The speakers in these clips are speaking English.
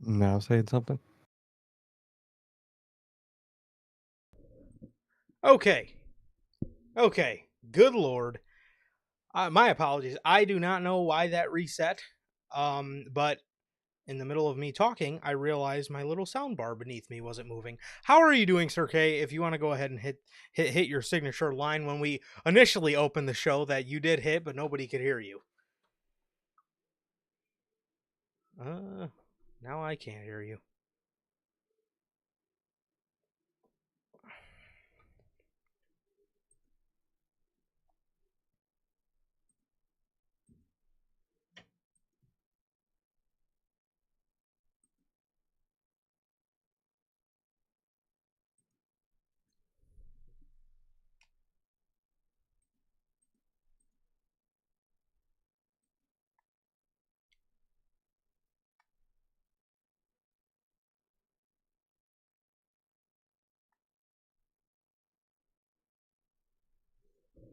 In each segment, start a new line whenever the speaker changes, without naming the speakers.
Now saying something?
Okay. Okay. Good Lord. My apologies. I do not know why that reset. But in the middle of me talking, I realized my little sound bar beneath me wasn't moving. How are you doing, Sir K? If you want to go ahead and hit your signature line when we initially opened the show that you did hit, but nobody could hear you. Uh, Now I can't hear you.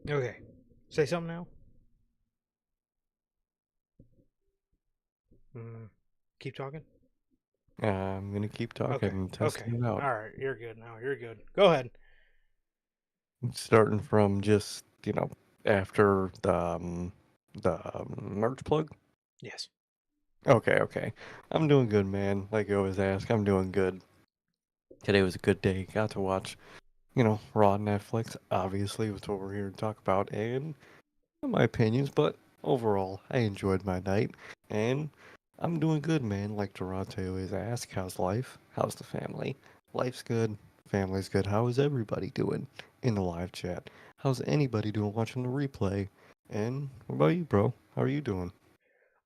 Okay. Say something now. Mm, Keep talking.
I'm gonna keep talking
Okay.
and
Okay.
testing it out.
All right. You're good now. You're good. Go ahead.
Starting from just, after the merch plug.
Yes.
Okay, okay. I'm doing good, man. Like you always ask, I'm doing good. Today was a good day. Got to watch, Raw on Netflix. Obviously, was what we're here to talk about, and my opinions, but overall, I enjoyed my night, and I'm doing good, man. Like Toronto always asks, how's life? How's the family? Life's good, family's good. How is everybody doing in the live chat? How's anybody doing watching the replay? And what about you, bro? How are you doing?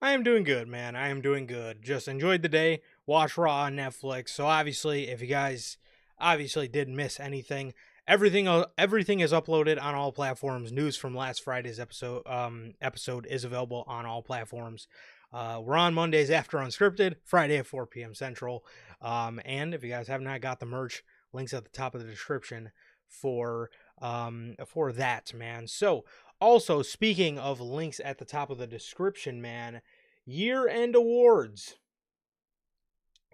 I am doing good, man. I am doing good. Just enjoyed the day. Watched Raw on Netflix. So obviously, if you guys obviously did miss anything, everything is uploaded on all platforms. News from last Friday's episode is available on all platforms. We're on Mondays after Unscripted, Friday at 4 p.m. Central. And if you guys have not got the merch, links at the top of the description for that, man. So also, speaking of links at the top of the description, man, year end awards.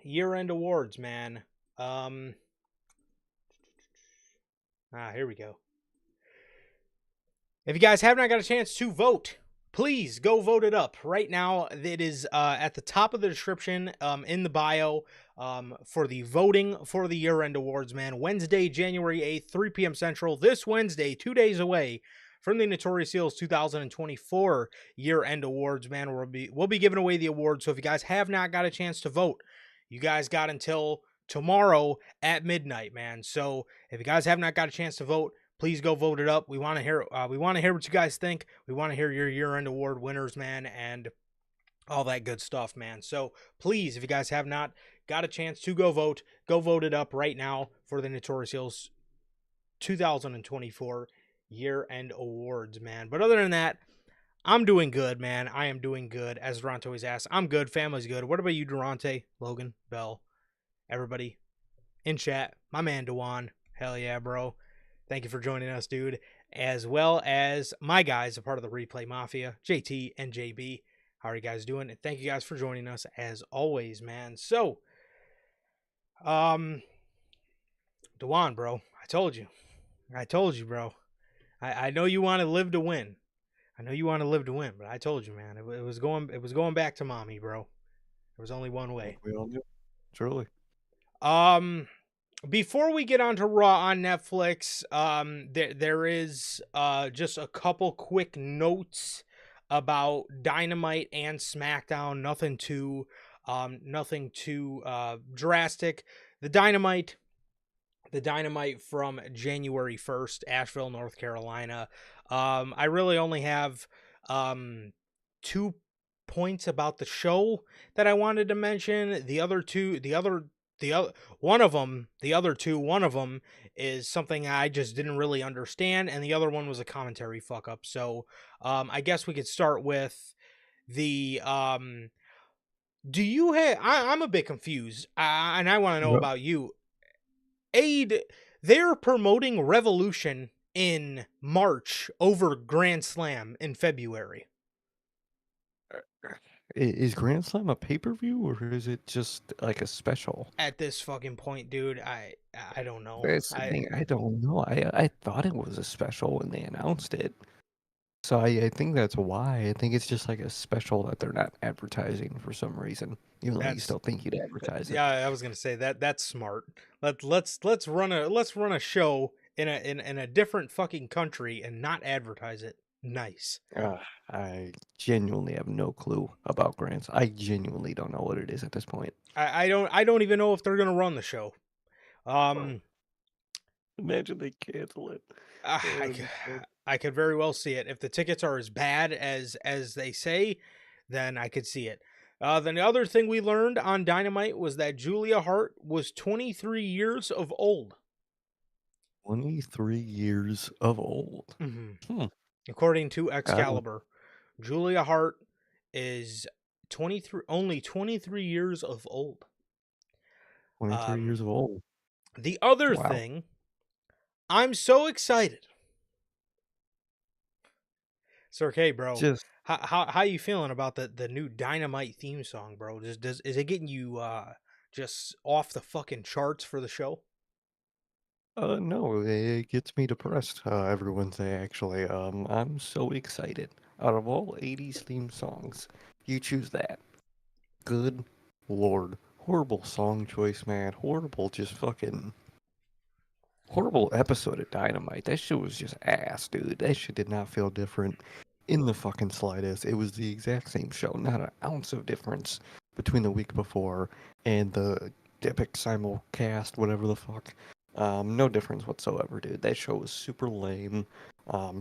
Year end awards, man. Um, Here we go. If you guys have not got a chance to vote, please go vote it up right now. It is at the top of the description, in the bio, for the voting for the year end awards, man. Wednesday, January 8th, 3 p.m. Central. This Wednesday, 2 days away from the Notorious Seals 2024 year end awards, man. We'll be giving away the awards. So if you guys have not got a chance to vote, you guys got until tomorrow at midnight, man. So if you guys have not got a chance to vote, please go vote it up. We want to hear. We want to hear what you guys think. We want to hear your year-end award winners, man, and all that good stuff, man. So please, if you guys have not got a chance to go vote it up right now for the Notorious Heels 2024 year-end awards, man. But other than that, I'm doing good, man. I am doing good. As Durante always asks, I'm good. Family's good. What about you, Durante, Logan, Bell, everybody in chat? My man, Dewan. Hell yeah, bro. Thank you for joining us, dude. As well as my guys, a part of the Replay Mafia, JT and JB. How are you guys doing? And thank you guys for joining us as always, man. So, um, Dewan, bro, I told you. I told you, bro. I know you want to live to win. I know you want to live to win, but I told you, man. It was going back to mommy, bro. There was only one
Like
way.
we all do. Truly.
Um, Before we get on to Raw on Netflix, there is just a couple quick notes about Dynamite and SmackDown. Nothing too drastic. The Dynamite, the Dynamite from January 1st, Asheville, North Carolina. I really only have 2 points about the show that I wanted to mention. The other one of them, the other two, one of them is something I just didn't really understand, and the other one was a commentary fuck up. So, I guess we could start with the do you have? I'm a bit confused, and I want to know
Yep.
about you. Aid, they're promoting Revolution in March over Grand Slam in February.
Is Grand Slam a pay-per-view or is it just like a special?
At this fucking point, dude, I don't know.
That's the
I
thing. I don't know. I thought it was a special when they announced it. So I think that's why. I think it's just like a special that they're not advertising for some reason, even though you
that's
still think you'd advertise it.
yeah, I was gonna say that's smart. Let's run a show in a different fucking country and not advertise it. Nice.
I genuinely have no clue about grants. I genuinely don't know what it is at this point.
I don't even know if they're gonna run the show. Um,
Imagine they cancel it.
ah,
That would be so.
I could very well see it if the tickets are as bad as they say, then I could see it. Then the other thing we learned on Dynamite was that Julia Hart was 23 years of old.
23 years of old.
hmm
Hmm.
According to
Uh,
Excalibur, Julia Hart is 23, only 23 years of old.
23
Um,
years of old.
the other
Wow.
thing, I'm so excited. So, okay, bro,
Just
how you feeling about the new Dynamite theme song, bro? Is it getting you just off the fucking charts for the show?
no, it gets me depressed every Wednesday actually. I'm so excited. Out of all 80s theme songs, you choose that. Good lord. Horrible song choice, man. Horrible just fucking horrible episode of Dynamite. That shit was just ass, dude. That shit did not feel different in the fucking slightest. It was the exact same show. Not an ounce of difference between the week before and the Epic simulcast, whatever the fuck. No difference whatsoever, dude. That show was super lame,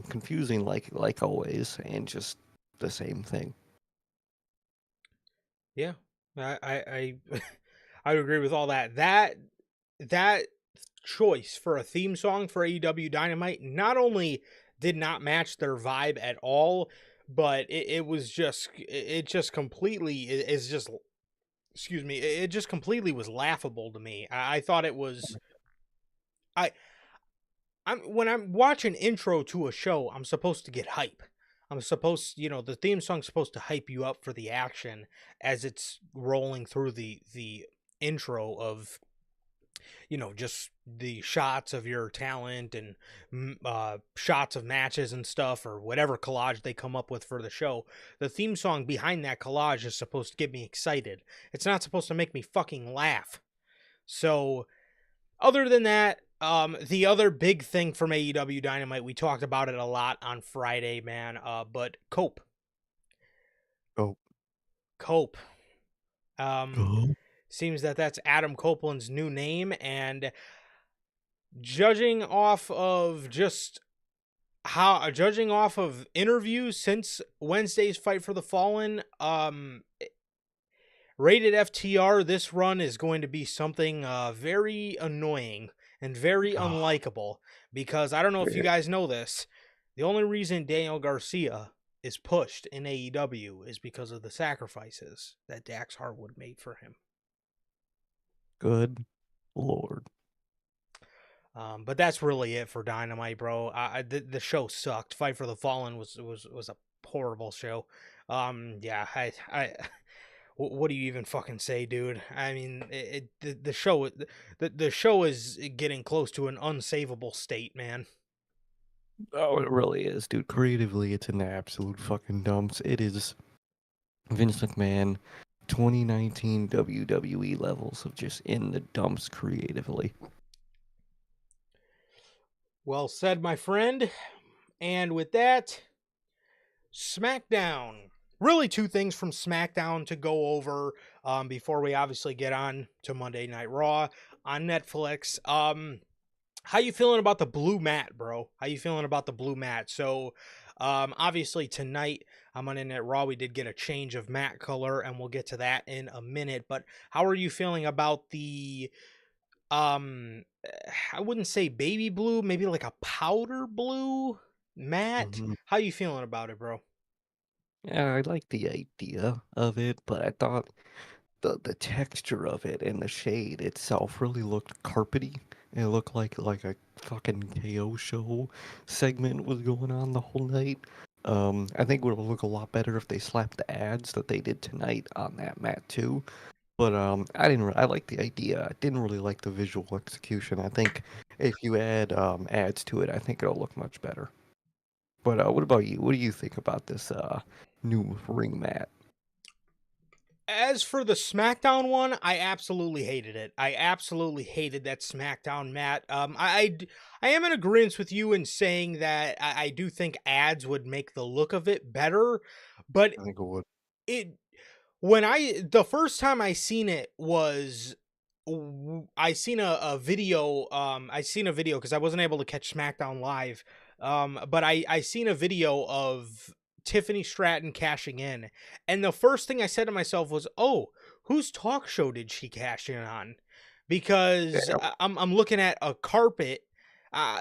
confusing like always, and just the same thing.
Yeah, I I would agree with all that. That choice for a theme song for AEW Dynamite not only did not match their vibe at all, but it was just it just completely is just excuse me, it just completely was laughable to me. I thought it was I I'm when I'm watching intro to a show, I'm supposed to get hype. I'm supposed, the theme song's supposed to hype you up for the action as it's rolling through the intro of just the shots of your talent and shots of matches and stuff or whatever collage they come up with for the show. The theme song behind that collage is supposed to get me excited. It's not supposed to make me fucking laugh. So, other than that, the other big thing from AEW Dynamite, we talked about it a lot on Friday, man. But Cope,
Oh,
Cope. Um,
oh.
seems that that's Adam Copeland's new name, and judging off of judging off of interviews since Wednesday's Fight for the Fallen, rated FTR, this run is going to be something very annoying and very
Oh,
unlikable because I don't know if you
very
guys know this. The only reason Daniel Garcia is pushed in AEW is because of the sacrifices that Dax Harwood made for him.
good lord.
But that's really it for Dynamite, bro. The show sucked. Fight for the Fallen was a horrible show. Yeah, what do you even fucking say, dude? I mean, the show is getting close to an unsavable state, man.
Oh, it really is, dude. Creatively, it's in the absolute fucking dumps. It is Vince McMahon 2019 WWE levels of just in the dumps creatively.
Well said, my friend. And with that, SmackDown. Really, two things from SmackDown to go over before we obviously get on to Monday Night Raw on Netflix. How you feeling about the blue mat, bro? How you feeling about the blue mat? So, obviously tonight on Monday Night Raw we did get a change of mat color, and we'll get to that in a minute. But how are you feeling about the um? I wouldn't say baby blue, maybe like a powder blue mat.
Mhm.
How you feeling about it, bro?
Yeah, I like the idea of it, but I thought the texture of it and the shade itself really looked carpety. It looked like a fucking KO show segment was going on the whole night. I think it would look a lot better if they slapped the ads that they did tonight on that mat too. But I didn't. I like the idea. I didn't really like the visual execution. I think if you add ads to it, I think it'll look much better. But what about you? What do you think about this new ring mat?
As for the SmackDown one, I absolutely hated it. I absolutely hated that SmackDown mat. I am in agreement with you in saying that I do think ads would make the look of it better, but
I think it would.
it when the first time I seen it was I seen a video. I seen a video because I wasn't able to catch SmackDown live. But I seen a video of Tiffany Stratton cashing in, and the first thing I said to myself was, "Oh, whose talk show did she cash in on?" Because
Yeah.
I'm looking at a carpet,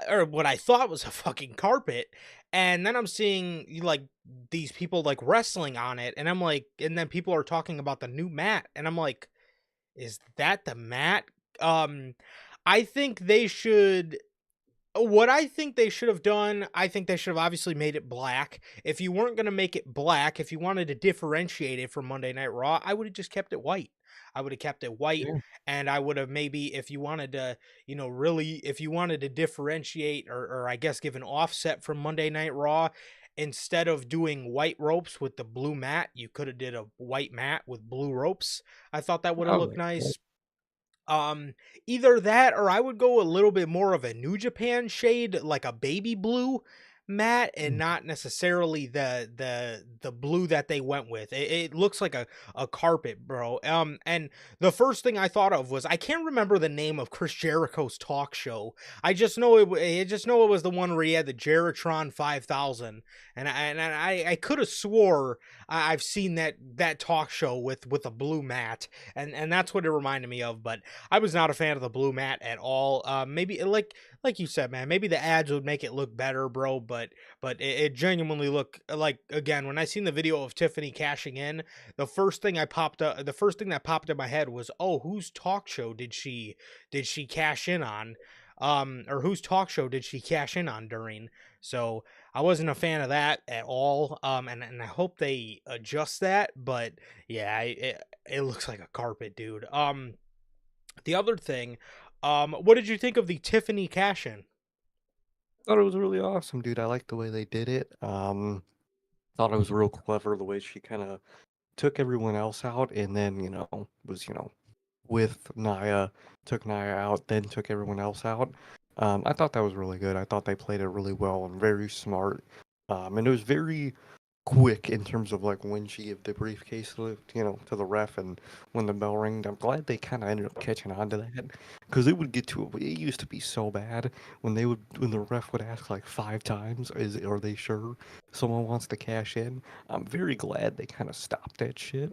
or what I thought was a fucking carpet, and then I'm seeing like these people like wrestling on it, and I'm like, and then people are talking about the new mat, and I'm like, is that the mat? Um, I think they should. What I think they should have done, I think they should have obviously made it black. If you weren't going to make it black, if you wanted to differentiate it from Monday Night Raw, I would have just kept it white. I would have kept it white,
Yeah.
and I would have maybe, if you wanted to, really, if you wanted to differentiate or I guess give an offset from Monday Night Raw, instead of doing white ropes with the blue mat, you could have did a white mat with blue ropes. I thought that would have looked
Okay.
nice. Um, Either that or I would go a little bit more of a New Japan shade, like a baby blue mat, and not necessarily the blue that they went with. It looks like a carpet, bro. And the first thing I thought of was I can't remember the name of Chris Jericho's talk show. I just know it was the one where he had the Jeritron 5000, and I could have swore I've seen that talk show with a blue mat, and that's what it reminded me of. But I was not a fan of the blue mat at all. Maybe like you said, man, maybe the ads would make it look better, bro. But it genuinely looked like, again, when I seen the video of Tiffany cashing in, the first thing that popped in my head was, oh, whose talk show did she cash in on? Or whose talk show did she cash in on during? So I wasn't a fan of that at all. And I hope they adjust that. But yeah, it looks like a carpet, dude. The other thing, what did you think of the Tiffany cash in?
Thought it was really awesome, dude. I liked the way they did it. Thought it was real clever the way she kind of took everyone else out and then, was, with Naya, took Naya out, then took everyone else out. I thought that was really good. I thought they played it really well and very smart. And it was very quick in terms of like when she gave the briefcase to the ref and when the bell rang. I'm glad they kind of ended up catching on to that because it would get to it used to be so bad when the ref would ask like 5 times, are they sure someone wants to cash in? I'm very glad they kind of stopped that shit.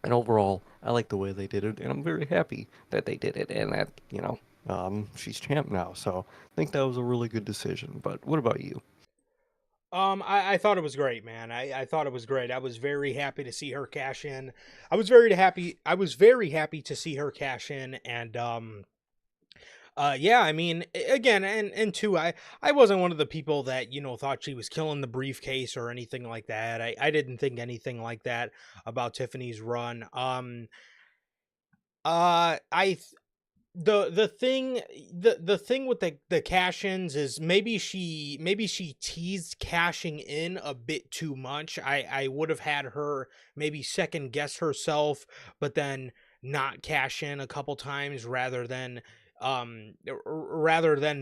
And overall, I like the way they did it, and I'm very happy that they did it, and that she's champ now. So I think that was a really good decision. But what about you?
I thought it was great, man. I thought it was great. I was very happy to see her cash in. I was very happy to see her cash in, and yeah, I mean, again, and two, I wasn't one of the people that thought she was killing the briefcase or anything like that. I didn't think anything like that about Tiffany's run. I th- the thing with the cash-ins is maybe she teased cashing in a bit too much. I would have had her maybe second guess herself, but then not cash in a couple times rather than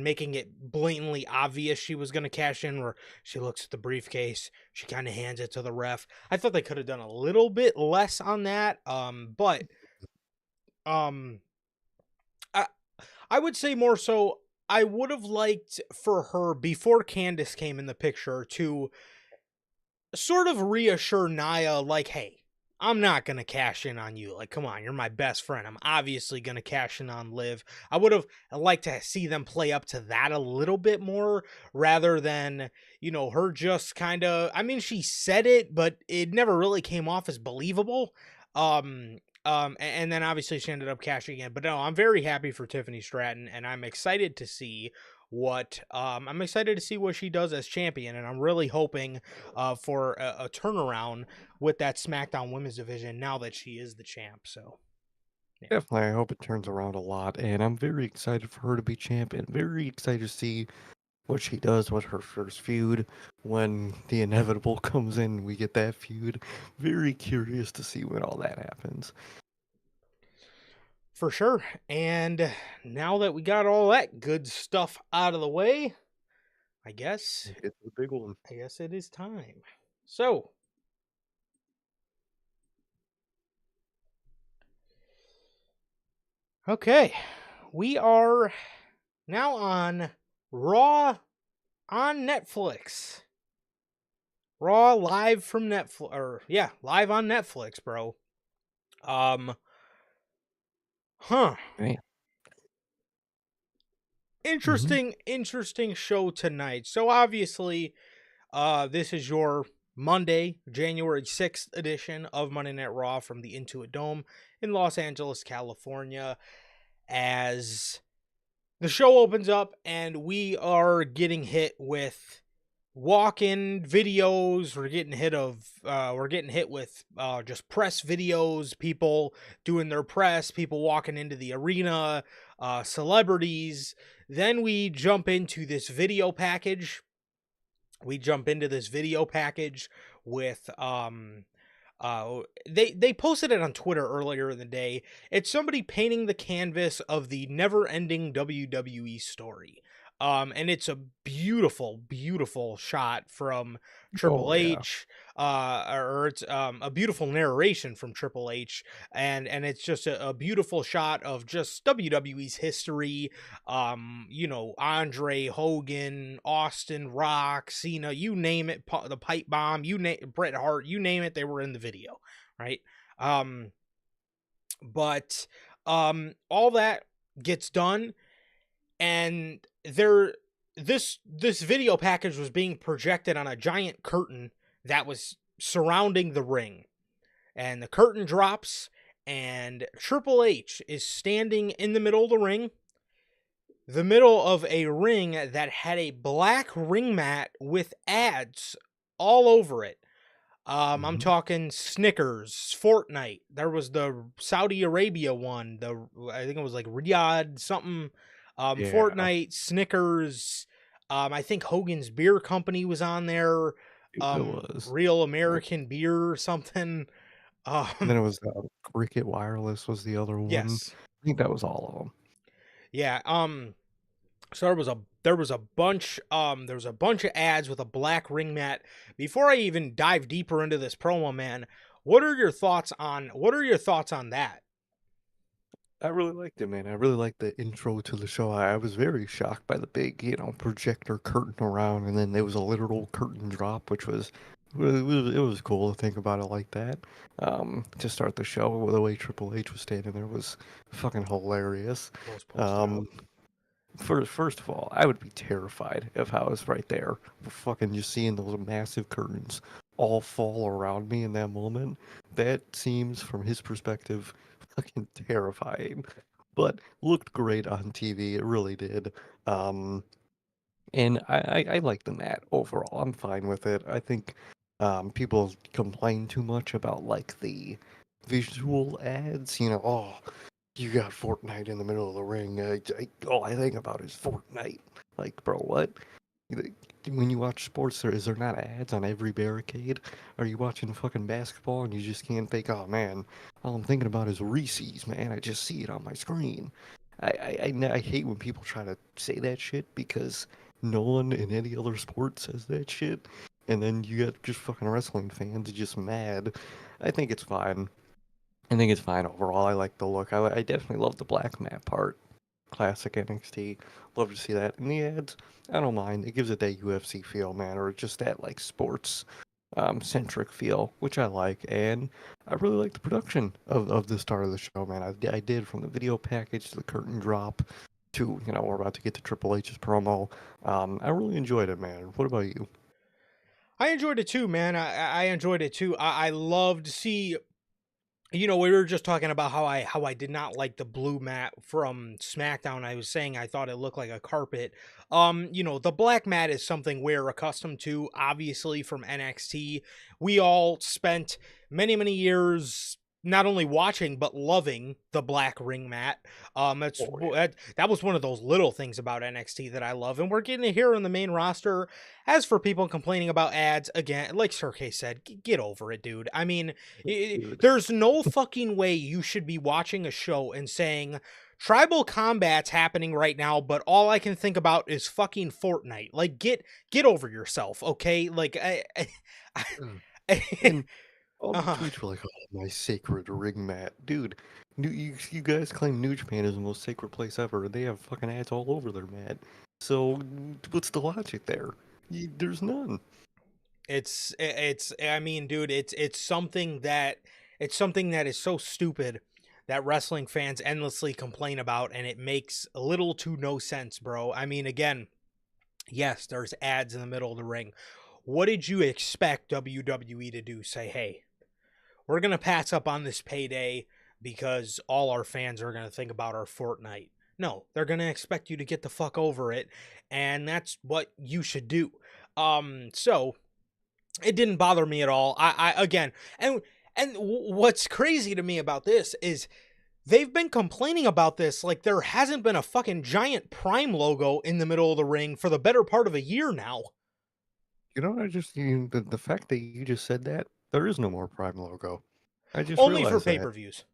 making it blatantly obvious she was going to cash in, where she looks at the briefcase, she kind of hands it to the ref. I thought they could have done a little bit less on that. But um I, I would say more so, I would have liked for her, before Candace came in the picture, to sort of reassure Naya, like, hey, I'm not going to cash in on you. Like, come on, you're my best friend. I'm obviously going to cash in on Liv. I would have liked to see them play up to that a little bit more, rather than, her just kind of, I mean, she said it, but it never really came off as believable. Um, and then obviously she ended up cashing in. But no, I'm very happy for Tiffany Stratton, and I'm excited to see what I'm excited to see what she does as champion, and I'm really hoping for a turnaround with that SmackDown Women's division now that she is the champ. So yeah,
Definitely, I hope it turns around a lot, and I'm very excited for her to be champion. Very excited to see what she does with her first feud when the inevitable comes in. We get that feud. Very curious to see when all that happens.
for sure. And now that we got all that good stuff out of the way, I guess
It's a big one.
it is time. So, okay, we are now on Raw on Netflix. Raw live from Netflix, or yeah, live on Netflix, bro. Um, huh.
Man. Hmm.
Interesting show tonight. So obviously, this is your Monday, January 6th edition of Monday Night Raw from the Intuit Dome in Los Angeles, California, as the show opens up and we are getting hit with walk-in videos. We're getting hit with just press videos, people doing their press, people walking into the arena, celebrities. Then we jump into this video package. With they posted it on Twitter earlier in the day. It's somebody painting the canvas of the never-ending WWE story. And it's a beautiful shot from Triple
Oh yeah.
H, or it's a beautiful narration from Triple H, and it's just a beautiful shot of just WWE's history. Andre, Hogan, Austin, Rock, Cena, you name it, the pipe bomb, you name Bret Hart, you name it, they were in the video, right? Um, but all that gets done, and this video package was being projected on a giant curtain that was surrounding the ring, and the curtain drops, and Triple H is standing in the middle of the middle of a ring that had a black ring mat with ads all over it. I'm
Hmm.
talking Snickers, Fortnite. There was the Saudi Arabia one. I think it was like Riyadh something.
Yeah,
Fortnite, Snickers. I think Hogan's Beer Company was on there.
it was.
Real
Yeah.
American Beer or something.
And then
Um,
it was Cricket Wireless was the other one.
yes,
I think that was all of them.
yeah. So there was a bunch of ads with a black ring mat. Before I even dive deeper into this promo, man, what are your thoughts on that?
I really liked it, man. I really liked the intro to the show. I was very shocked by the big, projector curtain around, and then there was a literal curtain drop, which was it was cool to think about it like that. To start the show, the way Triple H was standing there was fucking hilarious.
It was posted up.
Um, first of all, I would be terrified if I was right there, fucking just seeing those massive curtains all fall around me in that moment. That seems, from his perspective, fucking terrifying. But looked great on TV. It really did. Um, and I like the mat overall. I'm fine with it. I think people complain too much about like the visual ads. Oh, you got Fortnite in the middle of the ring. All I think about is Fortnite. Like, bro, what? Like, when you watch sports, is there not ads on every barricade? Are you watching fucking basketball and you just can't think, oh man, all I'm thinking about is Reese's, man. I just see it on my screen. I hate when people try to say that shit because no one in any other sport says that shit. And then you get just fucking wrestling fans just mad. I think it's fine. I think it's fine overall. I like the look. I definitely love the black mat part. Classic NXT. Love to see that. In the ads, I don't mind. It gives it that UFC feel, man, or just that like sports centric feel, which I like. And I really like the production of the start of the show, man. I did from the video package to the curtain drop to, we're about to get to Triple H's promo. I really enjoyed it, man. What about you?
I enjoyed it too, man. I enjoyed it too. I love to see We were just talking about how I did not like the blue mat from SmackDown. I was saying I thought it looked like a carpet. The black mat is something we're accustomed to, obviously from NXT. We all spent many, many years not only watching but loving the black ring mat.
Oh
That was one of those little things about NXT that I love, and we're getting it here on the main roster. As for people complaining about ads, again, like Sergey said, get over it, dude. I mean,
yeah, dude.
there's no fucking way you should be watching a show and saying tribal combat's happening right now, but all I can think about is fucking Fortnite. Like, get over yourself, okay? Like,
Ugh.
I
And all the
uh,
tweets were like, "Oh, my sacred ring mat, dude." You guys claim New Japan is the most sacred place ever. They have fucking ads all over their mat. So what's the logic there? There's none.
it's. I mean, dude, it's something that is so stupid that wrestling fans endlessly complain about, and it makes little to no sense, bro. I mean, again, yes, there's ads in the middle of the ring. What did you expect WWE to do? Say, hey, we're going to pass up on this payday because all our fans are going to think about our Fortnite. No, they're going to expect you to get the fuck over it, and that's what you should do. So it didn't bother me at all. I again, and what's crazy to me about this is they've been complaining about this like there hasn't been a fucking giant Prime logo in the middle of the ring for the better part of a year now.
You know, the fact that you just said that there is no more Prime logo. I just
Only for
realized that.
pay-per-views.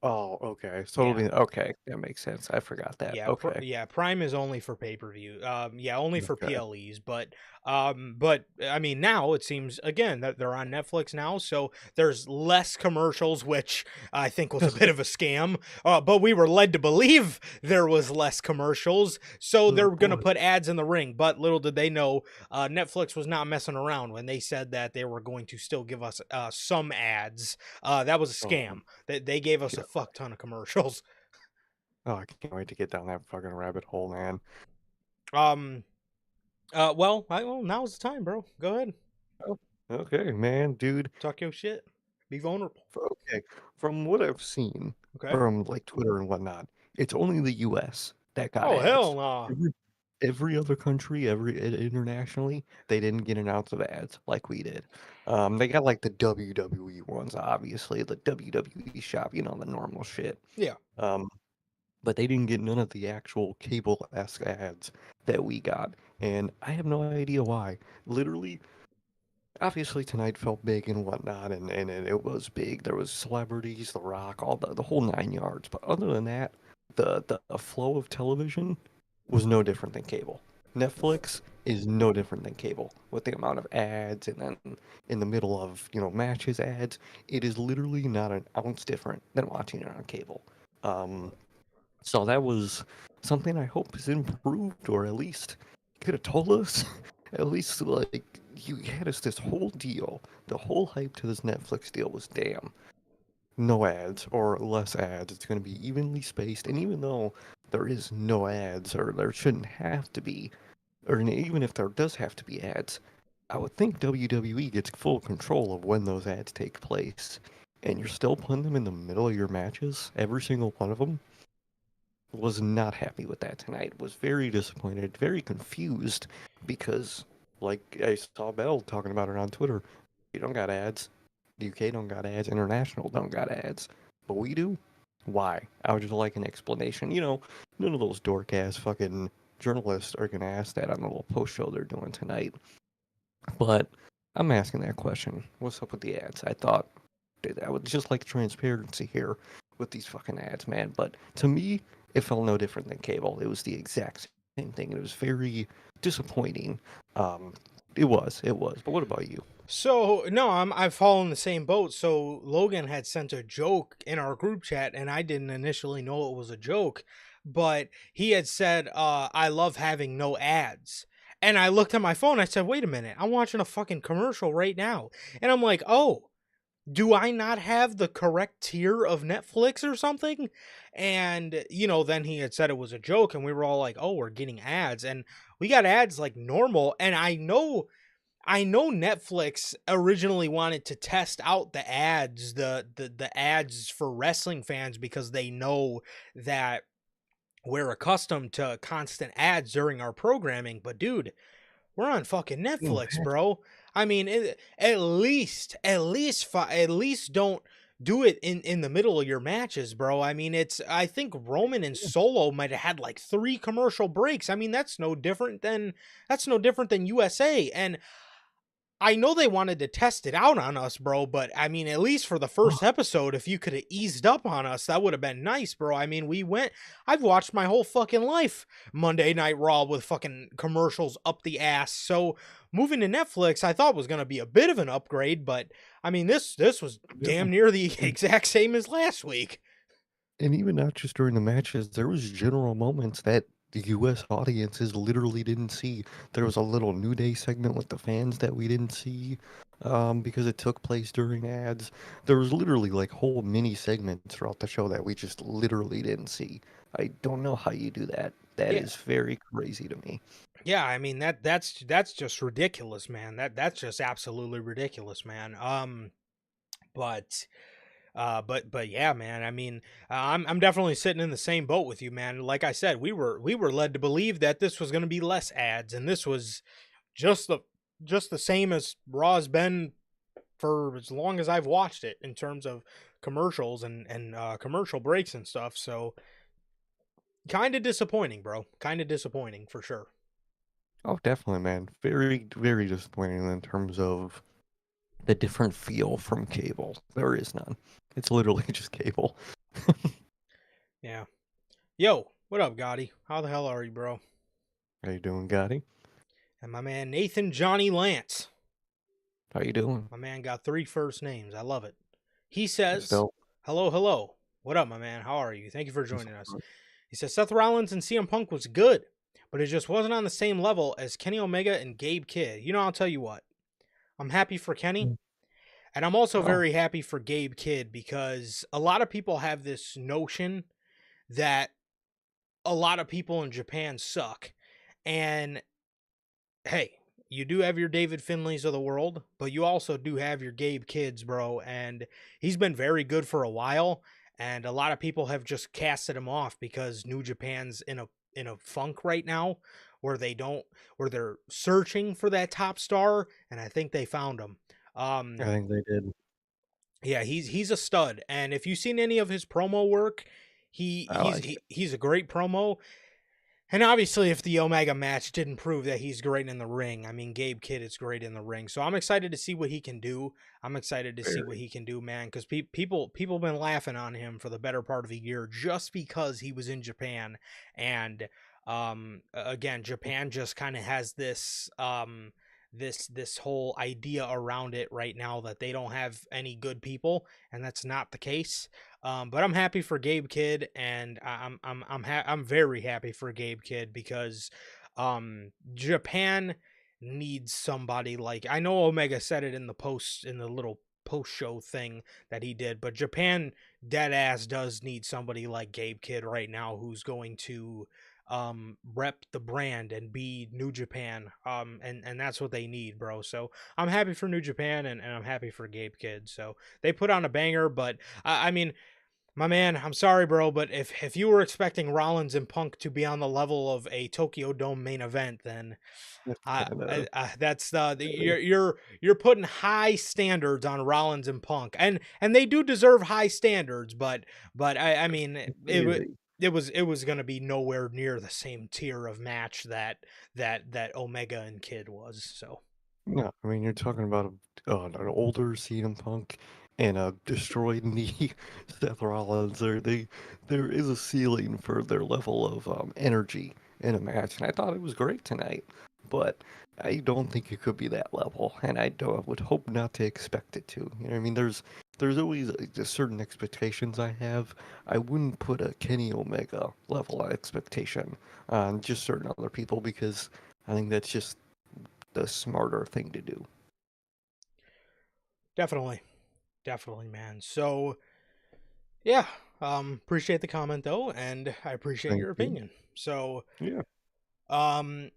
Oh, okay. So it'll
Yeah.
be okay. That makes sense. I forgot that.
Yeah,
Okay.
yeah, Prime is only for pay-per-view. Yeah, only for
Okay.
PLEs, but I mean now it seems again that they're on Netflix now, so there's less commercials, which I think was a bit of a scam. But we were led to believe there was less commercials, so
Oh
they're gonna
boy.
put ads in the ring. But little did they know, Netflix was not messing around when they said that they were going to still give us some ads. That was a
Oh,
scam. They gave us a
yeah.
fuck ton of commercials.
Oh, I can't wait to get down that fucking rabbit hole, man.
Um, well, now's the time, bro. Go ahead.
Oh, okay, man, dude.
Talk your shit. Be vulnerable.
Okay, from what I've seen
Okay.
from like Twitter and whatnot, it's only the U.S. that got
Oh, hell
ads.
nah.
Every other country, internationally, they didn't get an ounce of ads like we did. They got like the WWE ones, obviously, the WWE shop, the normal shit.
Yeah.
Um, but they didn't get none of the actual cable-esque ads that we got, and I have no idea why. Literally, obviously tonight felt big and whatnot, and it was big. There was celebrities, The Rock, all the whole 9 yards. But other than that, the flow of television was no different than cable. Netflix is no different than cable with the amount of ads, and then in the middle of matches ads. It is literally not an ounce different than watching it on cable. Um, so that was something I hope is improved, or at least could have told us. At least, like, you had us this whole deal. The whole hype to this Netflix deal was damn, no ads or less ads. It's going to be evenly spaced. And even though there is no ads, or there shouldn't have to be, or even if there does have to be ads, I would think WWE gets full control of when those ads take place. And you're still putting them in the middle of your matches, every single one of them. Was not happy with that tonight. Was very disappointed, very confused because, like, I saw Bell talking about it on Twitter. You don't got ads. UK don't got ads. International don't got ads. But we do. Why? I would just like an explanation. None of those dork ass fucking journalists are gonna ask that on the little post show they're doing tonight. But I'm asking that question. What's up with the ads? I thought I would just like transparency here with these fucking ads, man. But to me, it felt no different than cable. It was the exact same thing. It was very disappointing. Um, it was. But what about you?
So no, I've fallen in the same boat. So Logan had sent a joke in our group chat, and I didn't initially know it was a joke, but he had said, "I love having no ads." And I looked at my phone. I said, "Wait a minute, I'm watching a fucking commercial right now," and I'm like, "Oh, do I not have the correct tier of Netflix or something?" And, then he had said it was a joke, and we were all like, oh, we're getting ads. And we got ads like normal. And I know Netflix originally wanted to test out the ads, the ads for wrestling fans, because they know that we're accustomed to constant ads during our programming. But dude, we're on fucking
Mm,
Netflix, bro. I mean, at least don't do it in the middle of your matches, bro. I mean, I think Roman and Solo might have had like 3 commercial breaks. I mean, that's no different than USA. And I know they wanted to test it out on us, bro, but I mean, at least for the
oh,
first episode, if you could have eased up on us, that would have been nice, bro. I mean, I've watched my whole fucking life Monday Night Raw with fucking commercials up the ass. So moving to Netflix, I thought was going to be a bit of an upgrade, but I mean, this was
yeah.
damn near the
And,
exact same as last week.
and even not just during the matches, there was general moments that the U.S. audiences literally didn't see. There was a little New Day segment with the fans that we didn't see because it took place during ads. There was literally like whole mini segments throughout the show that we just literally didn't see. I don't know how you do that. That
Yeah.
is very crazy to me.
Yeah, I mean that's just ridiculous, man. That's just absolutely ridiculous, man. But but yeah, man. I mean, I'm definitely sitting in the same boat with you, man. Like I said, we were led to believe that this was going to be less ads, and this was just the just the same as Raw's been for as long as I've watched it in terms of commercials and commercial breaks and stuff. So kind of disappointing, bro. Kind of disappointing for sure.
Oh, definitely, man. Very, very disappointing in terms of the different feel from cable. There is none. It's literally just cable.
Yeah. Yo, what up, Gotti? How the hell are you, bro?
How you doing, Gotti?
And my man Nathan Johnny Lance.
How you doing?
My man got 3 first names. I love it. He
It's
says,
dope.
hello, hello. What up, my man? How are you? Thank you for
It's
joining us. He says, Seth Rollins and CM Punk was good, but it just wasn't on the same level as Kenny Omega and Gabe Kidd. You know, I'll tell you what. I'm happy for Kenny, and I'm also
Oh,
very happy for Gabe Kidd, because a lot of people have this notion that a lot of people in Japan suck. And hey, you do have your David Finleys of the world, but you also do have your Gabe Kidds, bro. And he's been very good for a while. And a lot of people have just casted him off because New Japan's in a funk right now where where they're searching for that top star, and I think they found him.
I
Um,
think they did.
yeah, he's a stud. And if you've seen any of his promo work,
I like it.
he's a great promo. And obviously, if the Omega match didn't prove that he's great in the ring, I mean, Gabe Kidd is great in the ring. So I'm excited to see what he can do. I'm excited to see what
Very.
he can do, man, because people been laughing on him for the better part of a year just because he was in Japan. And again, Japan just kind of has this whole idea around it right now that they don't have any good people, and that's not the case. But I'm happy for Gabe Kidd, and I'm very happy for Gabe Kidd, because Japan needs somebody like, I know Omega said it in the little post show thing that he did, but Japan dead ass does need somebody like Gabe Kidd right now, who's going to rep the brand and be New Japan, and that's what they need, bro. So I'm happy for New Japan, and I'm happy for Gabe Kidd. So they put on a banger. But I mean, my man, I'm sorry, bro, but if you were expecting Rollins and Punk to be on the level of a Tokyo Dome main event, then
That's kind of.
that's you're putting high standards on Rollins and Punk, and they do deserve high standards, but I mean,
Very.
it was going to be nowhere near the same tier of match that Omega and Kid was. So
No, I mean you're talking about an older CM Punk and a destroyed knee Seth Rollins. There is a ceiling for their level of energy in a match, and I thought it was great tonight. But I don't think it could be that level, and I would hope not to expect it to. You know, what I mean, there's always certain expectations I have. I wouldn't put a Kenny Omega level of expectation on just certain other people because I think that's just the smarter thing to do.
definitely, definitely, man. So yeah, appreciate the comment though, and I appreciate
Thank
your
you.
opinion. So
Yeah.
um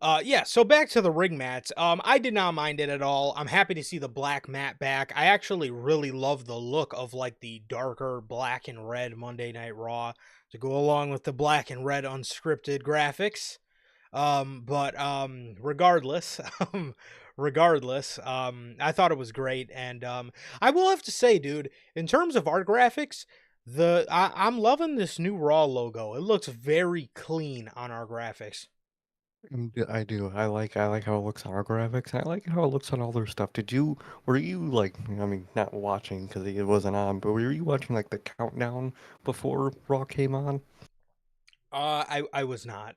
Yeah, so back to the ring mats. I did not mind it at all. I'm happy to see the black mat back. I actually really love the look of like the darker black and red Monday Night Raw to go along with the black and red unscripted graphics. But regardless, I thought it was great, and I will have to say, dude, in terms of art graphics, I'm loving this new Raw logo. It looks very clean on our graphics.
I do. I like how it looks on our graphics. I like how it looks on all their stuff. Were you like, I mean, not watching because it wasn't on, but were you watching like the countdown before Raw came on?
I was not.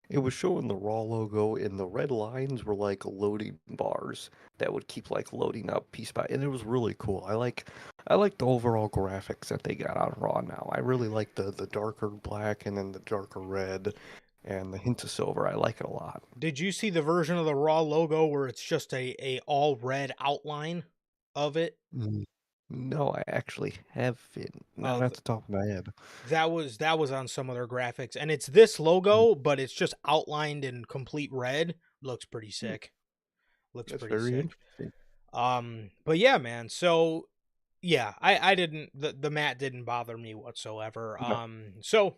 It was showing the Raw logo, and the red lines were like loading bars that would keep like loading up piece by, and it was really cool. I like the overall graphics that they got on Raw now. I really like the darker black and then the darker red and the hint of silver. I like it a lot.
Did you see the version of the Raw logo where it's just a all red outline of it?
Mm, No, I actually haven't. Not
Uh,
at the top of my head.
that was on some of their graphics, and it's this logo, but it's just outlined in complete red. Looks pretty
Mm,
sick. Looks
That's
pretty
very
sick.
interesting.
But yeah, man. So yeah, I didn't the mat didn't bother me whatsoever.
No,
So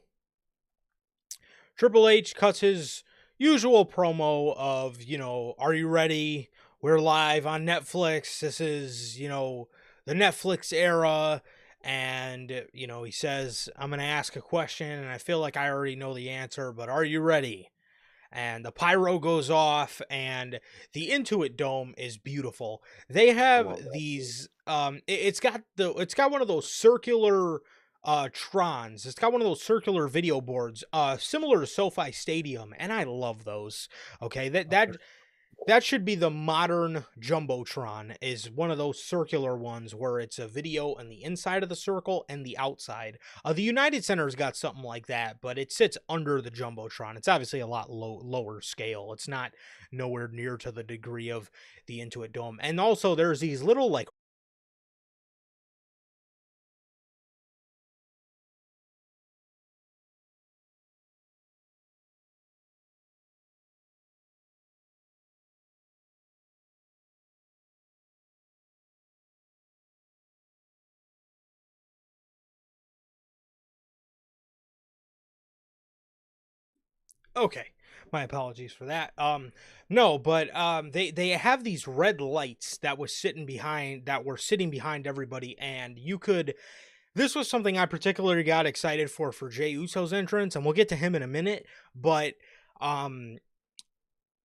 Triple H cuts his usual promo of, are you ready? We're live on Netflix. This is, the Netflix era. And, he says, I'm going to ask a question, and I feel like I already know the answer, but are you ready? And the pyro goes off, and the Intuit Dome is beautiful. They
I
have
love that.
these it's got one of those circular trons. It's got one of those circular video boards similar to SoFi Stadium, and I love those. Okay, that
Oh,
that
they're
that should be the modern jumbotron, is one of those circular ones where it's a video on the inside of the circle and the outside. The United Center's got something like that, but it sits under the jumbotron. It's obviously a lot lower scale. It's not nowhere near to the degree of the Intuit Dome. And also there's these little like Okay. My apologies for that. No, but they have these red lights that were sitting behind everybody, and you could. This was something I particularly got excited for Jey Uso's entrance, and we'll get to him in a minute. But um,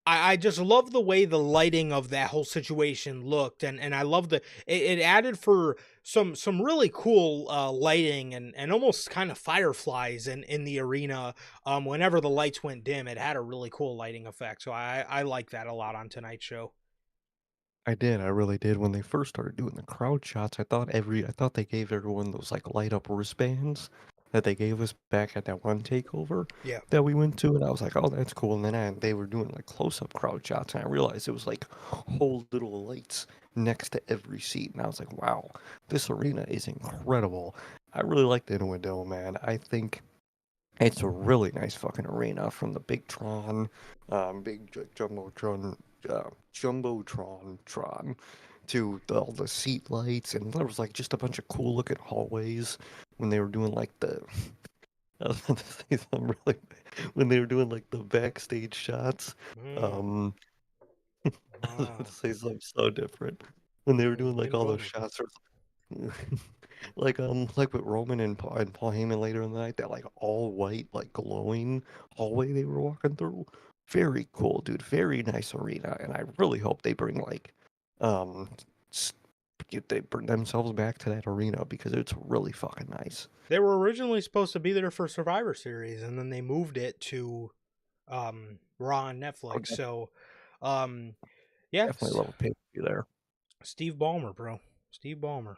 I just love the way the lighting of that whole situation looked, and I love it added for some really cool lighting and almost kind of fireflies in the arena. Whenever the lights went dim, it had a really cool lighting effect. So I like that a lot on tonight's show.
I did, I really did. When they first started doing the crowd shots, I thought they gave everyone those like light up wristbands that they gave us back at that one takeover
Yeah.
that we went to, and I was like, oh, that's cool. And then they were doing like close up crowd shots, and I realized it was like whole little lights next to every seat, and I was like, wow, this arena is incredible. I really like the Innuendo, man. I think it's a really nice fucking arena from the big Tron, Jumbotron to all the seat lights, and there was like just a bunch of cool looking hallways when they were doing like the. I was about to say something really when they were doing like the backstage shots.
Mm,
Um, I was about to
wow.
say something so different when they were doing like all those
Indulge me.
shots. Like with Roman and Paul Heyman later in the night, that like all white, like glowing hallway they were walking through. Very cool, dude. Very nice arena, and I really hope they bring like, um, s- they bring themselves back to that arena because it's really fucking nice.
They were originally supposed to be there for Survivor Series, and then they moved it to Raw on
Oh,
Netflix. So, um, yeah,
definitely love a pay-per-view there.
Steve Ballmer, bro. Steve Ballmer.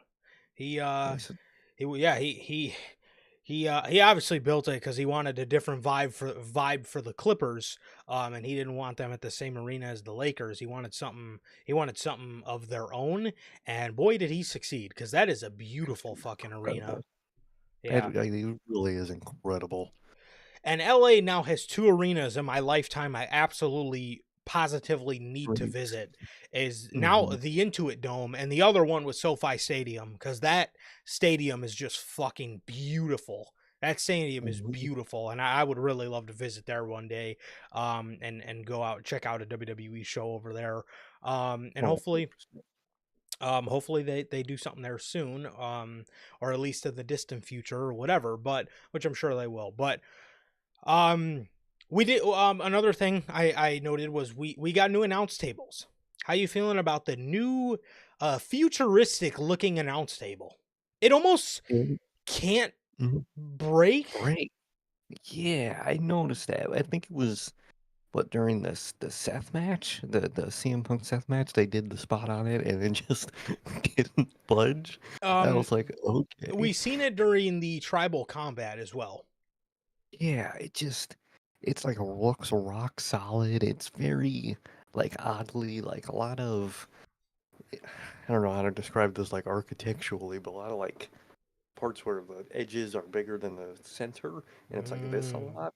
He
Nice.
yeah, he obviously built it because he wanted a different vibe for the Clippers, and he didn't want them at the same arena as the Lakers. He wanted something of their own, and boy did he succeed, because that is a beautiful fucking arena.
Incredible.
Yeah.
It really is incredible.
And LA now has two arenas in my lifetime I absolutely positively need to
Great.
visit, is now
Mhm.
the Intuit Dome, and the other one was SoFi Stadium, because that stadium is just fucking beautiful. That stadium is
Mhm.
beautiful, and I would really love to visit there one day, and go out and check out a WWE show over there, and
Oh,
hopefully,
100%.
hopefully they do something there soon, or at least in the distant future or whatever. But which I'm sure they will. But um, we did another thing I noted was we got new announce tables. How you feeling about the new futuristic looking announce table? It almost
And
can't
mhm.
break.
Right. Yeah, I noticed that. I think it was what during the Seth match, the CM Punk Seth match, they did the spot on it and it just didn't budge. I
Um,
was like, okay.
we seen it during the tribal combat as well.
Yeah, it's like looks rock solid. It's very like oddly like a lot of I don't know how to describe this like architecturally, but a lot of like parts where the edges are bigger than the center, and it's like this a
Mm.
lot.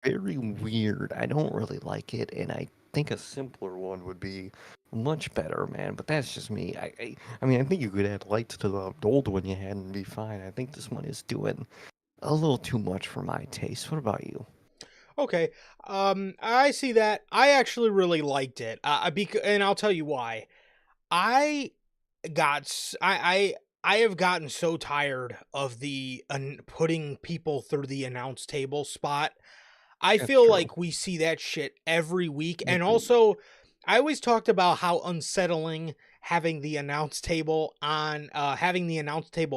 Very weird. I don't really like it, and I think a simpler one would be much better, man. But that's just me. I mean, I think you could add lights to the old one you had and be fine. I think this one is doing a little too much for my taste. What about you?
Okay. I see that. I actually really liked it. And I'll tell you why. I I have gotten so tired of the putting people through the announce table spot. I
That's
feel
true.
like we see that shit every week. And
Agreed.
also, I always talked about how unsettling having the announce table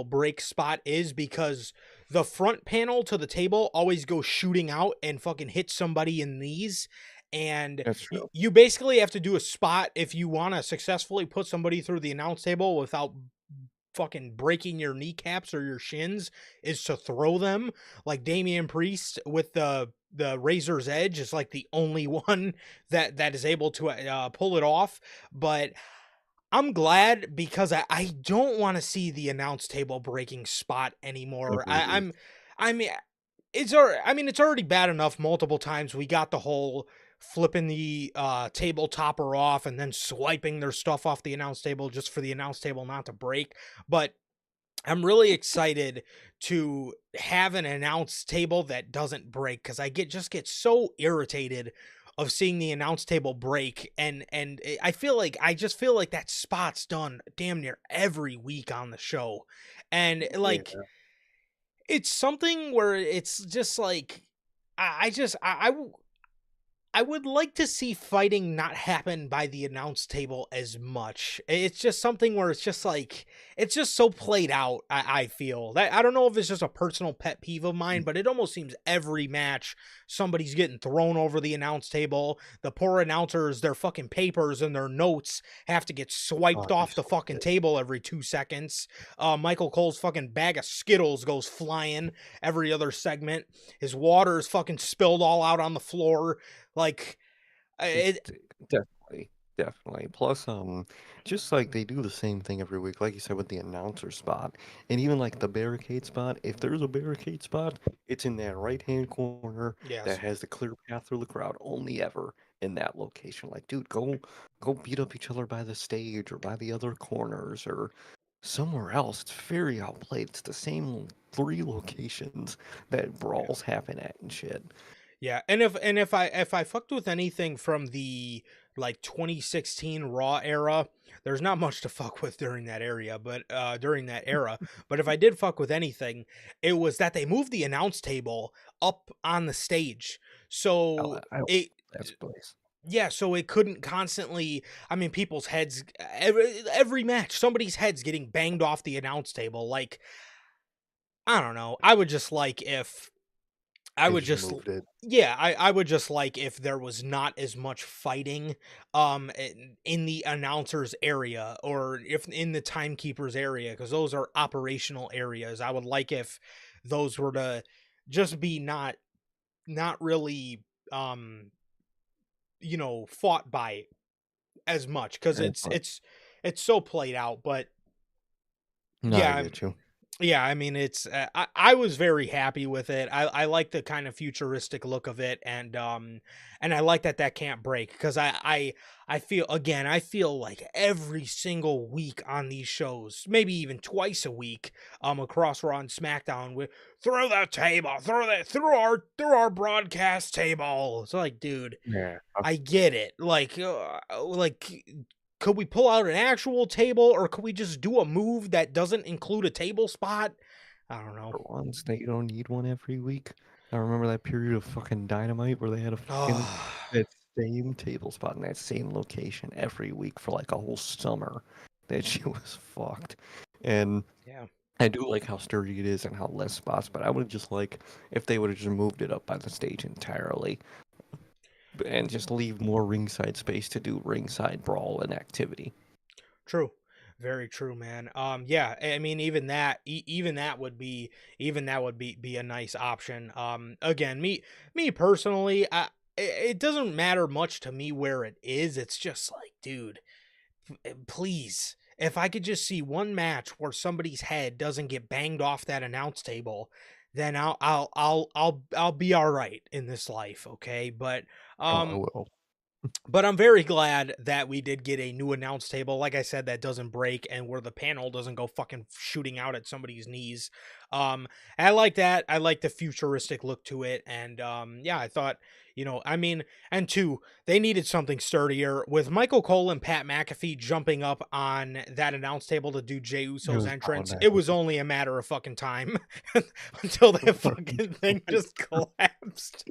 break spot is, because the front panel to the table always goes shooting out and fucking hits somebody in these. And
That's true.
you basically have to do a spot if you want to successfully put somebody through the announce table without fucking breaking your kneecaps or your shins, is to throw them like Damian Priest with the razor's edge is like the only one that is able to pull it off. But I'm glad, because I don't want to see the announce table breaking spot anymore.
Agreed.
I mean it's already bad enough multiple times. We got the whole flipping the table topper off and then swiping their stuff off the announce table just for the announce table not to break. But I'm really excited to have an announce table that doesn't break, because I get so irritated of seeing the announce table break. And I just feel like that spot's done damn near every week on the show. And like
Yeah.
it's something where it's just like I just I would like to see fighting not happen by the announce table as much. It's just something where it's just like it's just so played out. I feel that I don't know if it's just a personal pet peeve of mine, but it almost seems every match somebody's getting thrown over the announce table. The poor announcers, their fucking papers and their notes have to get
Oh,
swiped
it'd be
off the
so
fucking
good.
table every 2 seconds. Michael Cole's fucking bag of Skittles goes flying every other segment. His water is fucking spilled all out on the floor. Like,
It
it,
definitely, definitely. Plus, just like they do the same thing every week, like you said with the announcer spot, and even like the barricade spot. If there's a barricade spot, it's in that right-hand corner that
yes,
has the clear path through the crowd. Only ever in that location. Like, dude, go beat up each other by the stage or by the other corners or somewhere else. It's very outplayed. It's the same three locations that
yeah,
brawls happen at and shit.
yeah. And if I fucked with anything from the like 2016 Raw era, there's not much to fuck with during that area, but during that era. But if I did fuck with anything, it was that they moved the announce table up on the stage, so
I
it
that's place.
yeah, so it couldn't constantly. I mean, people's heads every match, somebody's heads getting banged off the announce table. Like, I don't know. I would just like if I
They
would
just
just
moved it.
yeah, I would just like if there was not as much fighting in the announcers area, or if in the timekeepers area, because those are operational areas. I would like if those were to just be not really um fought by as much, because
Right, but
it's so played out. But
no, I
yeah,
get you.
Yeah, I mean, it's I was very happy with it. I like the kind of futuristic look of it, and I like that that can't break because I feel again I feel like every single week on these shows, maybe even twice a week, across Raw and SmackDown, with throw that table, throw that through our broadcast table. It's like, dude,
Yeah.
I get it. Like, could we pull out an actual table or could we just do a move that doesn't include a table spot? I don't know.
For once, they don't need one every week. I remember that period of fucking Dynamite where they had a fucking
Oh,
that same table spot in that same location every week for like a whole summer. That shit was fucked. And
yeah,
I do like how sturdy it is and how less spots, but I would just like if they would have just moved it up by the stage entirely and just leave more ringside space to do ringside brawl and activity.
true. Very true, man. Yeah, I mean, even that, even that would be, even that would be a nice option. Again, me personally, it doesn't matter much to me where it is. It's just like, dude, please, if I could just see one match where somebody's head doesn't get banged off that announce table, then I'll be all right in this life, okay?
Oh, I
Um
will.
but I'm very glad that we did get a new announce table. Like I said, that doesn't break and where the panel doesn't go fucking shooting out at somebody's knees. Um, I like that. I like the futuristic look to it. And yeah, I thought, I mean, and two, they needed something sturdier. With Michael Cole and Pat McAfee jumping up on that announce table to do Jey
It
Uso's
was
entrance,
bound to
it was
happen.
only a matter of fucking time until that fucking thing just collapsed.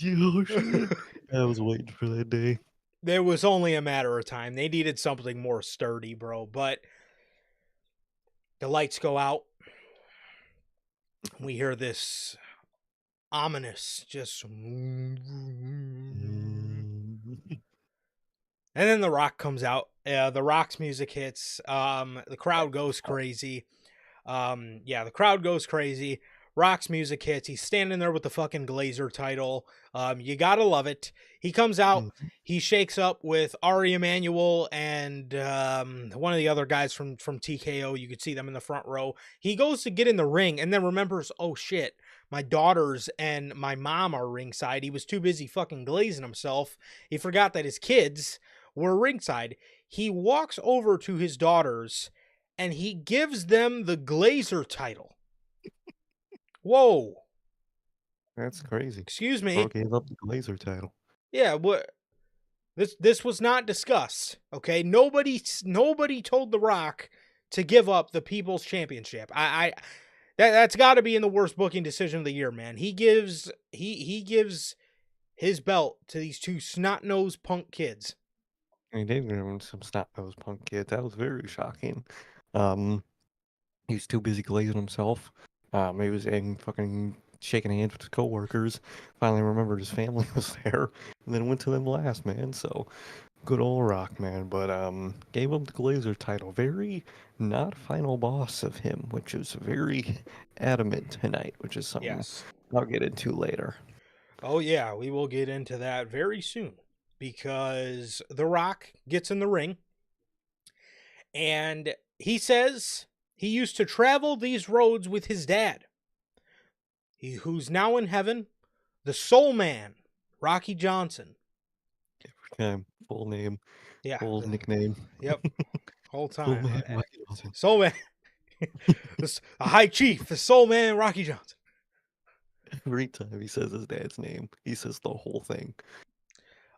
Yeah, oh shit. I was waiting for that day.
There was only a matter of time. They needed something more sturdy, bro. But the lights go out. We hear this ominous, just. And
Mm.
then The Rock comes out. The Rock's music hits. The crowd goes crazy. Yeah, the crowd goes crazy. Rock's music hits. He's standing there with the fucking Glazer title. You gotta love it. He comes out.
Mhm.
He shakes up with Ari Emanuel and one of the other guys from TKO. You could see them in the front row. He goes to get in the ring and then remembers, oh shit, my daughters and my mom are ringside. He was too busy fucking glazing himself. He forgot that his kids were ringside. He walks over to his daughters and he gives them the Glazer title. Whoa.
That's crazy.
Excuse
Bro
me.
gave up the Glazer title.
Yeah, what this was not discussed, okay? Nobody told The Rock to give up the People's Championship. That's got to be in the worst booking decision of the year, man. He gives his belt to these two snot-nosed punk kids.
I mean, they were some snot-nosed punk kids. That was very shocking. Um, he was too busy glazing himself. He was in fucking shaking hands with his coworkers. Finally remembered his family was there, and then went to them last, man. So good old Rock, man. But gave him the Glazer title. Very not final boss of him, which is very adamant tonight, which is something
Yes.
I'll get into later.
Oh yeah, we will get into that very soon because The Rock gets in the ring and he says he used to travel these roads with his dad. He who's now in heaven, the Soul Man, Rocky Johnson.
Okay, full name,
Yeah,
full nickname.
yep, whole
Full
time.
man, Rocky Johnson.
Soul Man, the High Chief, the Soul Man, Rocky Johnson.
Every time he says his dad's name, he says the whole thing.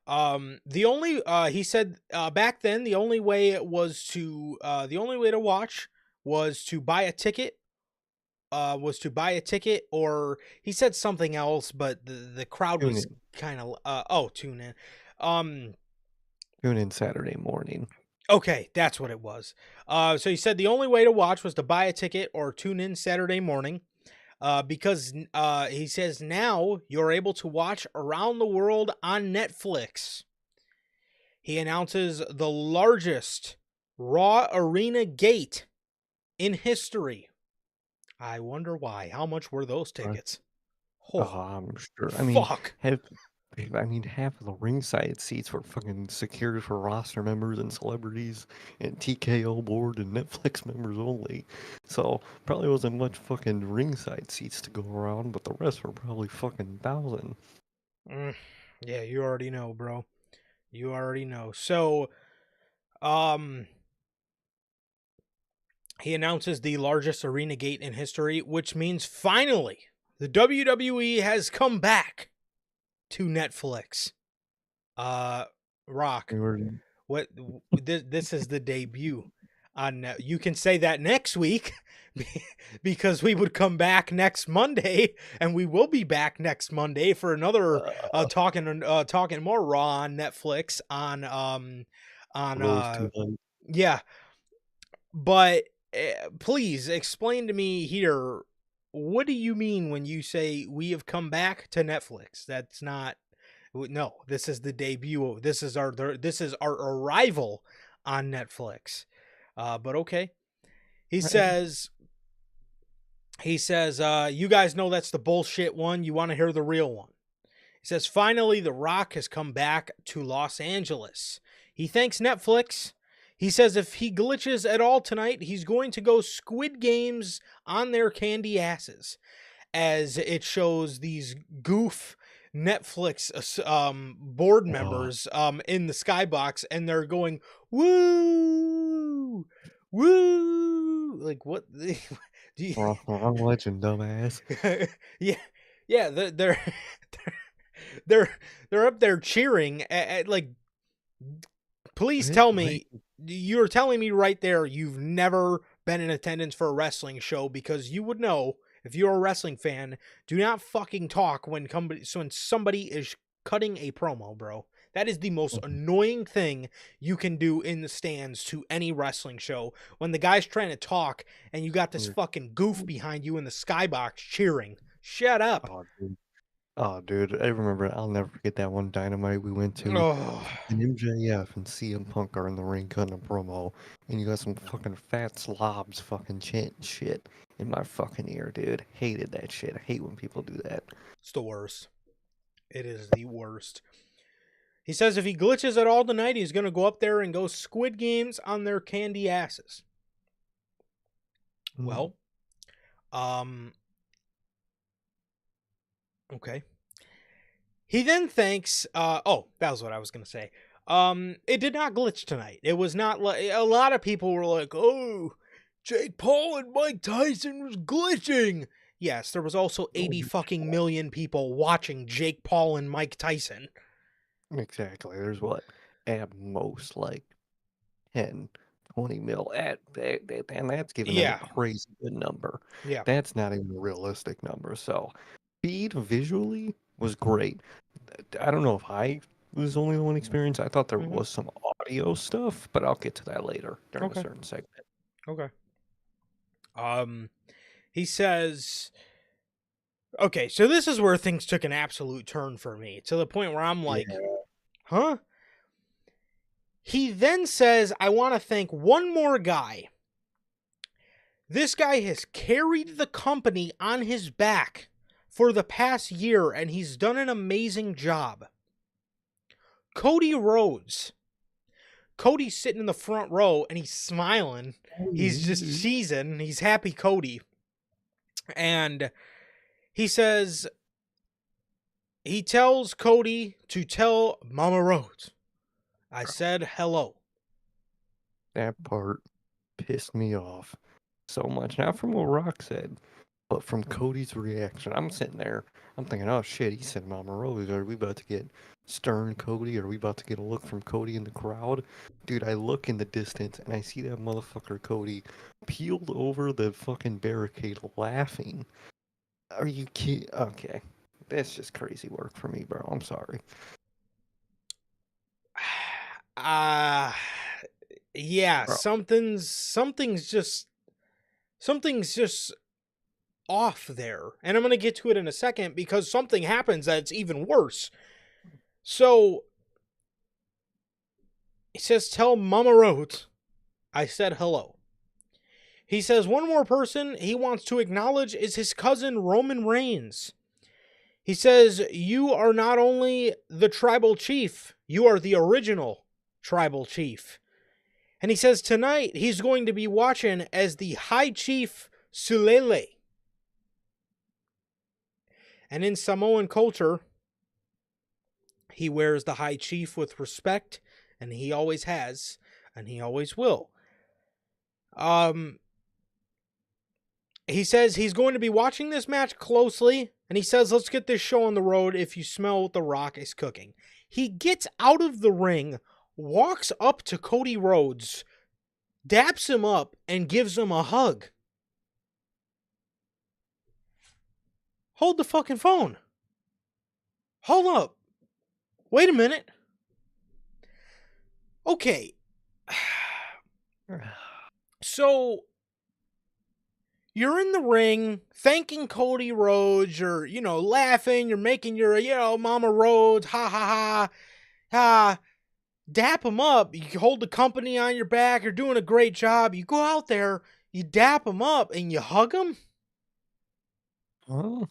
The only he said back then the only way the only way to watch was to buy a ticket. Or he said something else, but the crowd
Tune
was
in.
kind of oh, tune in. Um,
Tune in Saturday morning.
okay, that's what it was. So he said the only way to watch was to buy a ticket or tune in Saturday morning. Because he says now you're able to watch around the world on Netflix. He announces the largest Raw Arena gate in history. I wonder why. How much were those
Uh,
tickets?
Oh,
Oh,
I'm sure. I mean,
fuck.
have I mean, half of the ringside seats were fucking secured for roster members and celebrities and TKO board and Netflix members only. So probably wasn't much fucking ringside seats to go around, but the rest were probably fucking thousand.
Mm, yeah, you already know, bro. You already know. So, um, he announces the largest arena gate in history, which means finally the WWE has come back to Netflix. Rock,
They were,
this is the debut on you can say that next week because we would come back next Monday, and we will be back next Monday for another talking more Raw on Netflix on
those two nights.
yeah. But please explain to me here, what do you mean when you say we have come back to Netflix? That's not, no, this is the debut. This is our arrival on Netflix. But okay. He
Right.
says you guys know that's the bullshit one. You want to hear the real one. He says finally The Rock has come back to Los Angeles. He thanks Netflix. He says if he glitches at all tonight, he's going to go Squid Games on their candy asses, as it shows these goof Netflix board
Oh,
members in the skybox, and they're going woo woo, like what do you
wrong legend, dumbass.
yeah, yeah, they're they're up there cheering like, please tell
Right.
me, you're telling me right there you've never been in attendance for a wrestling show, because you would know if you're a wrestling fan. Do not fucking talk when somebody is cutting a promo, bro. That is the most annoying thing you can do in the stands to any wrestling show, when the guy's trying to talk and you got this fucking goof behind you in the skybox cheering. Shut up.
Oh, dude. Oh, dude, I remember. I'll never forget that one Dynamite we went to.
Oh,
Fucking MJF and CM Punk are in the ring cutting a promo, and you got some fucking fat slobs fucking chanting shit in my fucking ear, dude. Hated that shit. I hate when people do that.
it's the worst. It is the worst. He says if he glitches at all tonight, he's going to go up there and go Squid Games on their candy asses.
Mm.
Well, okay. He then thanks, oh, that was what I was going to say. It did not glitch tonight. It was not like, a lot of people were like, oh, Jake Paul and Mike Tyson was glitching. Yes, there was also 80 fucking million people watching Jake Paul and Mike Tyson.
Exactly. There's what? At most, like 10, 20 mil. And that's giving them a
Yeah,
crazy good number.
yeah.
That's not even a realistic number. So, speed visually was great. I don't know if I was the only one experience. I thought there
Mm-hmm.
was some audio stuff, but I'll get to that later during a
Okay,
certain segment.
okay. He says, okay, so this is where things took an absolute turn for me, to the point where I'm
Yeah.
like, huh? He then says, I want to thank one more guy. This guy has carried the company on his back for the past year, and he's done an amazing job. Cody Rhodes. Cody's sitting in the front row and he's smiling. He's just cheesing. He's happy Cody. And he says, he tells Cody to tell Mama Rhodes, I said hello.
That part pissed me off so much. Not from what Rock said, but from Cody's reaction. I'm sitting there, I'm thinking, oh shit, he said Mama Rose. Are we about to get stern Cody? Are we about to get a look from Cody in the crowd? Dude, I look in the distance and I see that motherfucker Cody peeled over the fucking barricade laughing. Are you kidding? Okay. That's just crazy work for me, bro. I'm sorry.
Uh yeah,
Bro.
something's just off there. And I'm going to get to it in a second, because something happens that's even worse. So he says, tell Mama Rhodes I said hello. He says one more person he wants to acknowledge is his cousin Roman Reigns. He says, you are not only the tribal chief. You are the original tribal chief. And he says tonight he's going to be watching as the High Chief Sulele. And in Samoan culture, he wears the High Chief with respect, and he always has, and he always will. He says he's going to be watching this match closely, and he says, let's get this show on the road if you smell what The Rock is cooking. He gets out of the ring, walks up to Cody Rhodes, daps him up, and gives him a hug. Hold the fucking phone. Hold up. Wait a minute. Okay. So, you're in the ring, thanking Cody Rhodes, you're, laughing, you're making your, Mama Rhodes, ha ha ha, ha. Dap him up, you hold the company on your back, you're doing a great job, you go out there, you dap him up, and you hug him?
Huh?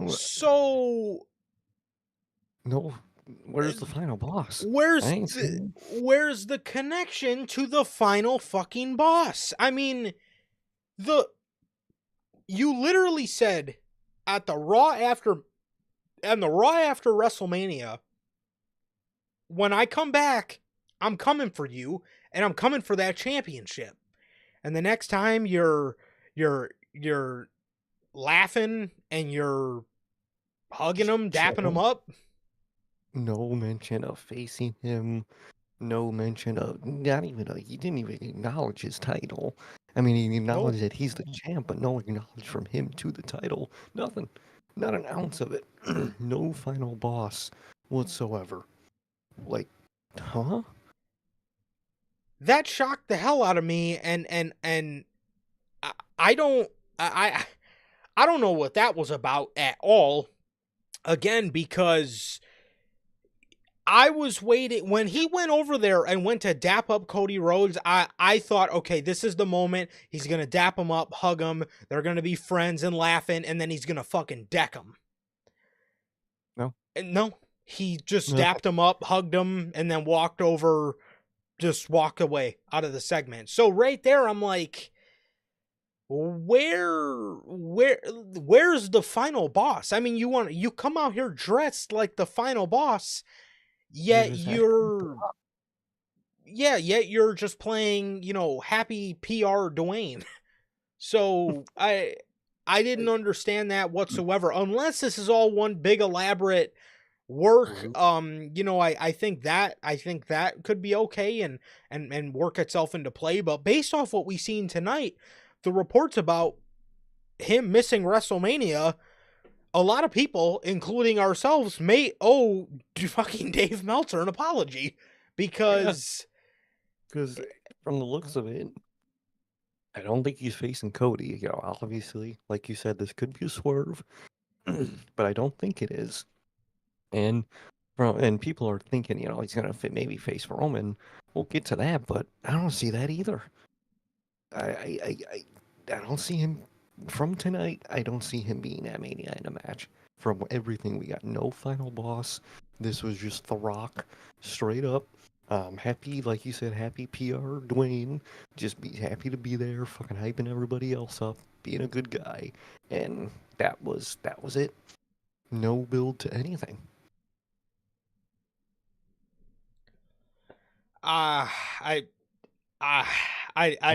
So...
No, where's the final boss?
Where's
I ain't seen
where's the connection to the final fucking boss? I mean, you literally said at the Raw after WrestleMania, when I come back, I'm coming for you, and I'm coming for that championship. And the next time you're laughing and you're hugging him, dapping him up.
no mention of facing him. No mention of not even he didn't even acknowledge his title. I mean, he acknowledged that he's the champ, but no acknowledge from him to the title. Nothing. Not an ounce of it. No final boss whatsoever. Like, huh?
That shocked the hell out of me, and I don't know what that was about at all. Again, because I was waiting when he went over there and went to dap up Cody Rhodes. I thought, okay, this is the moment. He's gonna dap him up, hug him. They're gonna be friends and laughing, and then he's gonna fucking deck him.
No.
And no, he just
No.
dapped him up, hugged him, and then walked away out of the segment. So right there, I'm like, where's the final boss? I mean, you come out here dressed like the final boss, yet you're just playing, happy PR Dwayne. So I didn't understand that whatsoever, unless this is all one big elaborate work. I think that could be okay and work itself into play. But based off what we've seen tonight, the reports about him missing WrestleMania, a lot of people, including ourselves, may owe fucking Dave Meltzer an apology, because
from the looks of it, I don't think he's facing Cody. Obviously, like you said, this could be a swerve, but I don't think it is. And people are thinking, he's gonna maybe face Roman. We'll get to that, but I don't see that either. I don't see him from tonight. I don't see him being at Mania in a match. From everything we got, no final boss. This was just The Rock, straight up. Happy, like you said, happy PR Dwayne. Just be happy to be there, fucking hyping everybody else up, being a good guy, and that was it. No build to anything.
I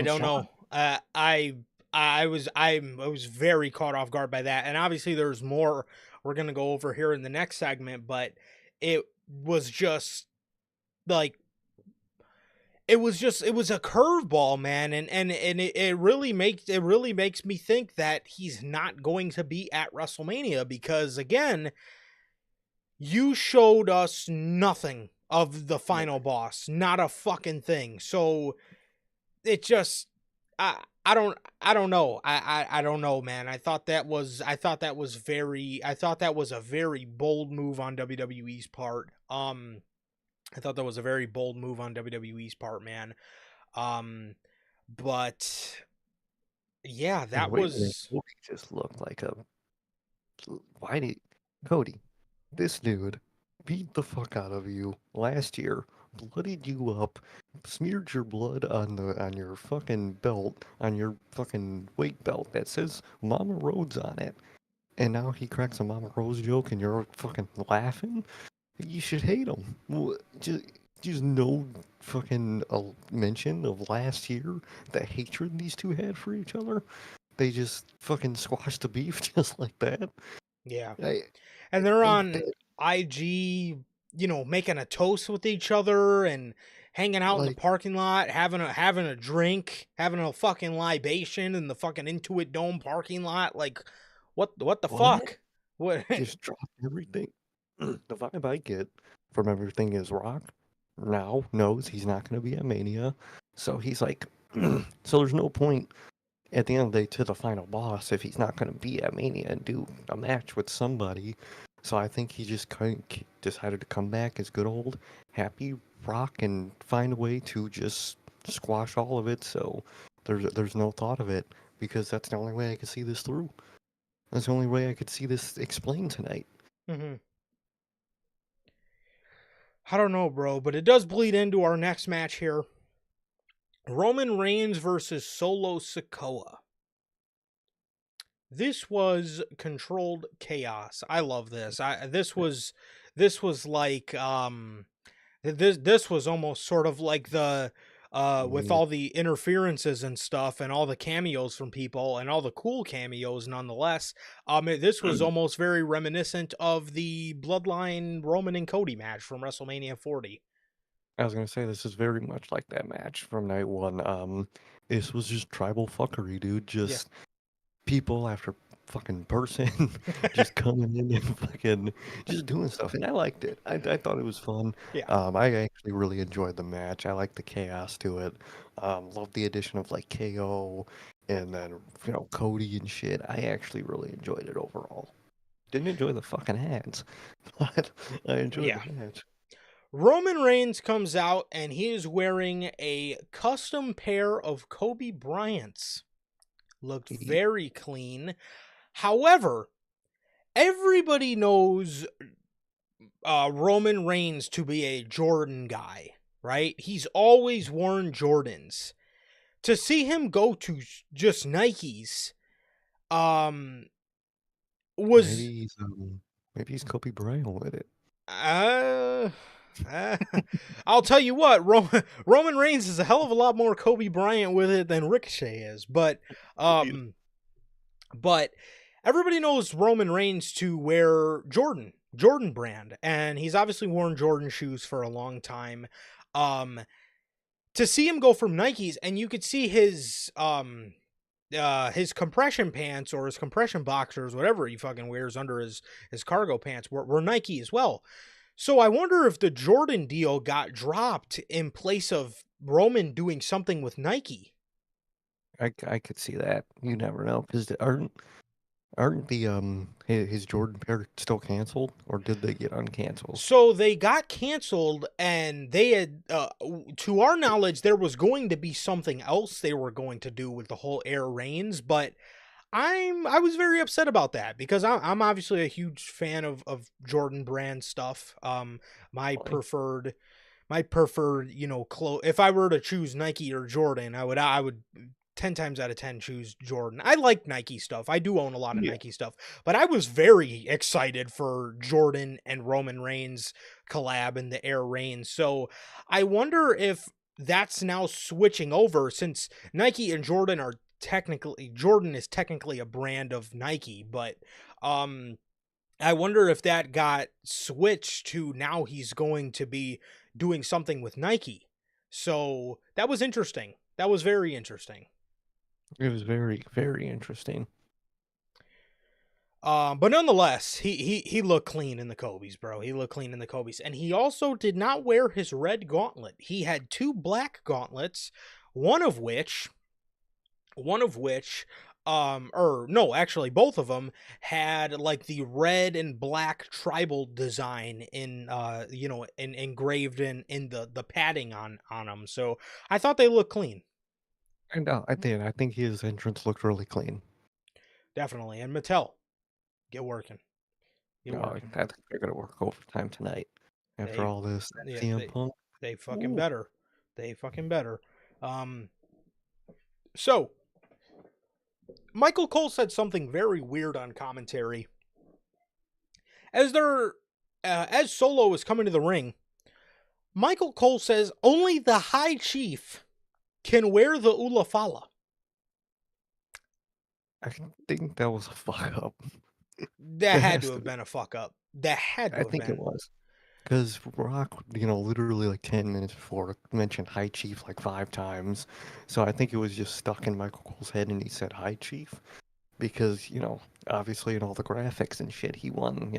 don't know. I was very caught off guard by that, and obviously there's more we're gonna go over here in the next segment, but it was just like it was a curveball, man, and it really makes me think that he's not going to be at WrestleMania, because again, you showed us nothing of the final boss, not a fucking thing. So it just I don't know. I don't know, man. I thought that was a very bold move on WWE's part. I thought that was a very bold move on WWE's part, man. But yeah, that was
Cody just looked like why did Cody, this dude beat the fuck out of you last year, bloodied you up, smeared your blood on your fucking belt, on your fucking weight belt that says Mama Rhodes on it, and now he cracks a Mama Rose joke and you're fucking laughing? You should hate him. Just no fucking mention of last year, the hatred these two had for each other. They just fucking squashed the beef just like that.
Yeah.
I,
And they're on
that,
IG, making a toast with each other and hanging out in the
like,
parking lot, having a drink, having a fucking libation in the fucking Intuit Dome parking lot. Like, what the
what?
fuck? What?
Just dropped everything. The vibe I get from everything is Rock now knows he's not going to be at Mania. So he's like, so there's no point at the end of the day to the final boss if he's not going to be at Mania and do a match with somebody. So I think he just decided to come back as good old happy Rock and find a way to just squash all of it. So there's no thought of it because that's the only way I could see this through. That's the only way I could see this explained tonight.
Hmm. I don't know, bro, but it does bleed into our next match here. Roman Reigns versus Solo Sikoa. This was controlled chaos. I love this. This was like this was almost sort of like the with
Mm,
all the interferences and stuff and all the cameos from people and all the cool cameos nonetheless. This was almost very reminiscent of the Bloodline Roman and Cody match from WrestleMania 40.
I was gonna say this is very much like that match from night one. This was just tribal fuckery, dude.
Yeah.
Just people after fucking person just coming in and fucking just doing stuff, and I liked it. I thought it was fun.
Yeah.
I actually really enjoyed the match. I liked the chaos to it. Loved the addition of like KO and then Cody and shit. I actually really enjoyed it overall. Didn't enjoy the fucking hands, but I enjoyed
Yeah.
the match.
Roman Reigns comes out and he is wearing a custom pair of Kobe Bryant's. Looked
He-
very clean. However, everybody knows Roman Reigns to be a Jordan guy, right? He's always worn Jordans. To see him go to just Nikes, um, was
Maybe he's Kobe Bryant with it.
uh, uh I'll tell you what, Roman Reigns is a hell of a lot more Kobe Bryant with it than Ricochet is,
Agreed.
but everybody knows Roman Reigns to wear Jordan brand, and he's obviously worn Jordan shoes for a long time. Um, to see him go from Nikes, and you could see his compression pants or his compression boxers, whatever he fucking wears under his cargo pants, were Nike as well. So I wonder if the Jordan deal got dropped in place of Roman doing something with Nike.
I could see that. You never know, because aren't the his Jordan pair still canceled, or did they get uncanceled?
So they got canceled, and they had, to our knowledge, there was going to be something else they were going to do with the whole Air Reigns, but I was very upset about that because I'm obviously a huge fan of Jordan brand stuff. My
Like,
preferred if I were to choose Nike or Jordan, I would 10 times out of 10 choose Jordan. I like Nike stuff. I do own a lot of
yeah,
Nike stuff, but I was very excited for Jordan and Roman Reigns collab in the Air Reigns. So I wonder if that's now switching over since Nike and Jordan are Jordan is technically a brand of Nike, but um I wonder if that got switched to now he's going to be doing something with Nike. So that was interesting. That was very interesting.
it was very very interesting.
But nonetheless, he looked clean in the Kobe's, bro. He looked clean in the Kobe's, and he also did not wear his red gauntlet. He had two black gauntlets, one of which, or no, actually, both of them had like the red and black tribal design engraved in the padding on them. So I thought they looked clean,
And I did. I think his entrance looked really clean.
definitely. And Mattel, get working, get
No, I
working.
think they're gonna work overtime tonight. After
They
all this,
yeah,
CM Punk.
they fucking
Ooh.
better. They fucking better. Um so Michael Cole said something very weird on commentary as as Solo is coming to the ring. Michael Cole says only the High Chief can wear the Ulafala.
I think that was a fuck up.
That
That
had
has
to
to
have
be.
been a fuck up. That had
I
to have
think it
been.
was. Because Rock, literally like 10 minutes before mentioned High Chief like 5 times. So I think it was just stuck in Michael Cole's head and he said High Chief. Because, obviously in all the graphics and shit, he won,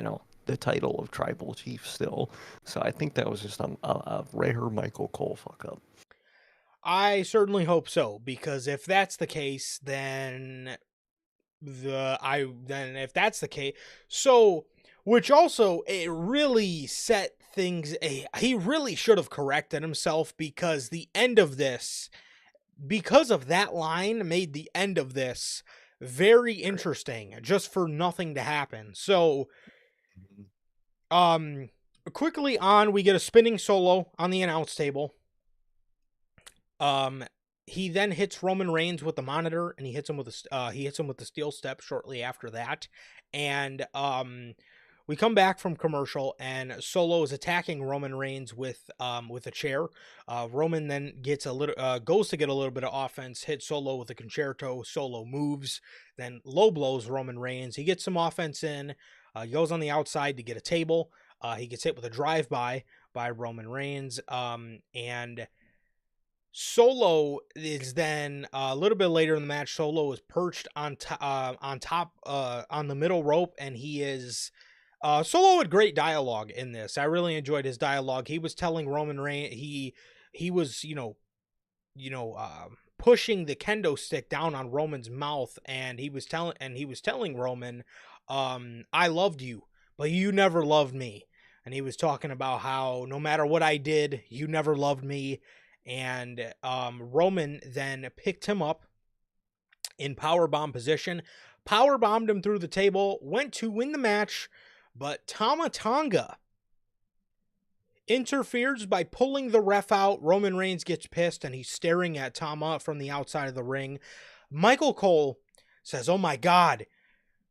the title of Tribal Chief still. So I think that was just a rare Michael Cole fuck up.
I certainly hope so, because if that's the case, then if that's the case, so which also it really set things. He really should have corrected himself, because the end of this, because of that line, made the end of this very interesting, just for nothing to happen. So,
Mhm.
um, quickly on, we get a spinning solo on the announce table. Um, he then hits Roman Reigns with the monitor, and he hits him with the steel step shortly after that. And we come back from commercial, and Solo is attacking Roman Reigns with a chair. Roman then gets a little goes to get a little bit of offense, hits Solo with a concerto. Solo moves, then low blows Roman Reigns. He gets some offense in. He goes on the outside to get a table. He gets hit with a drive by Roman Reigns. And Solo is then a little bit later in the match. Solo is perched on top on the middle rope, and he is Solo had great dialogue in this. I really enjoyed his dialogue. He was telling Roman Reigns he was pushing the kendo stick down on Roman's mouth, and he was telling Roman, I loved you, but you never loved me. And he was talking about how no matter what I did, you never loved me. And Roman then picked him up in powerbomb position, powerbombed him through the table, went to win the match, but Tama Tonga interferes by pulling the ref out. Roman Reigns gets pissed, and he's staring at Tama from the outside of the ring. Michael Cole says, "Oh my God,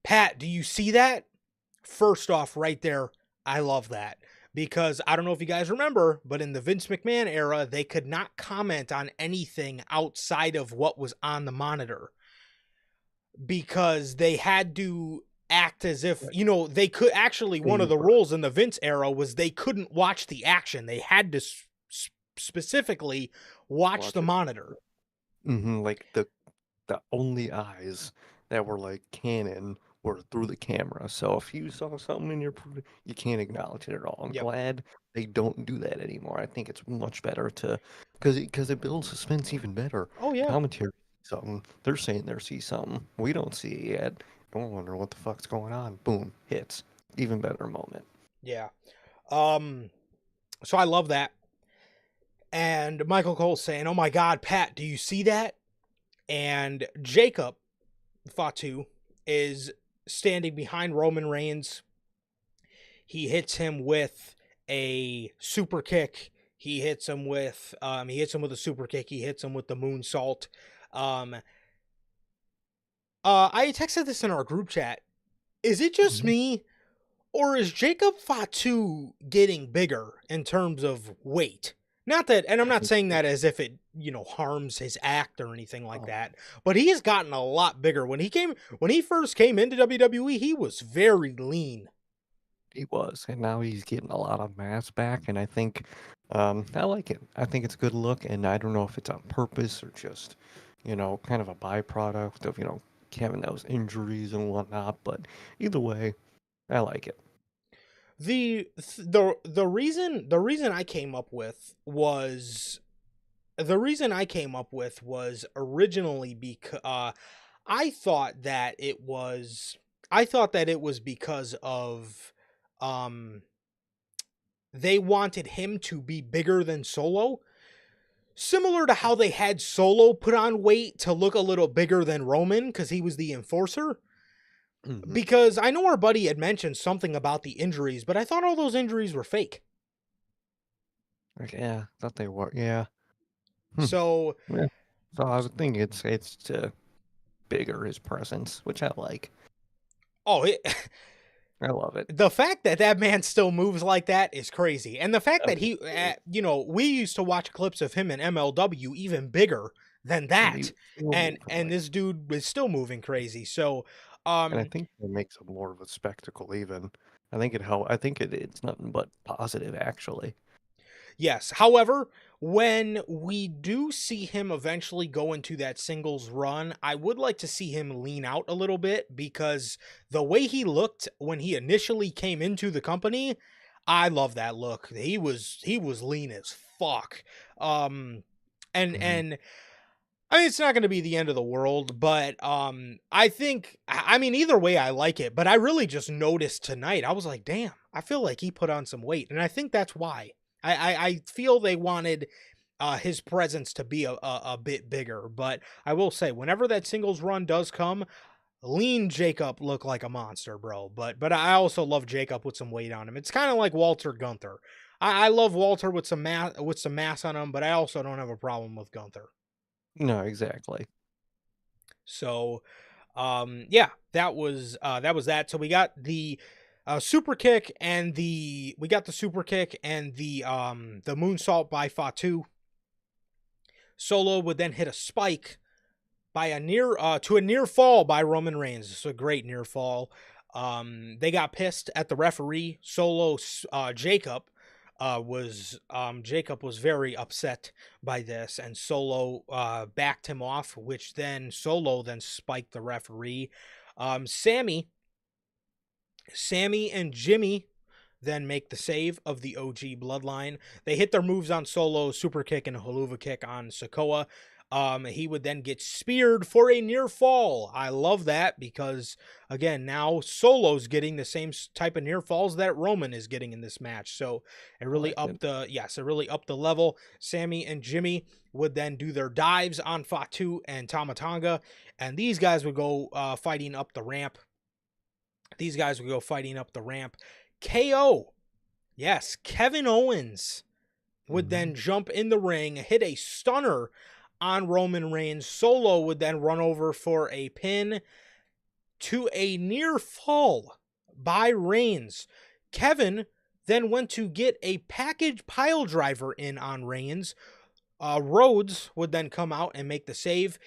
Pat, do you see that?" First off, right there, I love that. Because I don't know if you guys remember, but in the Vince McMahon era, they could not comment on anything outside of what was on the monitor, because they had to act as if, they could actually, one of the rules in the Vince era was they couldn't watch the action. They had to specifically watch the
Watch it.
monitor.
Like the only eyes that were like canon were through the camera. So if you saw something in you can't acknowledge it at all. I'm
Yep.
glad they don't do that anymore. I think it's much better to, because it builds suspense even better.
Oh yeah.
Commentary sees something, they're saying they see something, we don't see it yet. Don't wonder what the fuck's going on. Boom, hits. Even better moment.
Yeah. So I love that. And Michael Cole's saying, "Oh my God, Pat, do you see that?" And Jacob Fatu is standing behind Roman Reigns. He hits him with a super kick. He hits him with a super kick. He hits him with the moonsault. I texted this in our group chat. Is it just
Mhm.
me, or is Jacob Fatu getting bigger in terms of weight? Not that, and I'm
I
not
think
saying
it
that
is.
as if it, harms his act or anything like
Oh,
that, but he has gotten a lot bigger. When he first came into WWE, he was very lean.
he was, and now he's getting a lot of mass back, and I think, I like it. I think it's a good look, and I don't know if it's on purpose or just, kind of a byproduct of, having those injuries and whatnot, but either way, I like it.
The reason I came up with was originally because I thought that it was because of um they wanted him to be bigger than Solo, similar to how they had Solo put on weight to look a little bigger than Roman because he was the enforcer.
Hmm.
Because I know our buddy had mentioned something about the injuries, but I thought all those injuries were fake.
Like, yeah, thought they were. Yeah. Hmm.
So,
Yeah. So I would think it's to bigger his presence, which I like.
oh,
I love it.
the fact that that man still moves like that is crazy. And the fact
I
that
mean,
we used to watch clips of him in MLW even bigger than
and he
that.
was still moving
And
like,
this dude is still moving crazy. So,
and I
um
think it makes it more of a spectacle. Even I think it help. I think it's nothing but positive actually.
yes. However, when we do see him eventually go into that singles run, I would like to see him lean out a little bit because the way he looked when he initially came into the company, I love that look. He was lean as fuck. Um and
Hmm.
and I mean, it's not going to be the end of the world, but I think I mean either way I like it, but I really just noticed tonight. I was like, "Damn, I feel like he put on some weight." And I think that's why. I feel they wanted his presence to be a bit bigger, but I will say whenever that singles run does come, lean Jacob look like a monster, bro. But I also love Jacob with some weight on him. It's kind of like Walter Gunther. I love Walter with some mass on him, but I also don't have a problem with Gunther.
No, exactly.
So, yeah, that was that. So we got the super kick and the super kick and the moonsault by Fatu. Solo would then hit a spike by a near fall by Roman Reigns. It's a great near fall. They got pissed at the referee. Jacob was very upset by this, and Solo backed him off, which then Solo then spiked the referee. Sammy and Jimmy then make the save of the OG bloodline. They hit their moves on Solo, super kick and haluva kick on Sokoa. He would then get speared for a near fall. I love that because again, now Solo's getting the same type of near falls that Roman is getting in this match. So it
I
really
like it.
upped it really upped the level. Sammy and Jimmy would then do their dives on Fatu and Tamatanga, and these guys would go fighting up the ramp. KO. Yes, Kevin Owens would
Hmm.
then jump in the ring, hit a stunner on Roman Reigns. Solo would then run over for a pin to a near fall by Reigns. Kevin then went to get a package pile driver in on Reigns. Rhodes would then come out and make the save.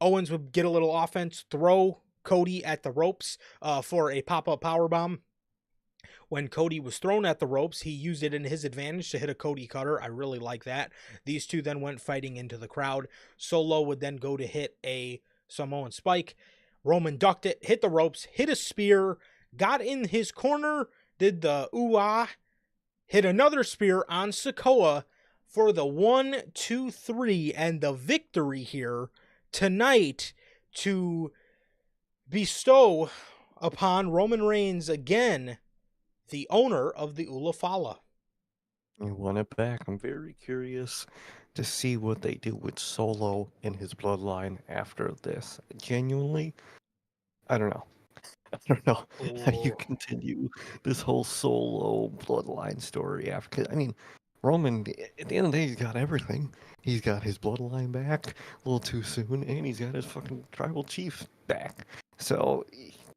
Owens would get a little offense, throw Cody at the ropes for a pop-up powerbomb. When Cody was thrown at the ropes, he used it in his advantage to hit a Cody cutter. I really like that. These two then went fighting into the crowd. Solo would then go to hit a Samoan spike. Roman ducked it, hit the ropes, hit a spear, got in his corner, did the ooh-ah, hit another spear on Sokoa for the 1, 2, 3 and the victory here tonight to bestow upon Roman Reigns again the owner of the Ulafala.
You want it back. I'm very curious to see what they do with Solo and his bloodline after this. Genuinely, I don't know. I don't know how you
Ooh.
continue this whole Solo bloodline story after. I mean, Roman, at the end of the day, he's got everything. He's got his bloodline back a little too soon, and he's got his fucking tribal chief back. So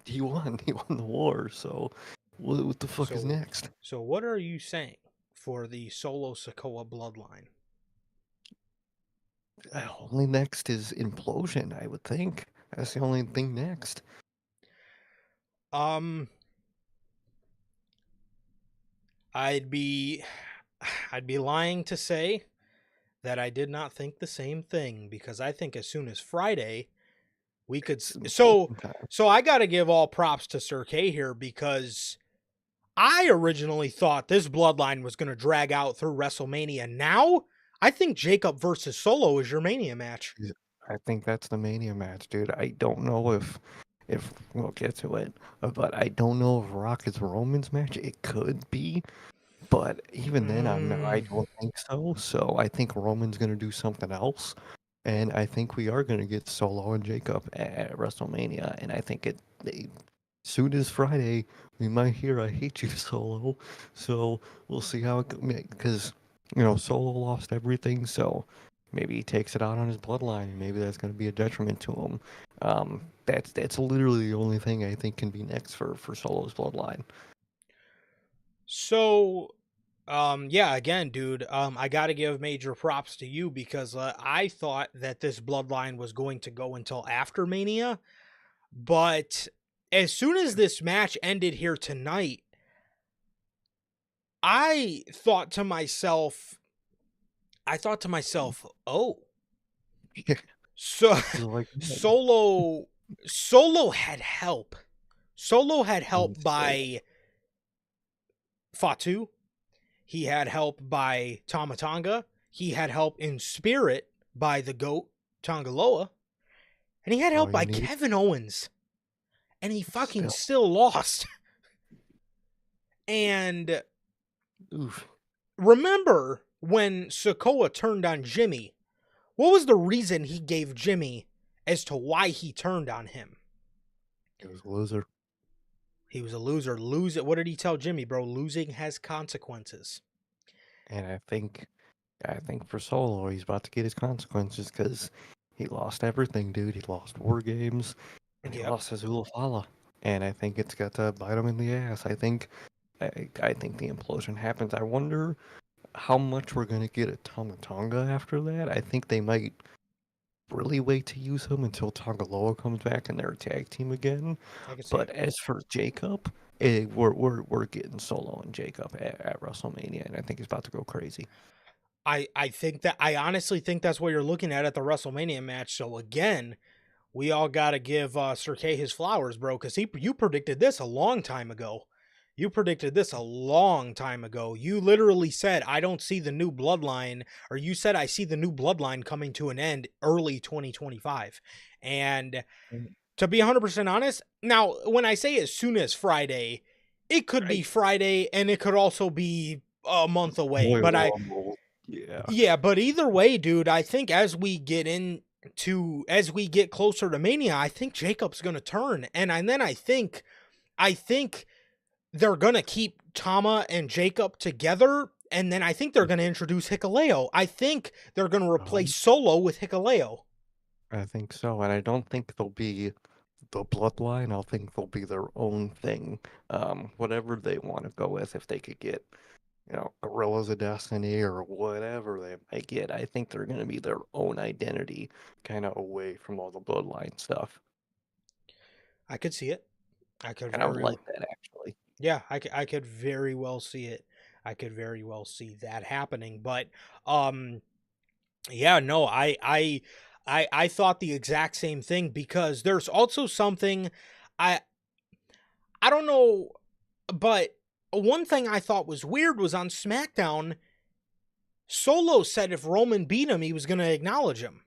he won. He won the war. So what the fuck is
So,
next?
so what are you saying for the Solo Sokoa bloodline?
Only next is implosion, I would think. That's the only thing next.
Um, I'd be, I'd be lying to say that I did not think the same thing because I think as soon as Friday we could.
It's
So,
implosion time.
so I got to give all props to Sir K here because I originally thought this bloodline was going to drag out through WrestleMania. Now, I think Jacob versus Solo is your Mania match.
I think that's the Mania match, dude. I don't know if we'll get to it, but I don't know if Rock is Roman's match. It could be, but even then, I
Mm,
don't think so. So I think Roman's gonna do something else, and I think we are gonna get Solo and Jacob at WrestleMania, and I think soon as Friday, we might hear "I hate you, Solo." So we'll see how it goes. Because Solo lost everything, so maybe he takes it out on his bloodline. Maybe that's going to be a detriment to him. That's literally the only thing I think can be next for Solo's bloodline.
So, yeah, again, dude, I got to give major props to you because I thought that this bloodline was going to go until after Mania, but as soon as this match ended here tonight, I thought to myself, oh,
Yeah,
so
like
Solo, Solo had help. Solo had help
so.
by Fatu. He had help by Tamatanga. He had help in spirit by the GOAT, Tongaloa. And he had
All
help
you
by
need
Kevin Owens. And he fucking
still.
still lost. And
Oof.
remember when Sokoa turned on Jimmy? What was the reason he gave Jimmy as to why he turned on him?
He was a loser.
He was a loser. Lose it. What did he tell Jimmy, bro? Losing has consequences.
And I think for Solo, he's about to get his consequences because he lost everything, dude. He lost War Games and he
Yep.
lost his Ulafala. And I think it's got to bite him in the ass. I think the implosion happens. I wonder how much we're gonna get at Tomatonga after that. I think they might really wait to use him until Tongaloa comes back and they're a tag team again.
I can see
But
it.
as for Jacob, we're getting Solo and Jacob at WrestleMania, and I think it's about to go crazy.
I think that I honestly think that's what you're looking at the WrestleMania match. So again, we all got to give Sir K his flowers, bro, because you predicted this a long time ago. You predicted this a long time ago. You literally said, I don't see the new bloodline, or you said, I see the new bloodline coming to an end early 2025. And to be 100% honest, now, when I say as soon as Friday, it could be
Right.
Friday and it could also be a month away.
Royal
But
Rumble. Yeah.
yeah, but either way, dude, I think as we get closer to Mania, I think Jacob's gonna turn, and then I think they're gonna keep Tama and Jacob together, and then I think they're gonna introduce Hikaleo. I think they're gonna replace
Um,
Solo with Hikaleo.
I think so, and I don't think they'll be the bloodline. I'll think they'll be their own thing. Whatever they want to go with, if they could get, Gorillas of Destiny or whatever they might get, I think they're gonna be their own identity, kind of away from all the bloodline stuff.
I could see it. I could
And I would
very
like that actually.
Yeah, I could very well see it. I could very well see that happening. But um yeah, no, I thought the exact same thing because there's also something I I don't know, but one thing I thought was weird was on SmackDown, Solo said if Roman beat him, he was going to acknowledge him.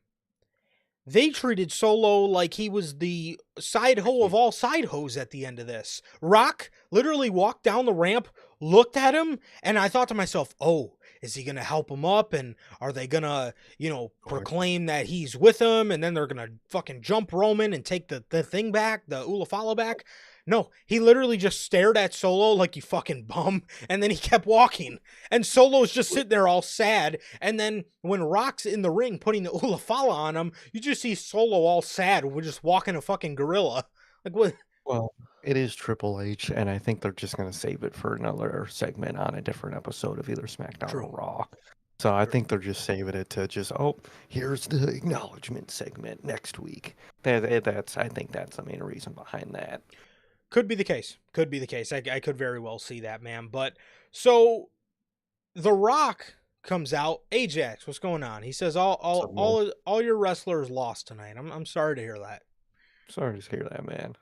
They treated Solo like he was the side hoe of
He,
all side hoes at the end of this. Rock literally walked down the ramp, looked at him, and I thought to myself, oh, is he going to help him up? And are they going to, proclaim that he's with him? And then they're going to fucking jump Roman and take the thing back, the Ulafala back? No, he literally just stared at Solo like you fucking bum, and then he kept walking. And Solo's just sitting there all sad. And then when Rock's in the ring putting the Ulafala on him, you just see Solo all sad. We're just walking a fucking gorilla. Like what?
well, it is Triple H, and I think they're just gonna save it for another segment on a different episode of either SmackDown
True.
or Raw. So I
True.
think they're just saving it to just, oh, here's the acknowledgement segment next week. I think that's the main reason behind that.
Could be the case. Could be the case. I could very well see that, man. But so The Rock comes out. Ajax, what's going on? He says
So man,
all your wrestlers lost tonight. I'm sorry to hear that.
sorry to hear that, man.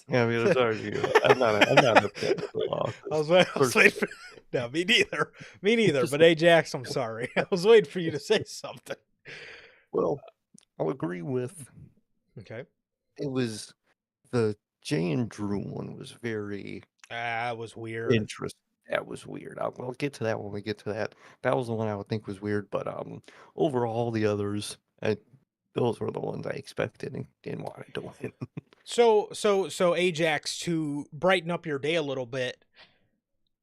Yeah, I mean, it's hard to hear that. I'm not upset with the losses.
I was waiting
Personally,
for. No, me neither. Me neither.
just
But Ajax, I'm sorry. I was waiting for you to say something.
well, I'll agree with
Okay.
it was the Jay and Drew one was very
That was weird.
interesting. That was weird. We'll get to that when we get to that. That was the one I would think was weird, but overall the others, those were the ones I expected and wanted to win.
So Ajax, to brighten up your day a little bit,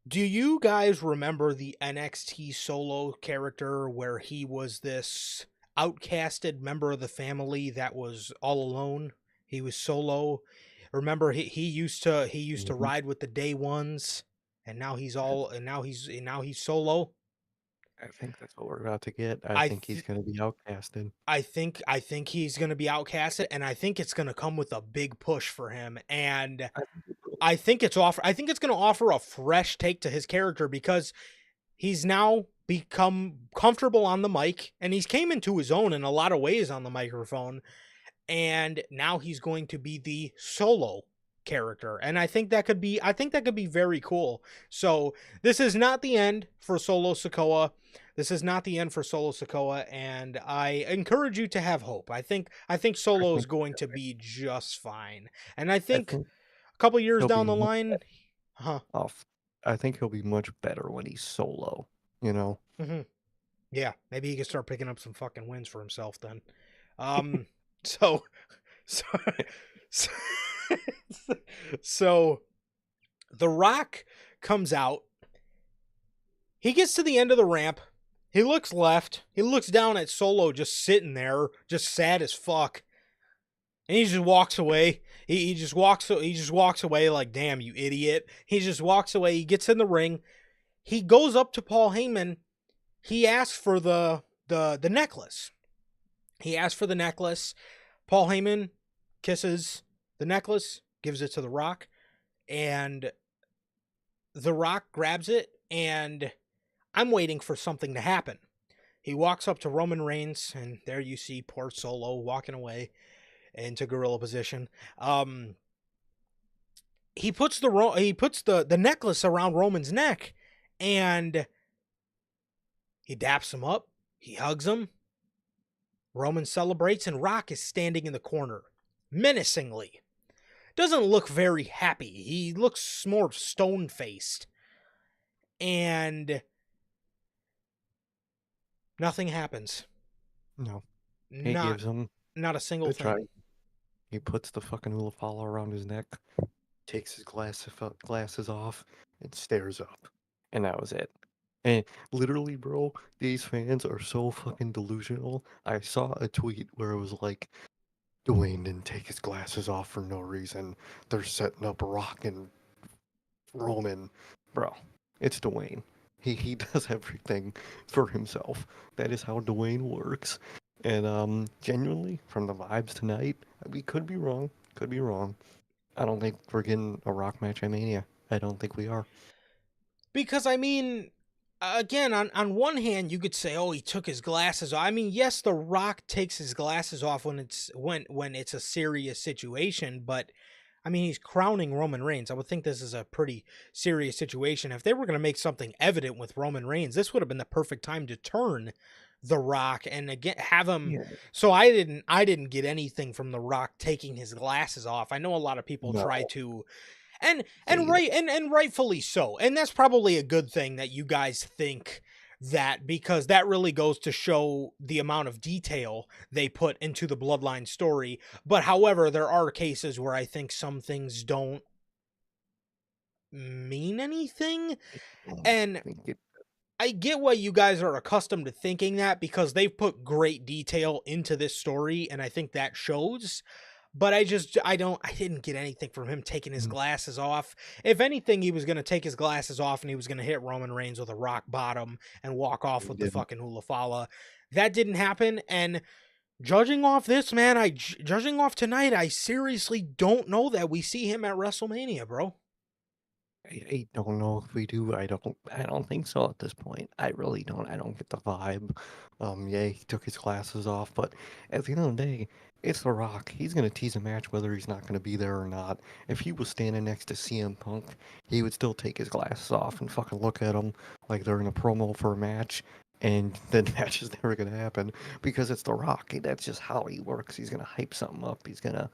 do you guys remember the NXT Solo character where he was this outcasted member of the family that was all alone? He was solo. Remember he used to
Mhm.
ride with the day ones, and now he's
I,
all and now he's solo.
I think that's what we're about to get. I
I
think he's
th-
going to be outcasted.
I think he's going to be outcasted, and I think it's going to come with a big push for him. And
I think he will.
I think it's going to offer a fresh take to his character because he's now become comfortable on the mic, and he's came into his own in a lot of ways on the microphone, and now he's going to be the solo character, and I think that could be very cool. So this is not the end for Solo Sokoa. This is not the end for Solo Sokoa, and I encourage you to have hope. I think
I
Solo is
think
going to be just fine, and I
I
think
think
a couple years
he'll
down
be
the
much
line,
better
huh?
off. I think he'll be much better when he's solo. You know.
hmm Yeah, maybe he can start picking up some fucking wins for himself then. Um, so, so, so, so The Rock comes out. He gets to the end of the ramp. He looks left. He looks down at Solo just sitting there, just sad as fuck. And he just walks away. He just walks away like, damn, you idiot. He just walks away. He gets in the ring. He goes up to Paul Heyman. He asks for the necklace. He asks for the necklace. Paul Heyman kisses the necklace, gives it to The Rock, and The Rock grabs it, and I'm waiting for something to happen. He walks up to Roman Reigns, and there you see poor Solo walking away into gorilla position. Um, he puts the necklace around Roman's neck, and he daps him up. He hugs him. Roman celebrates, and Rock is standing in the corner, menacingly. Doesn't look very happy. He looks more stone faced. And nothing happens.
No. He
Not
gives him
not a single
the
thing.
try. He puts the fucking hula follow around his neck, takes his glasses off, and stares up. And that was it. And literally, bro, these fans are so fucking delusional. I saw a tweet where it was like, Dwayne didn't take his glasses off for no reason. They're setting up Rock and Roman. Bro, it's Dwayne. He does everything for himself. That is how Dwayne works. And genuinely, from the vibes tonight, we could be wrong. Could be wrong. I don't think we're getting a Rock match at Mania. I don't think we are.
Because I mean, again, on one hand, you could say, "Oh, he took his glasses off." I mean, yes, The Rock takes his glasses off when it's a serious situation, but I mean, he's crowning Roman Reigns. I would think this is a pretty serious situation. If they were going to make something evident with Roman Reigns, this would have been the perfect time to turn The Rock and again have him.
Yeah.
So I didn't get anything from The Rock taking his glasses off. I know a lot of people try
No.
to, and and
They
right and rightfully so, and that's probably a good thing that you guys think that, because that really goes to show the amount of detail they put into the bloodline story. But however, there are cases where I think some things don't mean anything,
don't
and
think it.
I get why you guys are accustomed to thinking that, because they've put great detail into this story, and I think that shows. But I didn't get anything from him taking his
Mm,
glasses off. If anything, he was going to take his glasses off and he was going to hit Roman Reigns with a rock bottom and walk off
He
with the
didn't.
fucking hula fala. That didn't happen. And judging off this, man, judging off tonight, I seriously don't know that we see him at WrestleMania, bro.
I don't know if we do. I don't think so at this point. I really don't. I don't get the vibe. Yeah, he took his glasses off, but at the end of the day, it's The Rock. He's gonna tease a match whether he's not gonna be there or not. If he was standing next to CM Punk, he would still take his glasses off and fucking look at him like they're in a promo for a match, and the match is never gonna happen because it's The Rock. That's just how he works. He's gonna hype something up. He's gonna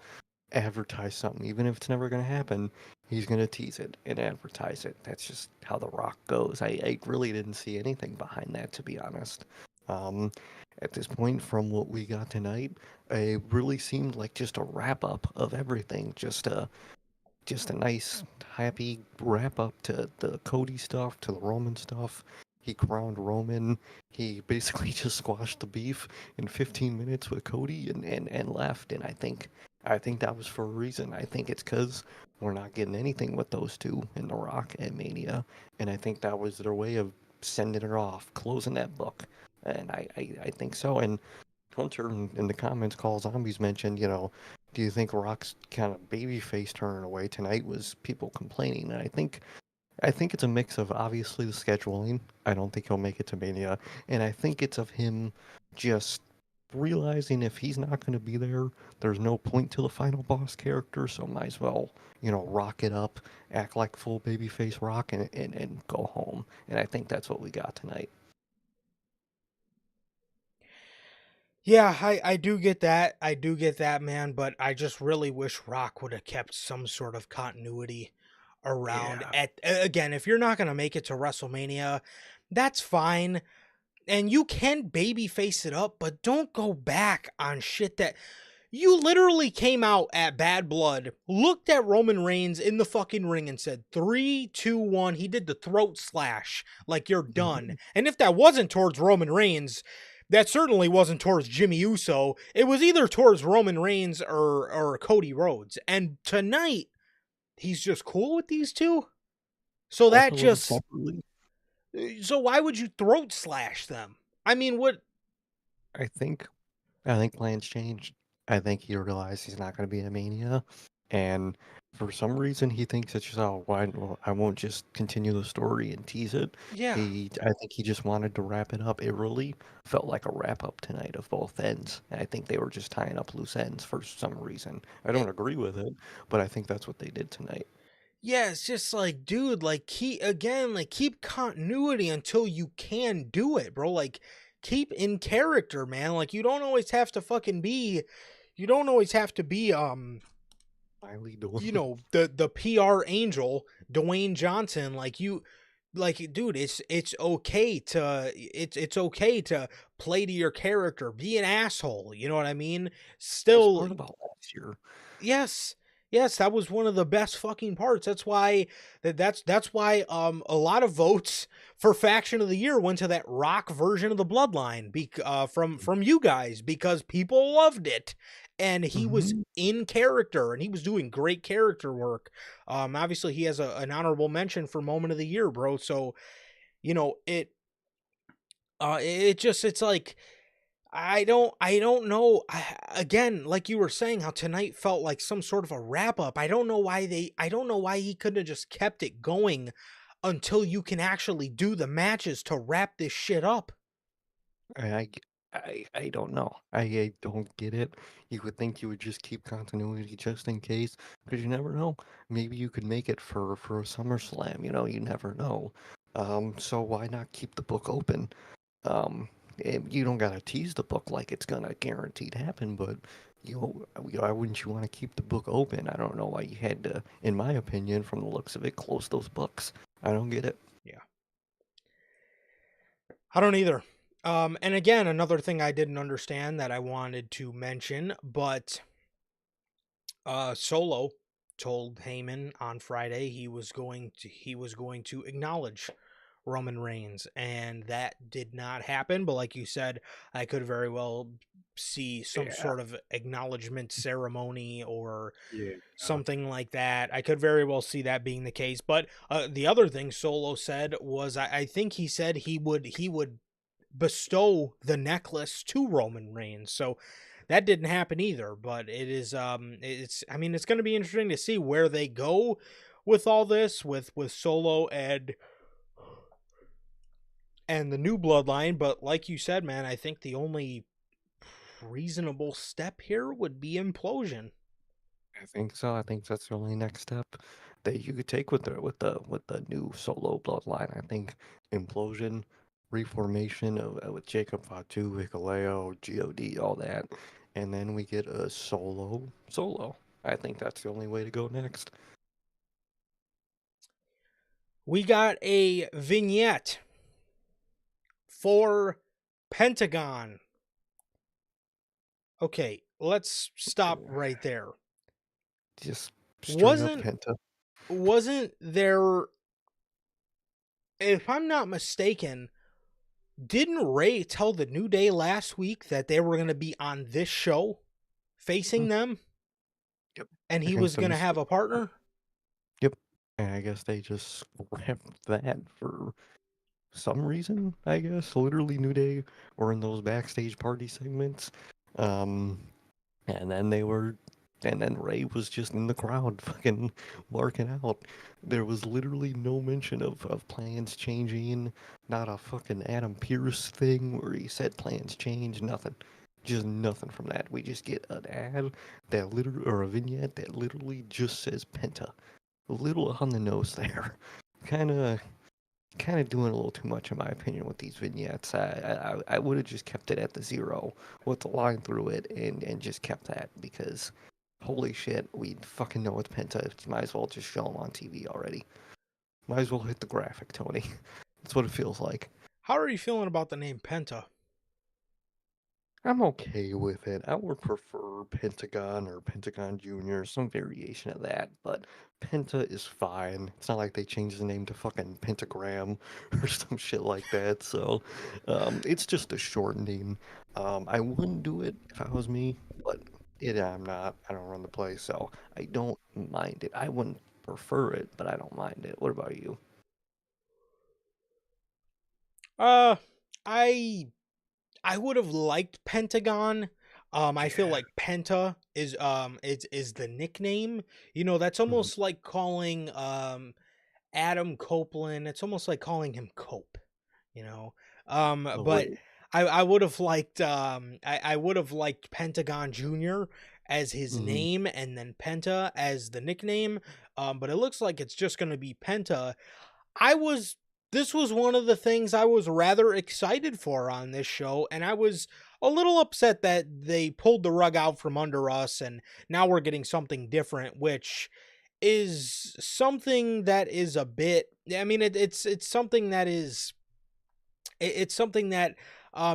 advertise something, even if it's never going to happen. He's going to tease it and advertise it. That's just how The Rock goes. I really didn't see anything behind that, to be honest. Um, at this point, from what we got tonight, it really seemed like just a wrap up of everything. Just a nice, happy wrap up to the Cody stuff, to the Roman stuff. He crowned Roman. He basically just squashed the beef in 15 minutes with Cody and left. And I think that was for a reason. I think it's because we're not getting anything with those two in The Rock and Mania. And I think that was their way of sending it off, closing that book. And I think so. And Hunter in the comments call zombies mentioned, do you think Rock's kind of babyface turning away tonight was people complaining? And I think it's a mix of obviously the scheduling. I don't think he'll make it to Mania, and I think it's of him just realizing if he's not going to be there, there's no point to the final boss character, so might as well, rock it up, act like full babyface Rock, and go home. And I think that's what we got tonight.
Yeah, I do get that. I do get that, man, but I just really wish Rock would have kept some sort of continuity around
Yeah.
again, if you're not going to make it to WrestleMania, that's fine. And you can babyface it up, but don't go back on shit that you literally came out at Bad Blood, looked at Roman Reigns in the fucking ring and said, 3, 2, 1. He did the throat slash like you're done.
Mhm.
And if that wasn't towards Roman Reigns, that certainly wasn't towards Jimmy Uso. It was either towards Roman Reigns or Cody Rhodes. And tonight, he's just cool with these two. So
Both
that
a little
just.
separately.
So why would you throat slash them? I mean, what.
I think I think plans changed. I think he realized he's not going to be in Mania, and for some reason he thinks it's just, oh, why? Well, I won't just continue the story and tease it.
Yeah.
I think he just wanted to wrap it up. It really felt like a wrap up tonight of both ends. And I think they were just tying up loose ends for some reason. I don't agree with it, but I think that's what they did tonight.
Yeah, it's just like, dude, like keep continuity until you can do it, bro. Like keep in character, man. Like you don't always have to be
Finally doing.
the PR angel, Dwayne Johnson. Like dude, it's okay to play to your character, be an asshole, you know what I mean?
Best
Still.
part about last year.
Yes. Yes, that was one of the best fucking parts. That's why that's why a lot of votes for faction of the year went to that Rock version of the Bloodline from you guys because people loved it and he was
Hmm.
in character and he was doing great character work. Obviously he has an honorable mention for moment of the year, bro. So, it's like I don't know. Again, like you were saying, how tonight felt like some sort of a wrap up. I don't know why he couldn't have just kept it going until you can actually do the matches to wrap this shit up.
I, g- I don't know. I don't get it. You would think you would just keep continuity just in case, because you never know. Maybe you could make it for a SummerSlam. You never know. So why not keep the book open? You don't gotta tease the book like it's gonna guaranteed happen, but why wouldn't you want to keep the book open? I don't know why you had to, in my opinion, from the looks of it, close those books. I don't get it.
Yeah. I don't either. And again, another thing I didn't understand that I wanted to mention, but Solo told Heyman on Friday he was going to acknowledge Roman Reigns, and that did not happen. But like you said, I could very well see some
Yeah.
sort of acknowledgement ceremony or
Yeah.
something like that. I could very well see that being the case. But the other thing Solo said was, I think he said he would bestow the necklace to Roman Reigns. So that didn't happen either, but it's going to be interesting to see where they go with all this with Solo and the new bloodline, but like you said, man, I think the only reasonable step here would be implosion.
I think so. I think that's the only next step that you could take with the new solo bloodline. I think implosion, reformation with Jacob Fatu, Hikuleo, God, all that, and then we get a solo. I think that's the only way to go next.
We got a vignette for Pentagon. Okay, let's stop right there.
Just straight up
Wasn't
Penta.
wasn't there, if I'm not mistaken, didn't Ray tell the New Day last week that they were going to be on this show
Mhm.
facing them
Yep.
and he was
Against the
going to have
Mystic.
a partner?
Yep. And I guess they just scrapped that for some reason, I guess. Literally New Day were in those backstage party segments. Um, and then they were, and then Ray was just in the crowd fucking larking out. There was literally no mention of plans changing, not a fucking Adam Pearce thing where he said plans change, nothing. Just nothing from that. We just get an ad that literally, or a vignette that literally just says Penta. A little on the nose there. Kind of doing a little too much in my opinion with these vignettes. I would have just kept it at the 0 with the line through it and just kept that because holy shit, we fucking know it's Penta. Might as well just show them on TV already. Might as well hit the graphic, Tony. That's what it feels like.
How are you feeling about the name Penta?
I'm okay with it. I would prefer Pentagon or Pentagon Junior, some variation of that, but Penta is fine. It's not like they changed the name to fucking Pentagram or some shit like that, so it's just a shortening. I wouldn't do it if I was me, but I'm not. I don't run the place, so I don't mind it. I wouldn't prefer it, but I don't mind it. What about you?
Uh, I I would have liked Pentagon. I feel
Yeah.
like Penta is the nickname. You know, that's
Mhm.
almost like calling Adam Copeland. It's almost like calling him Cope, you know.
Oh,
But
wait.
I would have liked I would have liked Pentagon Junior as his
Hmm.
name and then Penta as the nickname. But it looks like it's just going to be Penta. I was This was one of the things I was rather excited for on this show, and I was a little upset that they pulled the rug out from under us and now we're getting something different, which is something that is a bit, I mean, it's something that is it's something that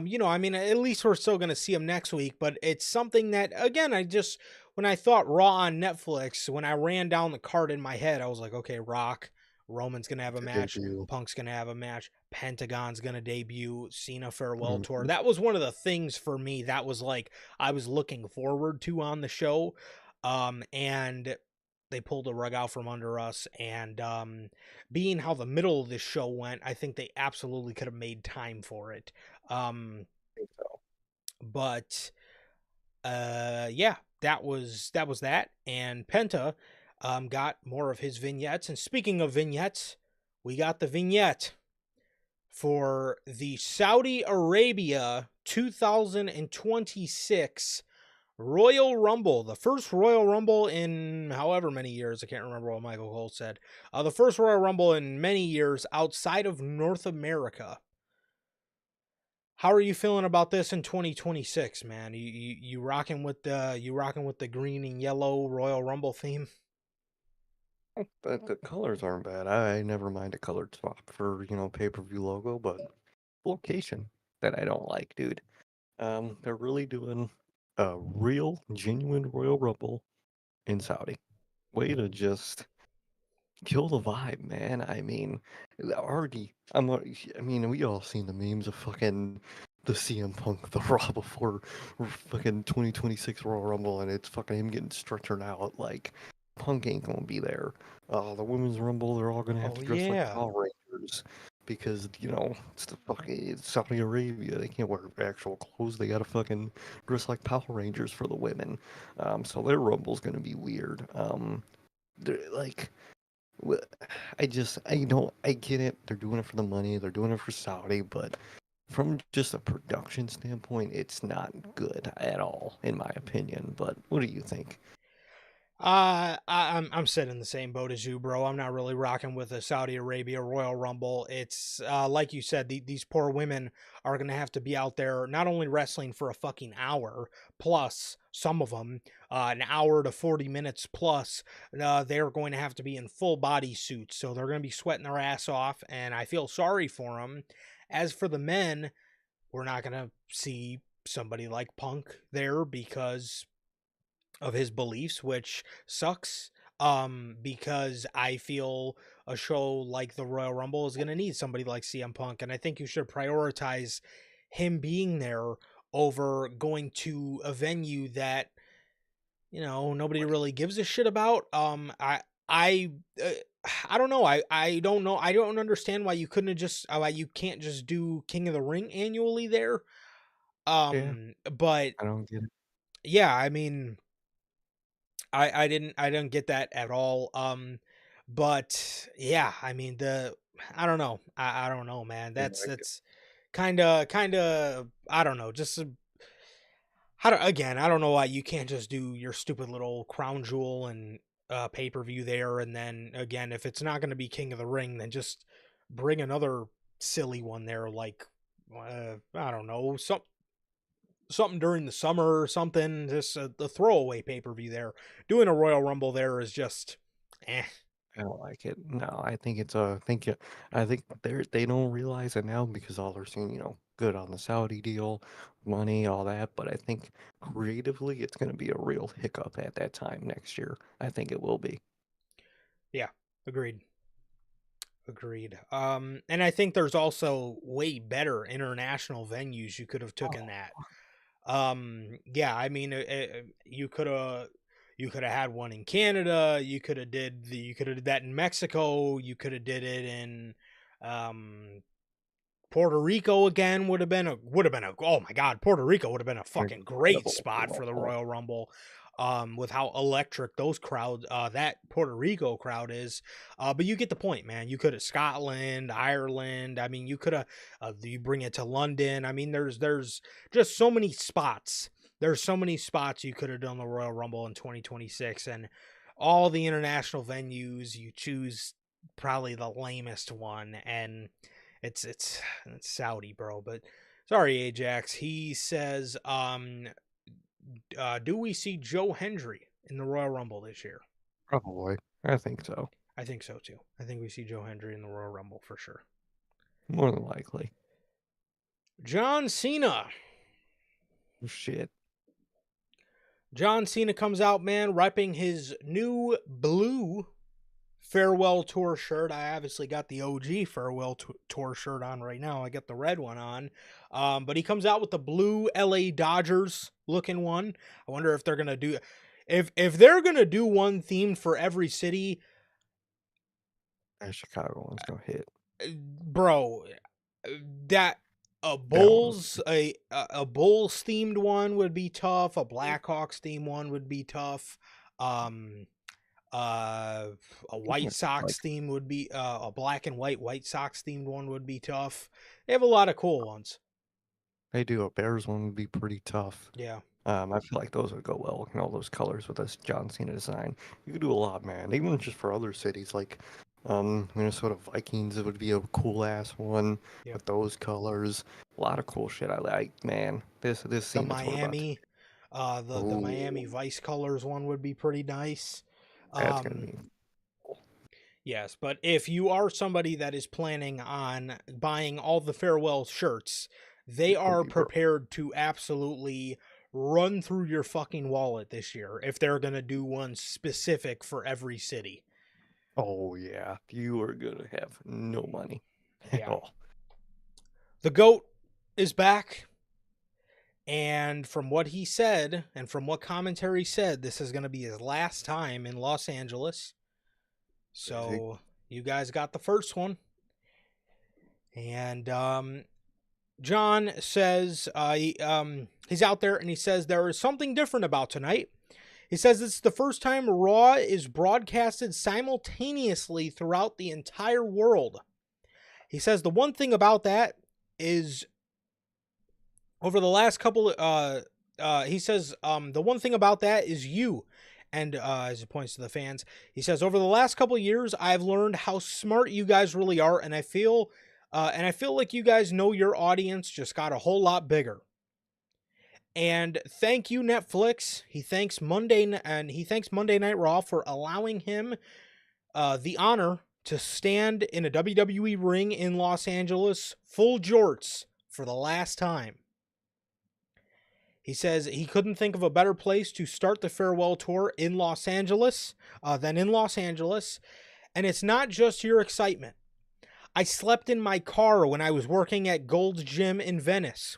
you know, I mean, at least we're still going to see him next week, but it's something that, again, I just, when I thought Raw on Netflix, when I ran down the card in my head, I was like, okay, Rock, Roman's going to have a
The
match,
debut.
Punk's going to have a match, Pentagon's going to debut, Cena farewell tour.
Mhm.
That was one of the things for me that was like I was looking forward to on the show. And they pulled the rug out from under us, and being how the middle of this show went, I think they absolutely could have made time for it. Um,
Think so.
but yeah, that was that. And Penta got more of his vignettes. And speaking of vignettes, we got the vignette for the Saudi Arabia 2026 Royal Rumble, the first Royal Rumble in however many years. I can't remember what Michael Cole said. The first Royal Rumble in many years outside of North America. How are you feeling about this in 2026, man? You rocking with the green and yellow Royal Rumble theme?
But the colors aren't bad. I never mind a colored swap for, pay-per-view logo, but location that I don't like, dude. They're really doing a real, genuine Royal Rumble in Saudi. Way to just kill the vibe, man. I mean, I mean, we all seen the memes of fucking the CM Punk, the Raw before fucking 2026 Royal Rumble, and it's fucking him getting stretchered out. Like, Punk ain't gonna be there. The Women's Rumble, they're all gonna have
Oh
to dress like
yeah.
Power Rangers because, it's the fucking it's Saudi Arabia. They can't wear actual clothes. They gotta fucking dress like Power Rangers for the women. So their Rumble's gonna be weird. They're like Wh- I get it. They're doing it for the money. They're doing it for Saudi, but from just a production standpoint, it's not good at all, in my opinion. But what do you think?
I'm sitting in the same boat as you, bro. I'm not really rocking with the Saudi Arabia Royal Rumble. It's like you said, these poor women are gonna have to be out there not only wrestling for a fucking hour plus, some of them an hour to 40 minutes plus. They're going to have to be in full body suits, so they're gonna be sweating their ass off, and I feel sorry for them. As for the men, we're not going to see somebody like Punk there because of his beliefs, which sucks. Because I feel a show like the Royal Rumble is going to need somebody like CM Punk, and I think you should prioritize him being there over going to a venue that nobody really gives a shit about. I uh, I don't know. I don't know. I don't understand why you couldn't have just why you can't just do King of the Ring annually there.
Yeah,
But
I don't get it.
yeah, I mean, I didn't get that at all. But yeah, I mean I don't know. I don't know, man.
Didn't like it.
That's kind of I don't know. Just again, I don't know why you can't just do your stupid little crown jewel and pay per view there, and then again, if it's not going to be King of the Ring, then just bring another silly one there, like I don't know, something during the summer or something. Just a throwaway pay per view there. Doing a Royal Rumble there is just, eh.
I don't like it. No, I think it's I think they don't realize it now because all they're seeing, good on the Saudi deal, money, all that. But I think creatively, it's going to be a real hiccup at that time next year. I think it will be.
Yeah, agreed. Agreed. And I think there's also way better international venues you could have taken
Oh,
that. Yeah, I mean, you could have had one in Canada. You could have did that in Mexico. You could have did it in um Puerto Rico again. Would have been a oh my god, Puerto Rico would have been a fucking great
incredible.
spot for the Royal Rumble. With how electric those crowds, that Puerto Rico crowd is. But you get the point, man. You could have Scotland, Ireland. I mean, you could have, you bring it to London. I mean, there's just so many spots. There's so many spots you could have done the Royal Rumble in 2026, and all the international venues you choose probably the lamest one, and it's Saudi, bro. But sorry, Ajax. He says, do we see Joe Hendry in the Royal Rumble this year?
Probably. I think so.
I think so too. I think we see Joe Hendry in the Royal Rumble for sure.
More than likely.
John Cena.
Oh, shit.
John Cena comes out, man, repping his new blue farewell tour shirt. I obviously got the OG farewell tour shirt on right now. I got the red one on. But he comes out with the blue LA Dodgers looking one. I wonder if they're gonna do if they're gonna do one themed for every city,
That Chicago one's gonna hit.
bro. That
That one's
a Bulls themed one would be tough. A Blackhawks themed one would be tough. Um, a White
like
Sox theme would be a black and White Sox themed one would be tough. They have a lot of cool ones.
they do. A Bears one would be pretty tough.
Yeah,
I feel like those would go well, all those colors with this John Cena design. You could do a lot, man. Even just for other cities, like Minnesota Vikings, it would be a cool ass one
yeah.
with those colors. A lot of cool shit I like, man. This
The
Cena's what about to.
Miami, the Miami
Oh,
Vice colors one would be pretty nice.
that's gonna
Um,
be cool.
yes, but if you are somebody that is planning on buying all the farewell shirts, they
Gonna
are
be bro.
prepared to absolutely run through your fucking wallet this year if they're going to do one specific for every city.
Oh yeah, you are gonna have no money at
Yeah.
all.
The GOAT is back. And from what he said, and from what commentary said, this is going to be his last time in Los Angeles.
Crazy.
So you guys got the first one. And John says he's out there and he says there is something different about tonight. He says it's the first time Raw is broadcasted simultaneously throughout the entire world. He says the one thing about that is over the last couple he says the one thing about that is you. And as he points to the fans, he says over the last couple of years I've learned how smart you guys really are, and I feel like you guys know your audience just got a whole lot bigger. And thank you, Netflix. He thanks Monday Night Raw for allowing him the honor to stand in a WWE ring in Los Angeles, full jorts, for the last time. He says he couldn't think of a better place to start the farewell tour in Los Angeles than in Los Angeles. And it's not just your excitement. I slept in my car when I was working at Gold's Gym in Venice.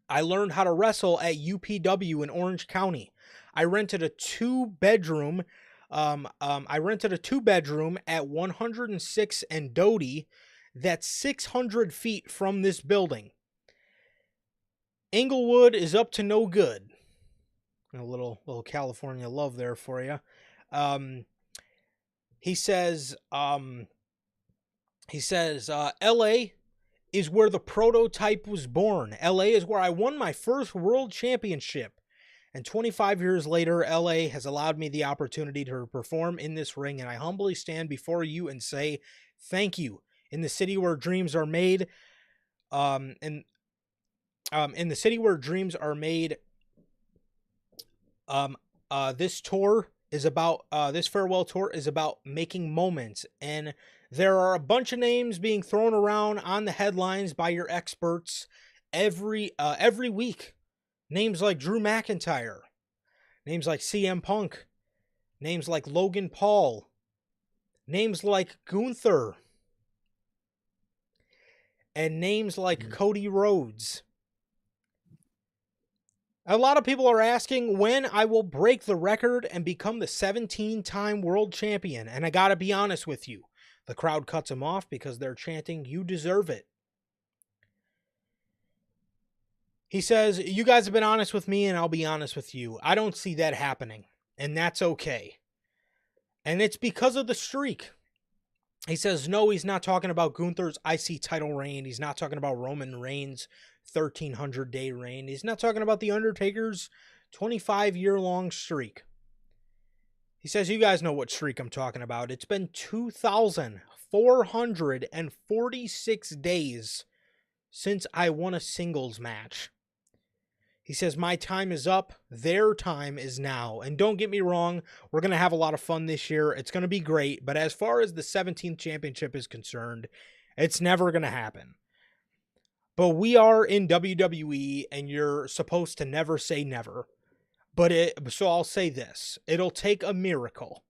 I learned how to wrestle at UPW in Orange County. I rented a two-bedroom. I rented a two-bedroom at 106 and Doty. That's 600 feet from this building. Inglewood is up to no good. A little California love there for you. He says, L.A. is where the prototype was born. L.A. is where I won my first world championship. And 25 years later, L.A. has allowed me the opportunity to perform in this ring, and I humbly stand before you and say thank you. In the city where dreams are made, in the city where dreams are made, this tour is about this farewell tour is about making moments, and there are a bunch of names being thrown around on the headlines by your experts every week. Names like Drew McIntyre, names like CM Punk, names like Logan Paul, names like Gunther, and names like Cody Rhodes. A lot of people are asking when I will break the record and become the 17-time world champion. And I got to be honest with you. The crowd cuts him off because they're chanting, "You deserve it." He says, you guys have been honest with me and I'll be honest with you. I don't see that happening. And that's okay. And it's because of the streak. He says, no, he's not talking about Gunther's IC title reign. He's not talking about Roman Reigns' 1,300-day reign. He's not talking about The Undertaker's 25-year-long streak. He says, you guys know what streak I'm talking about. It's been 2,446 days since I won a singles match. He says, my time is up. Their time is now. And don't get me wrong, we're going to have a lot of fun this year. It's going to be great. But as far as the 17th championship is concerned, it's never going to happen. But we are in WWE, and you're supposed to never say never. So I'll say this. It'll take a miracle.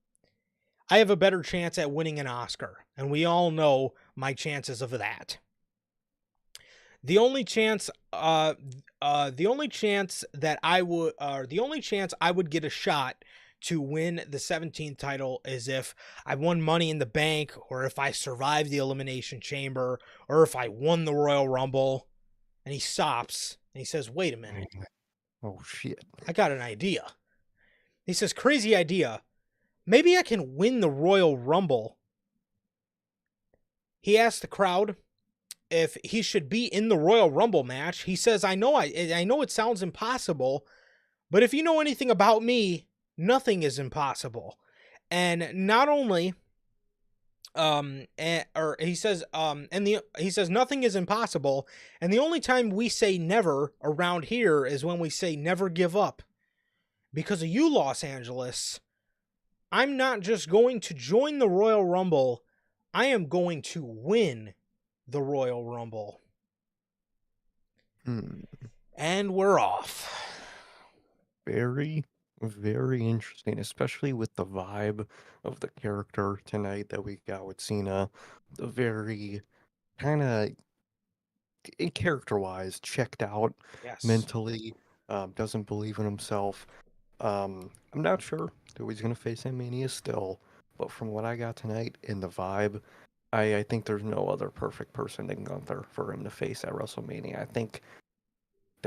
I have a better chance at winning an Oscar. And we all know my chances of that. The only chance I would get a shot to win the 17th title is if I won Money in the Bank, or if I survived the Elimination Chamber, or if I won the Royal Rumble. And he stops and he says, wait a minute.
Oh, shit.
I got an idea. He says, crazy idea. Maybe I can win the Royal Rumble. He asked the crowd if he should be in the Royal Rumble match. He says, I know it sounds impossible, but if you know anything about me, nothing is impossible. And not only, he says nothing is impossible. And the only time we say never around here is when we say never give up. Because of you, Los Angeles, I'm not just going to join the Royal Rumble, I am going to win the Royal Rumble. And we're off.
Very, very interesting, especially with the vibe of the character tonight that we got with Cena. The very kind of character-wise checked out mentally, doesn't believe in himself. I'm not sure who he's going to face in Mania still, but from what I got tonight in the vibe, I think there's no other perfect person than Gunther for him to face at WrestleMania. I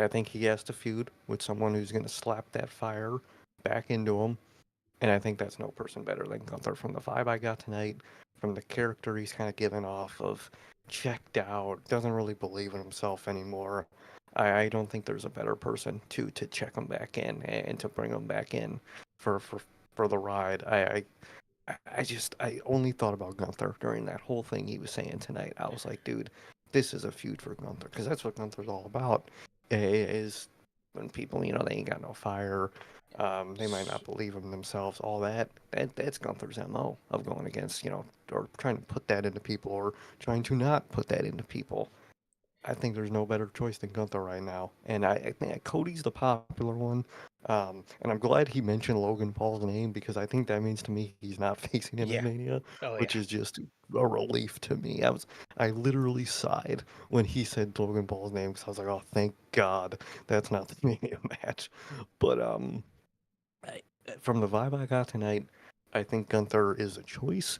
think he has to feud with someone who's going to slap that fire back into him, and I think that's no person better than Gunther from the vibe I got tonight, from the character he's kind of given off of, checked out, doesn't really believe in himself anymore. I don't think there's a better person to check him back in and to bring him back in for the ride. I only thought about Gunther during that whole thing he was saying tonight. I was like, dude, this is a feud for Gunther, because that's what Gunther's all about. Is when people, they ain't got no fire, they might not believe in themselves, all that's Gunther's MO of going against, or trying to put that into people, or trying to not put that into people. I think there's no better choice than Gunther right now, and I think Cody's the popular one. And I'm glad he mentioned Logan Paul's name because I think that means to me he's not facing him at
Yeah.
Mania,
Oh
which
yeah.
is just a relief to me. I literally sighed when he said Logan Paul's name because I was like, oh, thank God that's not the Mania match. But I, from the vibe I got tonight, I think Gunther is a choice.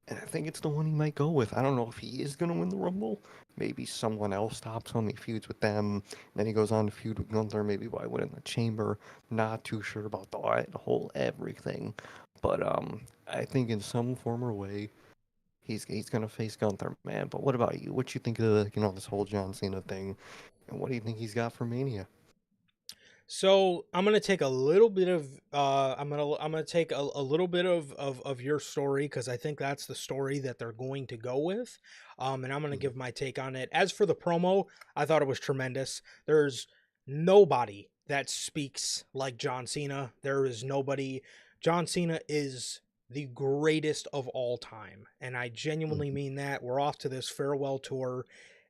And I think it's the one he might go with. I don't know if he is going to win the Rumble. Maybe someone else stops him. He feuds with them. Then he goes on to feud with Gunther. Maybe by winning the Chamber. Not too sure about the whole everything. But I think in some form or way, he's going to face Gunther, man. But what about you? What you think of this whole John Cena thing? And what do you think he's got for Mania?
So I'm gonna take a little bit of I'm gonna take a little bit of your story because I think that's the story that they're going to go with, and I'm gonna
Mhm.
give my take on it. As for the promo, I thought it was tremendous. There's nobody that speaks like John Cena. There is nobody. John Cena is the greatest of all time, and I genuinely
Mhm.
mean that. We're off to this farewell tour,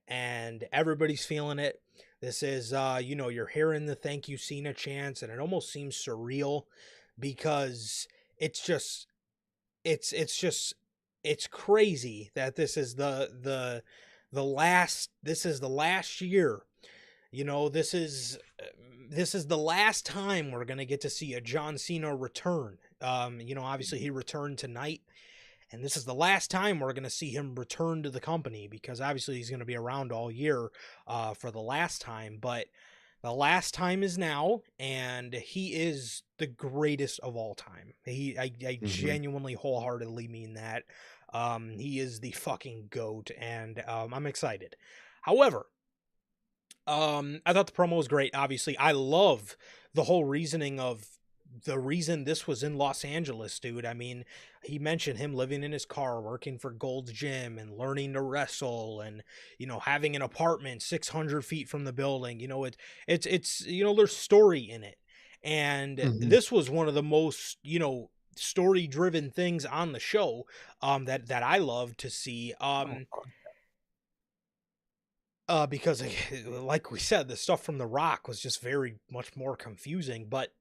and everybody's feeling it. This is, you're hearing the thank you Cena chants, and it almost seems surreal because it's just, it's just, it's crazy that this is this is the last year. This is the last time we're gonna get to see a John Cena return. Obviously he returned tonight, and this is the last time we're going to see him return to the company because obviously he's going to be around all year for the last time. But the last time is now, and he is the greatest of all time. I
Mhm.
genuinely, wholeheartedly mean that. He is the fucking goat, and I'm excited. However, I thought the promo was great. Obviously, I love the whole reasoning of the reason this was in Los Angeles, dude. I mean, he mentioned him living in his car, working for Gold's Gym, and learning to wrestle, and having an apartment 600 feet from the building. It's there's story in it, and
Mhm.
this was one of the most story driven things on the show that I love to see.
Oh,
Because like we said, the stuff from The Rock was just very much more confusing. But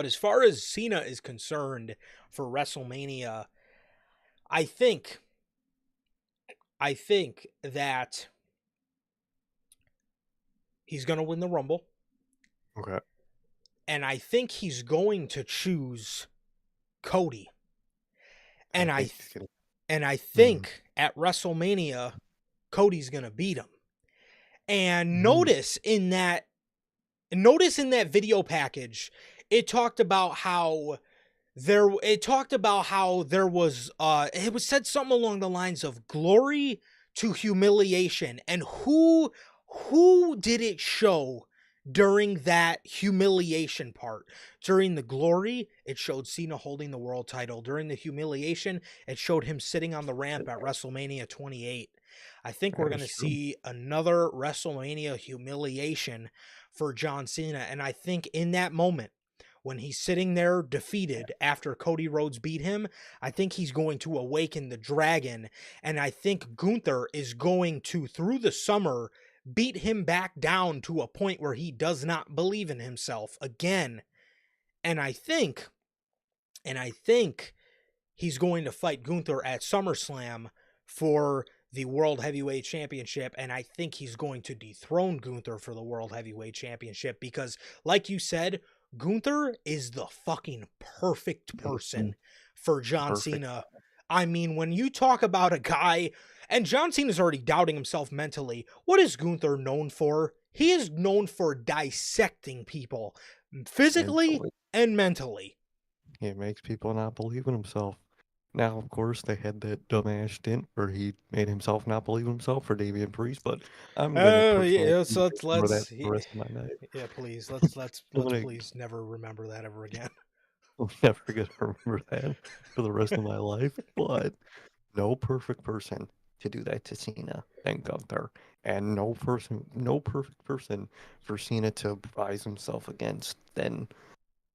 as far as Cena is concerned for WrestleMania, I think I think that he's going to win the Rumble,
okay.
and I think he's going to choose Cody,
I
and I
think
th-
he's gonna.
and I
Mhm.
think at WrestleMania Cody's going to beat him. And
Mhm.
notice in that video package, it talked about how there was it was said something along the lines of glory to humiliation, and who did it show during that humiliation part? During the glory, it showed Cena holding the world title. During the humiliation, it showed him sitting on the ramp at WrestleMania 28. I think we're
That
going
is
to
true.
see another WrestleMania humiliation for John Cena, and I think in that moment when he's sitting there defeated after Cody Rhodes beat him, I think he's going to awaken the dragon. And I think Gunther is going to, through the summer, beat him back down to a point where he does not believe in himself again. And I think he's going to fight Gunther at SummerSlam for the World Heavyweight Championship, and I think he's going to dethrone Gunther for the World Heavyweight Championship because, like you said, Gunther is the fucking perfect
Mhm.
person for John
Perfect.
Cena. I mean, when you talk about a guy, and John Cena's already doubting himself mentally, what is Gunther known for? He is known for dissecting people physically
Mentally,
and mentally.
it makes people not believe in himself. Now, of course, they had that dumbass stint where he made himself not believe in himself for Damian Priest, but I'm gonna
Oh
personally
yeah, so
remember that
let's
for the rest of my night.
yeah, please
I'm
let's
gonna
please never remember that ever again.
I'm never gonna remember that for the rest of my life. But no perfect person to do that to Cena than Gunther, and no perfect person for Cena to rise himself against than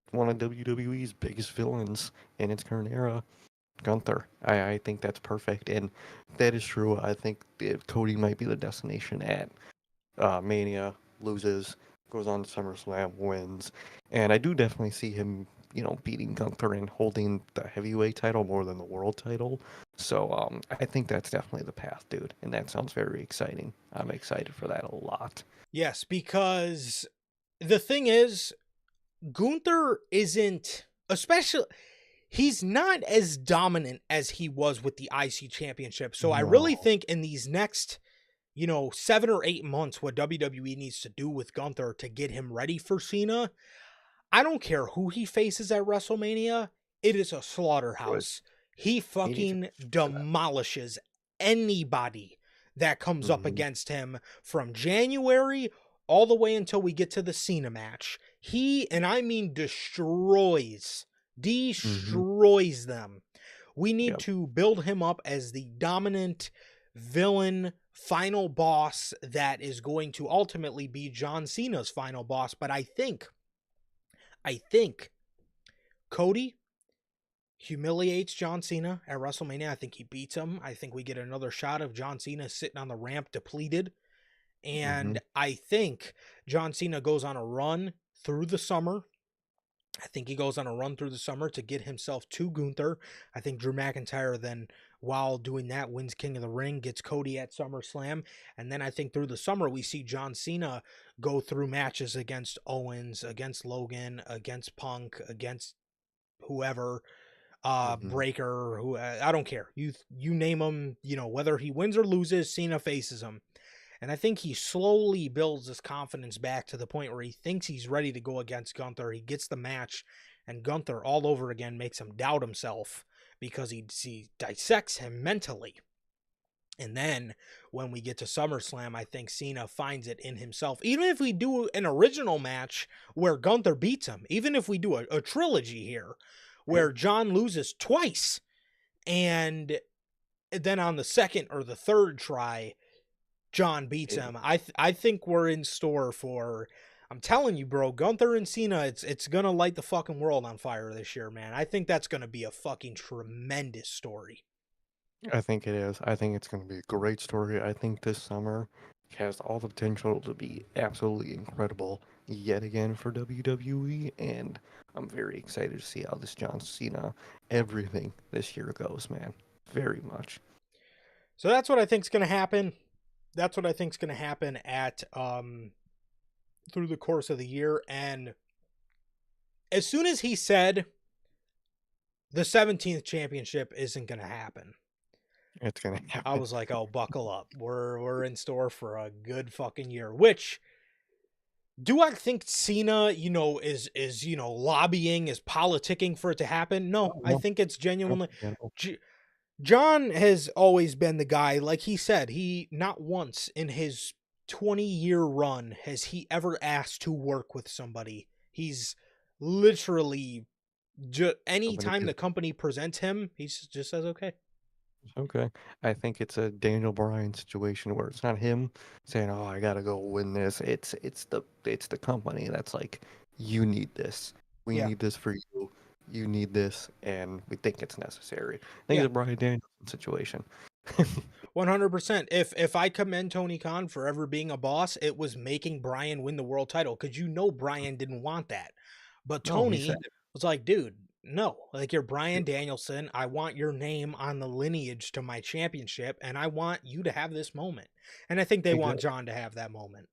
one of WWE's biggest villains in its current era. Gunther. I think that's perfect, and that is true. I think Cody might be the destination at Mania, loses, goes on to SummerSlam, wins, and I do definitely see him, beating Gunther and holding the heavyweight title more than the world title. So I think that's definitely the path, dude, and that sounds very exciting. I'm excited for that a lot.
Yes, because the thing is, Gunther isn't, especially, he's not as dominant as he was with the IC championship. So I really
No,
think in these next, 7 or 8 months, what WWE needs to do with Gunther to get him ready for Cena, I don't care who he faces at WrestleMania, it is a
good.
slaughterhouse. He
He needs to
fucking
for that.
demolishes anybody that comes up
Hmm.
against him from January all the way until we get to the Cena match. He, and I mean
Hmm.
destroys them. We need
Yep.
to build him up as the dominant villain final boss that is going to ultimately be John Cena's final boss. But I think Cody humiliates John Cena at WrestleMania. I think he beats him. I think we get another shot of John Cena sitting on the ramp depleted.
Hmm.
And I think John Cena goes on a run through the summer. I think he goes on a run through the summer to get himself to Gunther. I think Drew McIntyre then, while doing that, wins King of the Ring, gets Cody at SummerSlam. And then I think through the summer, we see John Cena go through matches against Owens, against Logan, against Punk, against whoever,
Hmm.
Breaker, who I don't care. You name him, whether he wins or loses, Cena faces him. And I think he slowly builds his confidence back to the point where he thinks he's ready to go against Gunther. He gets the match, and Gunther all over again makes him doubt himself because he dissects him mentally. And then when we get to SummerSlam, I think Cena finds it in himself. Even if we do an original match where Gunther beats him, even if we do a trilogy here
Yeah.
where John loses twice, and then on the second or the third try, John beats
It,
him. I think we're in store for. I'm telling you, bro, Gunther and Cena, it's gonna light the fucking world on fire this year, man. I think that's gonna be a fucking tremendous story.
I think it is. I think it's going to be a great story. I think this summer has all the potential to be absolutely incredible yet again for WWE, and I'm very excited to see how this John Cena everything this year goes, man. Very much.
So that's what I think's gonna happen. That's what I think's gonna happen at through the course of the year. And as soon as he said the 17th championship isn't gonna happen,
It's going to
I
happen.
was like, oh, buckle up. We're in store for a good fucking year. Which do I think Cena, is lobbying, is politicking for it to happen? No,
Oh,
I
no,
think it's
I don't
genuinely.
think at all.
John has always been the guy, like he said, he not once in his 20-year run has he ever asked to work with somebody. He's literally
Nobody
anytime
do
the company presents him, he just says okay.
Okay. I think it's a Daniel Bryan situation where it's not him saying, "Oh, I gotta go win this." It's the company that's like, "You need this. We
Yeah,
need this for you. You need this, and we think it's necessary." I think
yeah.
it's a Bryan Danielson situation.
100%. If I commend Tony Khan for ever being a boss, it was making Brian win the world title because Brian didn't want that. But
No, he said
Tony
it.
was like, dude, no, like you're Brian
Yep.
Danielson. I want your name on the lineage to my championship, and I want you to have this moment. And I think they want
Exactly.
John to have that moment.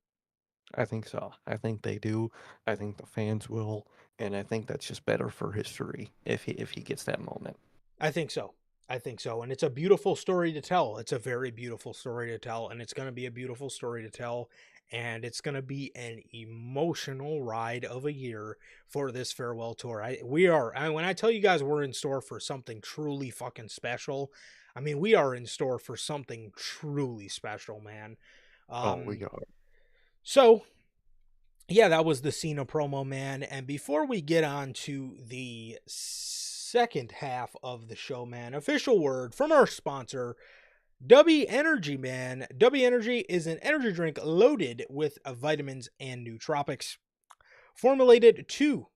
I think so. I think they do. I think the fans will, and I think that's just better for history if he gets that moment.
I think so. I think so. And it's a beautiful story to tell. It's a very beautiful story to tell. And it's going to be a beautiful story to tell. And it's going to be an emotional ride of a year for this farewell tour. When I tell you guys we're in store for something truly fucking special, I mean, we are in store for something truly special, man.
Oh, we
Um,
are.
so yeah, that was the Cena promo, man. And before we get on to the second half of the show, man, official word from our sponsor, W Energy, man. W Energy is an energy drink loaded with vitamins and nootropics, formulated to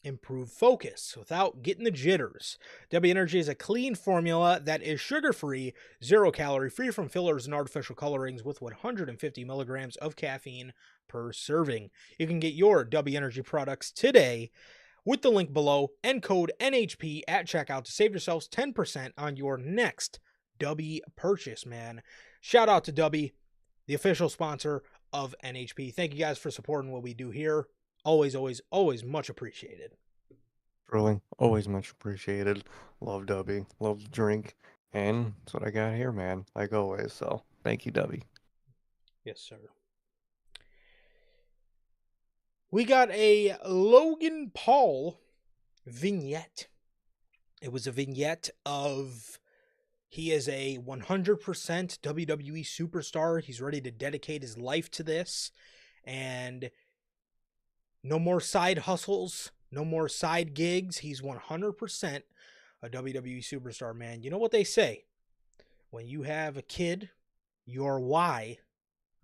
improve focus without getting the jitters. W Energy is a clean formula that is sugar-free, 0-calorie, free from fillers and artificial colorings with 150 milligrams of caffeine per serving. You can get your W Energy products today with the link below and code NHP at checkout to save yourselves 10% on your next W purchase, man. Shout out to W, the official sponsor of NHP. Thank you guys for supporting what we do here. Always, always, always much appreciated.
Truly, always much appreciated. Love Dubby, love the drink, and that's what I got here, man. Like always. So thank you, Dubby.
Yes, sir. We got a Logan Paul vignette. It was a vignette of he is a 100% WWE superstar. He's ready to dedicate his life to this. And no more side hustles, no more side gigs. He's 100% a WWE superstar, man. You know what they say? When you have a kid, your why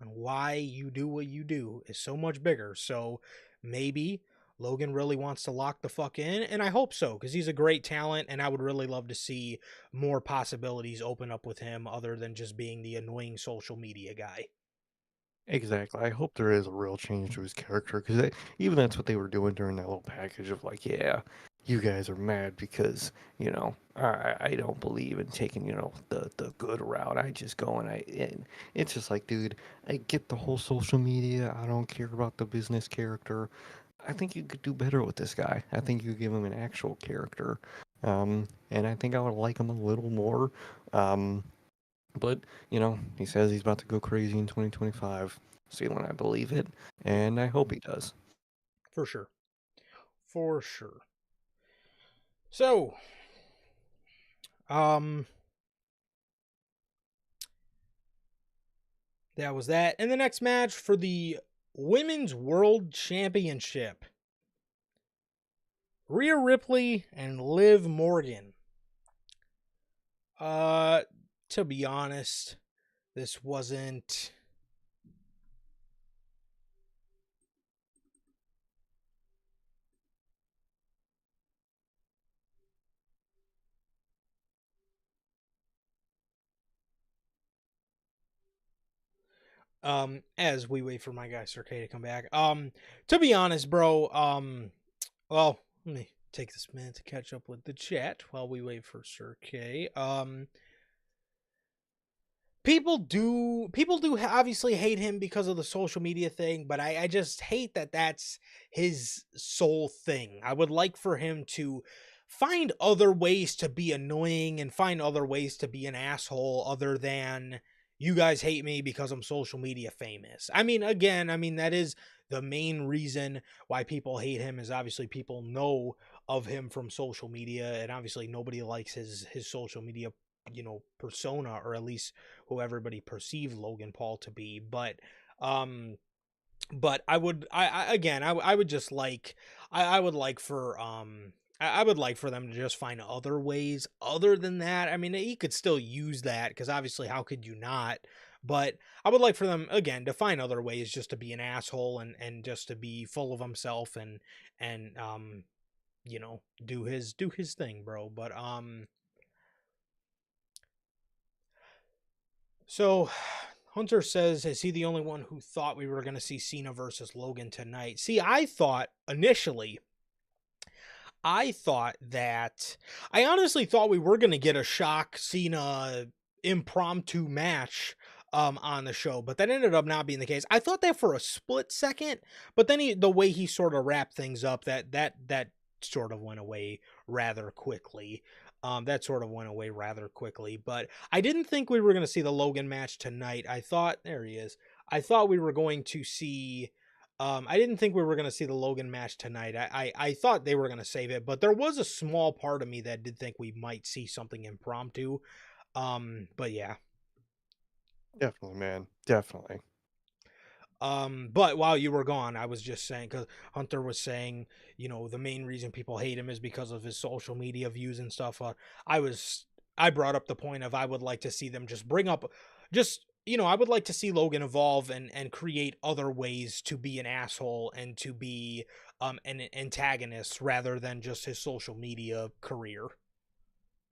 and why you do what you do is so much bigger. So maybe Logan really wants to lock the fuck in, and I hope so, because he's a great talent, and I would really love to see more possibilities open up with him other than just being the annoying social media guy.
Exactly. I hope there is a real change to his character because even that's what they were doing during that little package of like, yeah, you guys are mad because I don't believe in taking the good route. I just go and it's just like, dude, I get the whole social media. I don't care about the business character. I think you could do better with this guy. I think you give him an actual character, and I think I would like him a little more. Um, but, he says he's about to go crazy in 2025. See when I believe it, and I hope he does.
For sure. For sure. So, um, that was that. And the next match for the Women's World Championship, Rhea Ripley and Liv Morgan. To be honest, this wasn't as we wait for my guy Sir K to come back. To be honest, bro, well, let me take this minute to catch up with the chat while we wait for Sir K. People do obviously hate him because of the social media thing, but I just hate that that's his sole thing. I would like for him to find other ways to be annoying and find other ways to be an asshole other than you guys hate me because I'm social media famous. I mean, again, that is the main reason why people hate him is obviously people know of him from social media, and obviously nobody likes his social media persona, or at least who everybody perceived Logan Paul to be. But I would I would just like I would like for I would like for them to just find other ways other than that. I mean, he could still use that because obviously how could you not? But I would like for them again to find other ways just to be an asshole and just to be full of himself and do his thing, bro. But so Hunter says, is he the only one who thought we were going to see Cena versus Logan tonight? See, I thought initially, I honestly thought we were going to get a shock Cena impromptu match on the show, but that ended up not being the case. I thought that for a split second, but then the way he sort of wrapped things up, that sort of went away rather quickly. That sort of went away rather quickly, but I didn't think we were going to see the Logan match tonight. I thought, there he is. I thought we were going to see, I didn't think we were going to see the Logan match tonight. I thought they were going to save it, but there was a small part of me that did think we might see something impromptu. But yeah.
Definitely, man. Definitely.
But while you were gone, I was just saying, because Hunter was saying, the main reason people hate him is because of his social media views and stuff. I brought up the point of I would like to see them just bring up, just I would like to see Logan evolve and create other ways to be an asshole and to be an antagonist rather than just his social media career.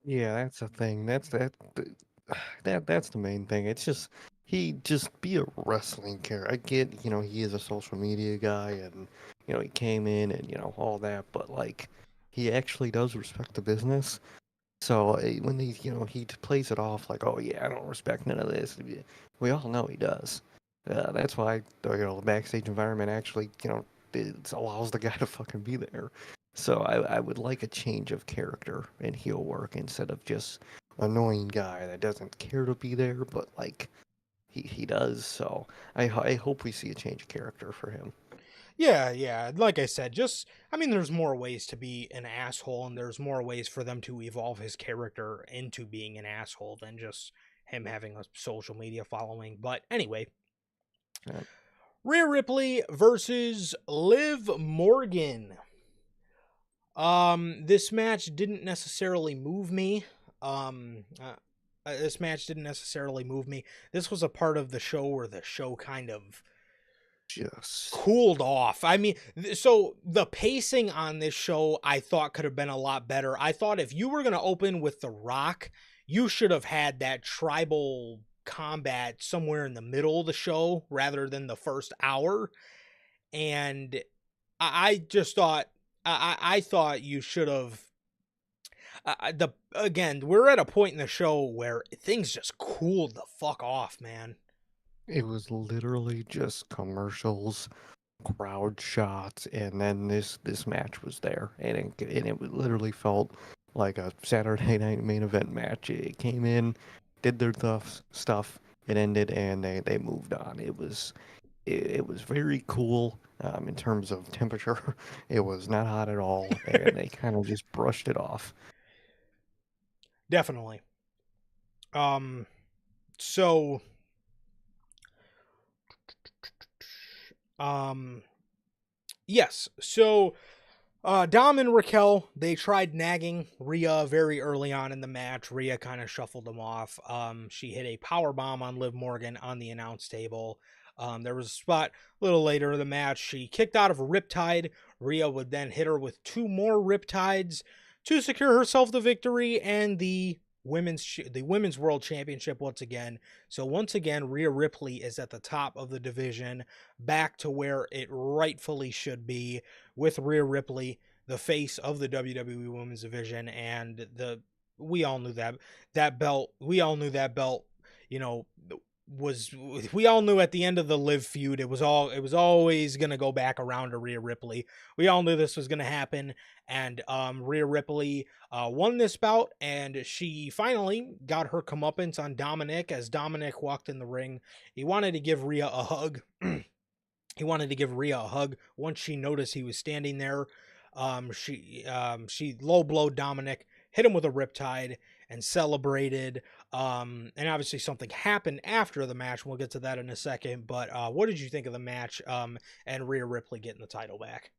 Yeah, that's the thing. That's the main thing. It's just he just be a wrestling character. I get, he is a social media guy and he came in and all that, but like he actually does respect the business. So when he plays it off like, oh yeah, I don't respect none of this. We all know he does. That's why the backstage environment actually it allows the guy to fucking be there. So I would like a change of character in heel work instead of just annoying guy that doesn't care to be there, but like he does. So I hope we see a change of character for him.
Yeah, yeah. Like I said, there's more ways to be an asshole, and there's more ways for them to evolve his character into being an asshole than just him having a social media following. But anyway,
Yeah.
Rhea Ripley versus Liv Morgan. This match didn't necessarily move me. Um, uh, this match didn't necessarily move me. This was a part of the show where the show kind of
Just
cooled off. So the pacing on this show I thought could have been a lot better. I thought if you were going to open with The Rock, you should have had that tribal combat somewhere in the middle of the show rather than the first hour. And I just thought I thought you should have the again, we're at a point in the show where things just cooled the fuck off, man.
it was literally just commercials, crowd shots, and then this match was there, and it literally felt like a Saturday night main event match. It came in, did their stuff, it ended, and they moved on. It was very cool in terms of temperature. It was not hot at all, and they kind of just brushed it off.
Definitely. Um so um yes. So Dom and Raquel, they tried nagging Rhea very early on in the match. Rhea kind of shuffled them off. She hit a power bomb on Liv Morgan on the announce table. There was a spot a little later in the match. She kicked out of a riptide. Rhea would then hit her with two more riptides to secure herself the victory and the women's world championship once again. So once again, Rhea Ripley is at the top of the division, back to where it rightfully should be, with Rhea Ripley, the face of the WWE Women's Division, and we all knew that belt. We all knew that belt. You know, was we all knew at the end of the Liv feud, it was always gonna go back around to Rhea Ripley. We all knew this was gonna happen, and Rhea Ripley won this bout, and she finally got her comeuppance on Dominic as Dominic walked in the ring. He wanted to give Rhea a hug. He wanted to give Rhea a hug once she noticed he was standing there. She low blowed Dominic, hit him with a riptide, and celebrated. And obviously something happened after the match. We'll get to that in a second. But what did you think of the match? And Rhea Ripley getting the title back?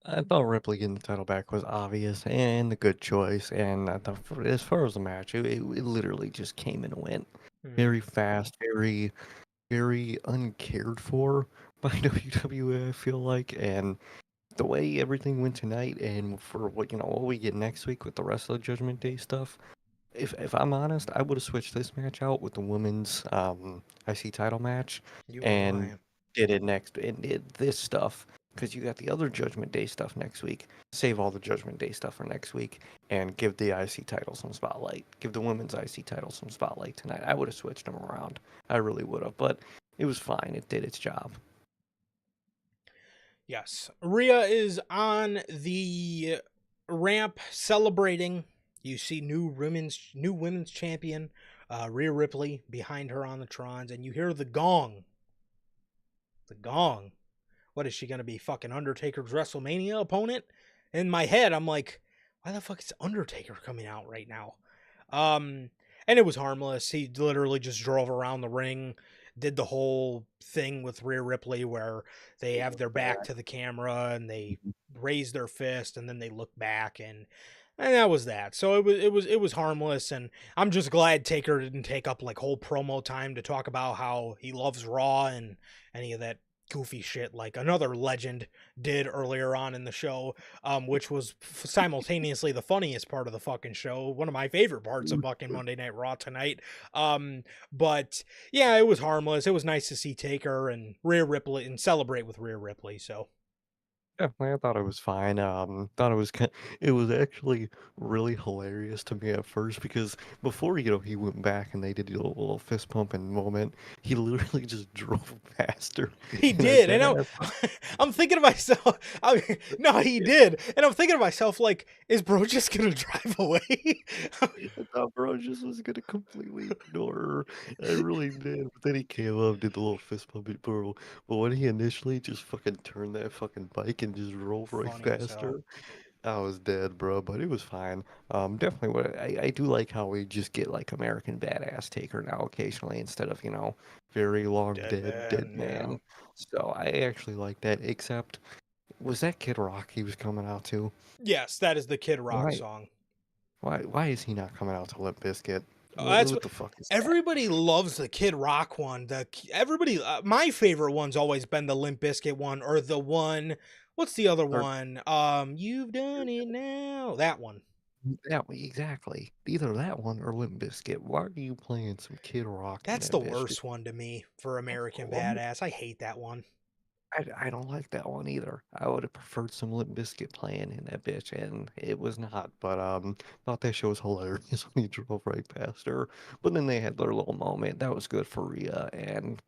I thought Ripley getting the title back was obvious and a good choice. And I thought, as far as the match, it literally just came and went
Hmm.
very fast, very, very uncared for by WWE, I feel like. And the way everything went tonight, and for what we get next week with the rest of the Judgment Day stuff, if I'm honest, I would have switched this match out with the women's IC title match
You would have
and
lying.
did it next and did this stuff because you got the other Judgment Day stuff next week. Save all the Judgment Day stuff for next week and give the IC title some spotlight. Give the women's IC title some spotlight tonight. I would have switched them around. I really would have, but it was fine. It did its job.
Yes. Rhea is on the ramp celebrating. You see new women's champion, Rhea Ripley behind her on the Trons, and you hear the gong. The gong. What is she gonna be? Fucking Undertaker's WrestleMania opponent? In my head, I'm like, why the fuck is Undertaker coming out right now? Um, and it was harmless. He literally just drove around the ring, did the whole thing with Rhea Ripley where they have their back to the camera and they raise their fist and then they look back, and And that was that. So it was harmless, and I'm just glad Taker didn't take up like whole promo time to talk about how he loves Raw and any of that goofy shit like another legend did earlier on in the show, which was simultaneously the funniest part of the fucking show, one of my favorite parts of fucking Monday Night Raw tonight. But yeah, it was harmless. It was nice to see Taker and Rhea Ripley and celebrate with Rhea Ripley. So
Definitely, I thought it was fine. Thought it was actually really hilarious to me at first because before he went back and they did a little fist pumping moment, he literally just drove past her,
he
and I
did,
said,
and I'm thinking to myself, no, he did, and I'm thinking to myself, like, is bro just gonna drive away?
I thought bro just was gonna completely ignore her. I really did. But then he came up, did the little fist pump it, bro. But when he initially just fucking turned that fucking bike and just drove right
Funny as
past
hell.
her, I was dead, bro. But it was fine. Definitely. What I do like how we just get like American Badass Taker now occasionally instead of very long
Dead
dead
man, yeah.
man. So I actually like that. Except was that Kid Rock he was coming out to?
Yes, that is the Kid Rock
Why?
song.
Why is he not coming out to Limp Bizkit?
That's
What
what
the fuck is that?
everybody loves the Kid Rock one. Everybody, my favorite one's always been the Limp Bizkit one or the one. What's the other
Or
one? You've done it now. That one.
that way exactly. Either that one or Limp Bizkit. Why are you playing some Kid Rock in
That's
that
the
bitch?
worst one to me for
That's
American
cool.
Badass. I hate that one.
I don't like that one either. I would have preferred some Limp Bizkit playing in that bitch, and it was not. But thought that show was hilarious when he drove right past her. But then they had their little moment. That was good for Rhea, and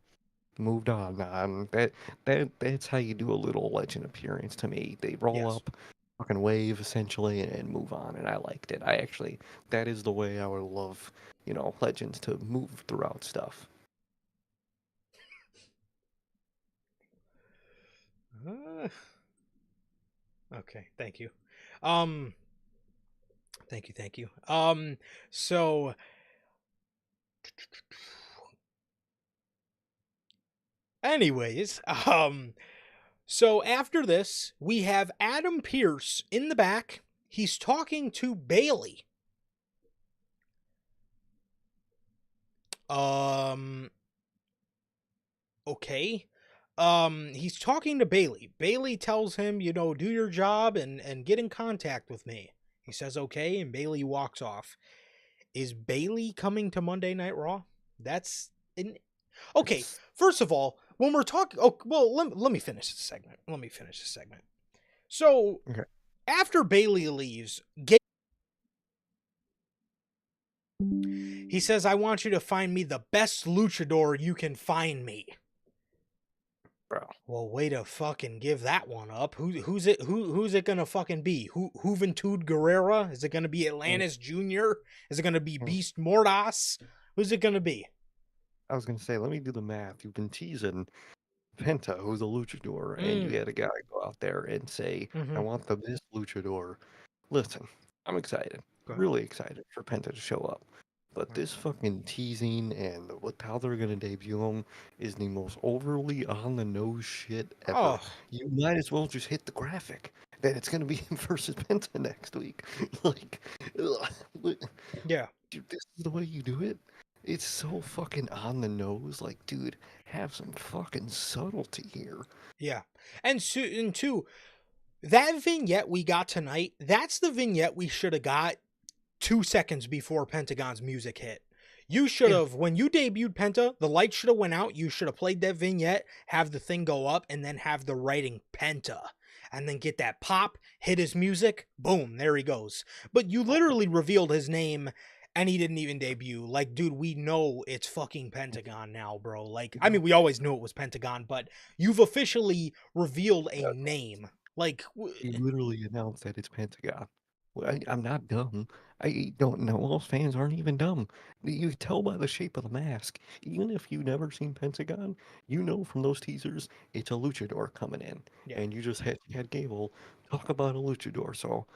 moved on. That's how you do a little legend appearance to me. They roll
Yes.
up, fucking wave essentially, and move on. And I liked it. I actually, that is the way I would love, legends to move throughout stuff.
Uh, okay. Thank you. Um. Thank you. Thank you. So, anyways, so after this, we have Adam Pierce in the back. He's talking to Bailey. Um. Okay. He's talking to Bailey. Bailey tells him, do your job and get in contact with me. He says okay, and Bailey walks off. Is Bailey coming to Monday Night Raw? That's an okay.
It's
First of all, when we're talking, oh well, let me finish this segment. Let me finish this segment. So
okay,
after Bailey leaves, he says, "I want you to find me the best luchador you can find me."
bro.
Well, way to fucking give that one up. Who's it gonna fucking be? Juventud Guerrera? Is it gonna be
Mm,
Atlantis Jr.? Is it gonna be
mm.
Beast Mordas? Who's it gonna be?
I was gonna say, let me do the math. You've been teasing Penta, who's a luchador, and you
Mm.
had a guy go out there and say, "I
Mm-hmm.
want the best luchador." Listen, I'm excited,
Go ahead.
really excited for Penta to show up. But this fucking teasing and what how they're gonna debut him is the most overly on the nose shit ever.
Oh,
You might as well just hit the graphic that it's gonna be him versus Penta next week. Like, ugh,
yeah.
dude, this is the way you do it. It's so fucking on the nose. Like, dude, have some fucking subtlety here.
Yeah. And two, that vignette we got tonight, that's the vignette we should have got 2 seconds before Pentagon's music hit. You should
Yeah,
have, when you debuted Penta, the light should have went out. You should have played that vignette, have the thing go up, and then have the writing Penta. And then get that pop, hit his music, boom, there he goes. But you literally revealed his name and he didn't even debut. Like, dude, we know it's fucking Pentagon now, bro. Like, I mean, we always knew it was Pentagon, but you've officially revealed a name. Like,
he literally announced that it's Pentagon. Well, I'm not dumb. I don't know. Most fans aren't even dumb. You tell by the shape of the mask. Even if you've never seen Pentagon, you know from those teasers it's a luchador coming in.
yeah.
And you just had Gable talk about a luchador. So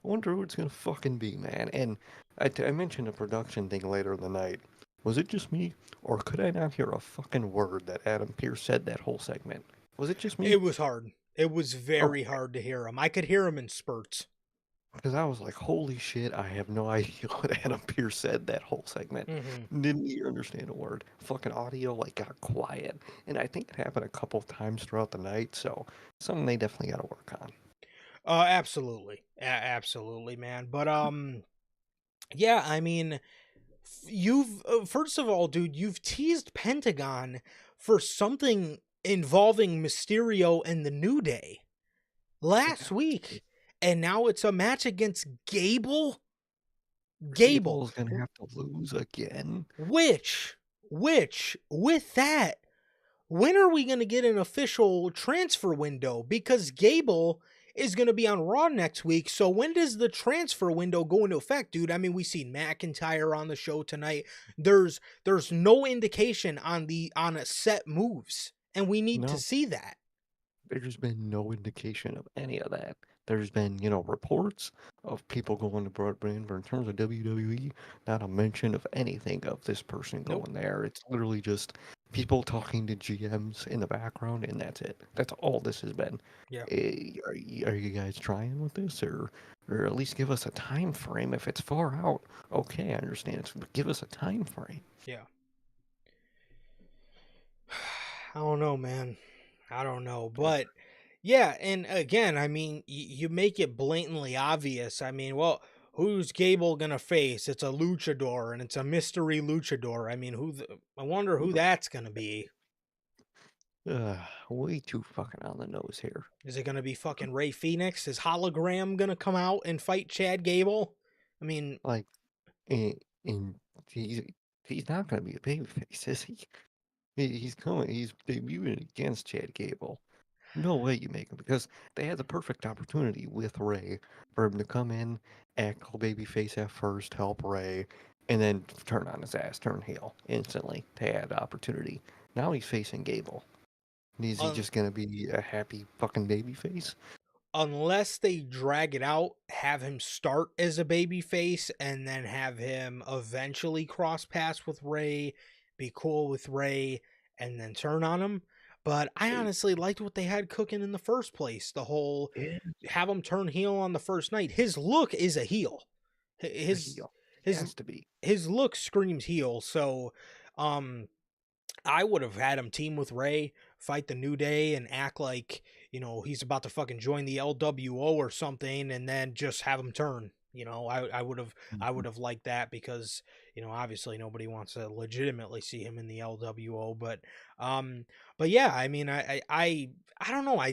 I wonder who it's gonna fucking be, man. And I mentioned a production thing later in the night. Was it just me, or could I not hear a fucking word that Adam Pearce said that whole segment? Was it just me?
It was hard. It was very
Okay.
hard to hear him. I could hear him in spurts.
Because I was like, holy shit, I have no idea what Adam Pearce said that whole segment.
Mm-hmm.
Didn't even understand a word. Fucking audio like got quiet. And I think it happened a couple times throughout the night, so something they definitely got to work on.
Absolutely, absolutely, man. But yeah, I mean, you've first of all, dude, you've teased Pentagon for something involving Mysterio and the New Day last
Yeah.
week, and now it's a match against Gable. Gable,
Gable's gonna have to lose again.
which, with that, when are we going to get an official transfer window? Because Gable is going to be on Raw next week. So when does the transfer window go into effect, dude? I mean, we see McIntyre on the show tonight. There's no indication on a set moves, and we need to
No,
see that.
there's been no indication of any of that. There's been, reports of people going to Broadband, but in terms of WWE, not a mention of anything of this person
Nope.
going there. It's literally just people talking to GMs in the background, and that's it. That's all this has been.
Yeah.
Are you guys trying with this, or at least give us a time frame? If it's far out, okay, I understand. But give us a time frame.
Yeah. I don't know, man. I don't know,
Yeah.
but yeah, and again, I mean, you make it blatantly obvious. I mean, well, who's Gable gonna face? It's a luchador, and it's a mystery luchador. I mean, I wonder
Who
who
the
that's gonna be.
way too fucking on the nose here.
Is it gonna be fucking Ray Phoenix? Is hologram gonna come out and fight Chad Gable? I mean,
Like, and he's not going to be a babyface, is he? He's coming. He's debuting against Chad Gable. No way you make him because they had the perfect opportunity with Ray for him to come in, act all babyface at first, help Ray, and then turn on his ass, turn heel instantly. They had the opportunity. Now he's facing Gable. Is he
un-
just gonna be a happy fucking babyface?
unless they drag it out, have him start as a baby face and then have him eventually cross paths with Ray, be cool with Ray, and then turn on him. But I
Hey,
honestly liked what they had cooking in the first place. The whole
yeah,
have him turn heel on the first night. His look is a heel.
a
His
heel. He
his
has to be.
his look screams heel. So um I would have had him team with Ray, fight the New Day, and act like, he's about to fucking join the LWO or something, and then just have him turn. I would have liked that because, obviously nobody wants to legitimately see him in the LWO, but yeah, I mean, I don't know, I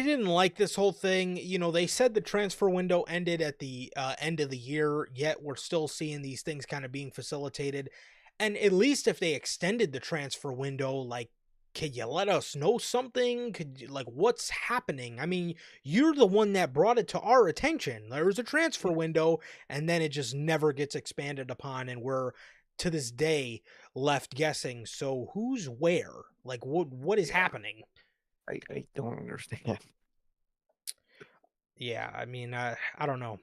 didn't like this whole thing. They said the transfer window ended at the end of the year, yet we're still seeing these things kind of being facilitated. And at least if they extended the transfer window, like, could you let us know something? Like, what's happening? I mean, you're the one that brought it to our attention. There was a transfer
Yeah,
window, and then it just never gets expanded upon, and we're to this day left guessing. So who's where? Like, what is
yeah.
happening?
I don't understand.
Yeah, I mean, I don't know.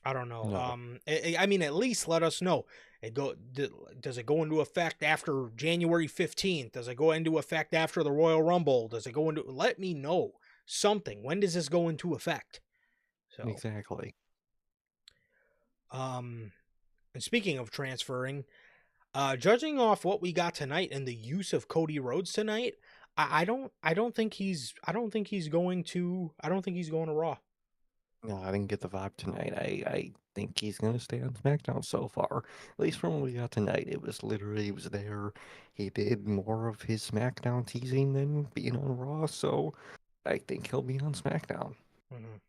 I don't know.
No,
I mean, at least let us know. Does it go into effect after January 15th? Does it go into effect after the Royal Rumble? Does it go into? Let me know something. When does this go into effect? So,
exactly.
um, and speaking of transferring, judging off what we got tonight and the use of Cody Rhodes tonight, I don't think he's going to Raw.
No, I didn't get the vibe tonight. I think he's gonna stay on SmackDown so far. At least from what we got tonight, it was literally he was there. He did more of his SmackDown teasing than being on Raw, so I think he'll be on SmackDown.
Mhm.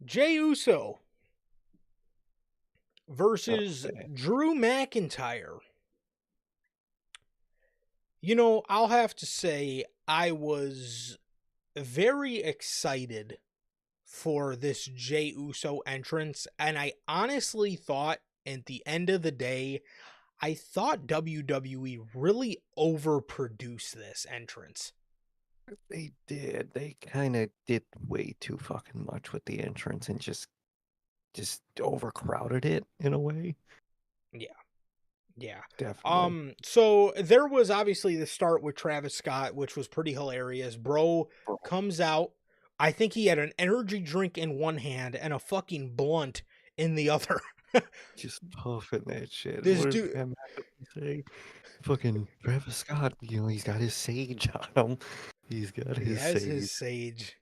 Jey Uso versus
Okay.
Drew McIntyre. I'll have to say I was very excited for this Jey Uso entrance, and I honestly thought at the end of the day, I thought WWE really overproduced this entrance.
They did. They kind of did way too fucking much with the entrance and just overcrowded it in a way.
Yeah. Yeah.
Definitely.
So there was obviously the start with Travis Scott, which was pretty hilarious. Bro
Bro,
comes out. I think he had an energy drink in one hand and a fucking blunt in the other.
Just puffing that shit.
This
What did
dude,
Pat McAfee say? Fucking Travis Scott, he's got his sage on him. He's got
he
his
has his
sage.
sage.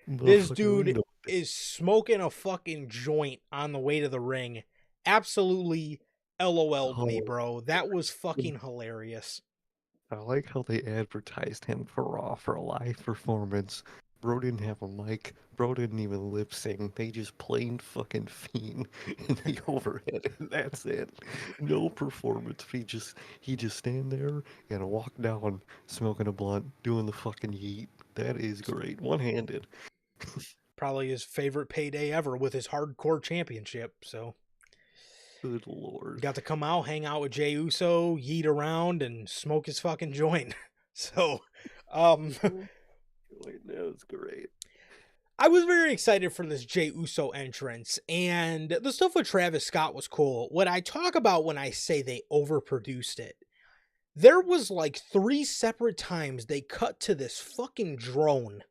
This
Motherfucker, we
dude
know.
is smoking a fucking joint on the way to the ring. Absolutely LOL'd me,
Oh,
bro. That was fucking hilarious.
I like how they advertised him for Raw for a live performance. Bro didn't have a mic. Bro didn't even lip sync. They just plain fucking fiend in the overhead, and that's it. No performance. He just stand there and walk down, smoking a blunt, doing the fucking yeet. That is great. One handed.
Probably his favorite payday ever with his hardcore championship. So
Good lord.
got to come out, hang out with Jey Uso, yeet around, and smoke his fucking joint. So, um,
Wait, that was great.
I was very excited for this Jey Uso entrance, and the stuff with Travis Scott was cool. What I talk about when I say they overproduced it, there was like 3 separate times they cut to this fucking drone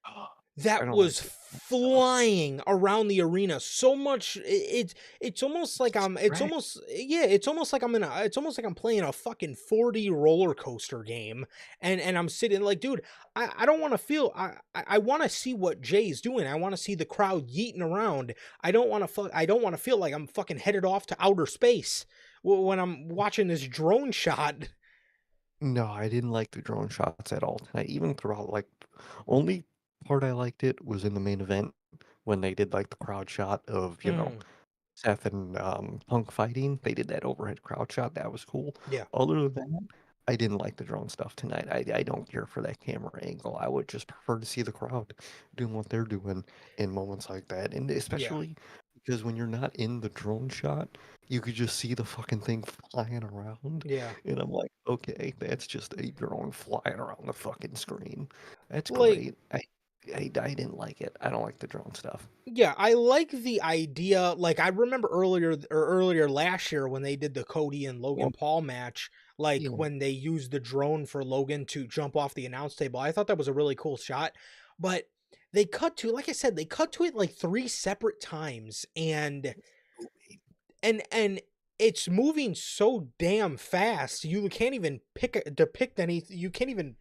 I
that
don't like
was
the stuff.
flying around the arena so much. It's almost like I'm it's
Distract.
almost yeah, it's almost like it's almost like I'm playing a fucking 4D roller coaster game, and I'm sitting like, dude, I don't want to feel I want to see what Jay's doing. I want to see the crowd yeeting around. I don't want to feel like I'm fucking headed off to outer space when I'm watching this drone shot.
No, I didn't like the drone shots at all tonight. Even throughout, like, only part I liked it was in the main event when they did like the crowd shot of,
Mm,
Seth and Punk fighting. They did that overhead crowd shot. That was cool.
yeah,
Other than that, I didn't like the drone stuff tonight. I don't care for that camera angle. I would just prefer to see the crowd doing what they're doing in moments like that. And
yeah,
especially because when you're not in the drone shot, you could just see the fucking thing flying around.
yeah.
And I'm like, okay, that's just a drone flying around the fucking screen. That's
Like,
great. I didn't like it. I don't like the drone stuff.
yeah, I like the idea. Like, I remember earlier last year when they did the Cody and Logan
Well,
Paul match, like
yeah.
when they used the drone for Logan to jump off the announce table. I thought that was a really cool shot. But they cut to, like I said, they cut to it like 3 separate times, and it's moving so damn fast. You can't even depict any. You can't even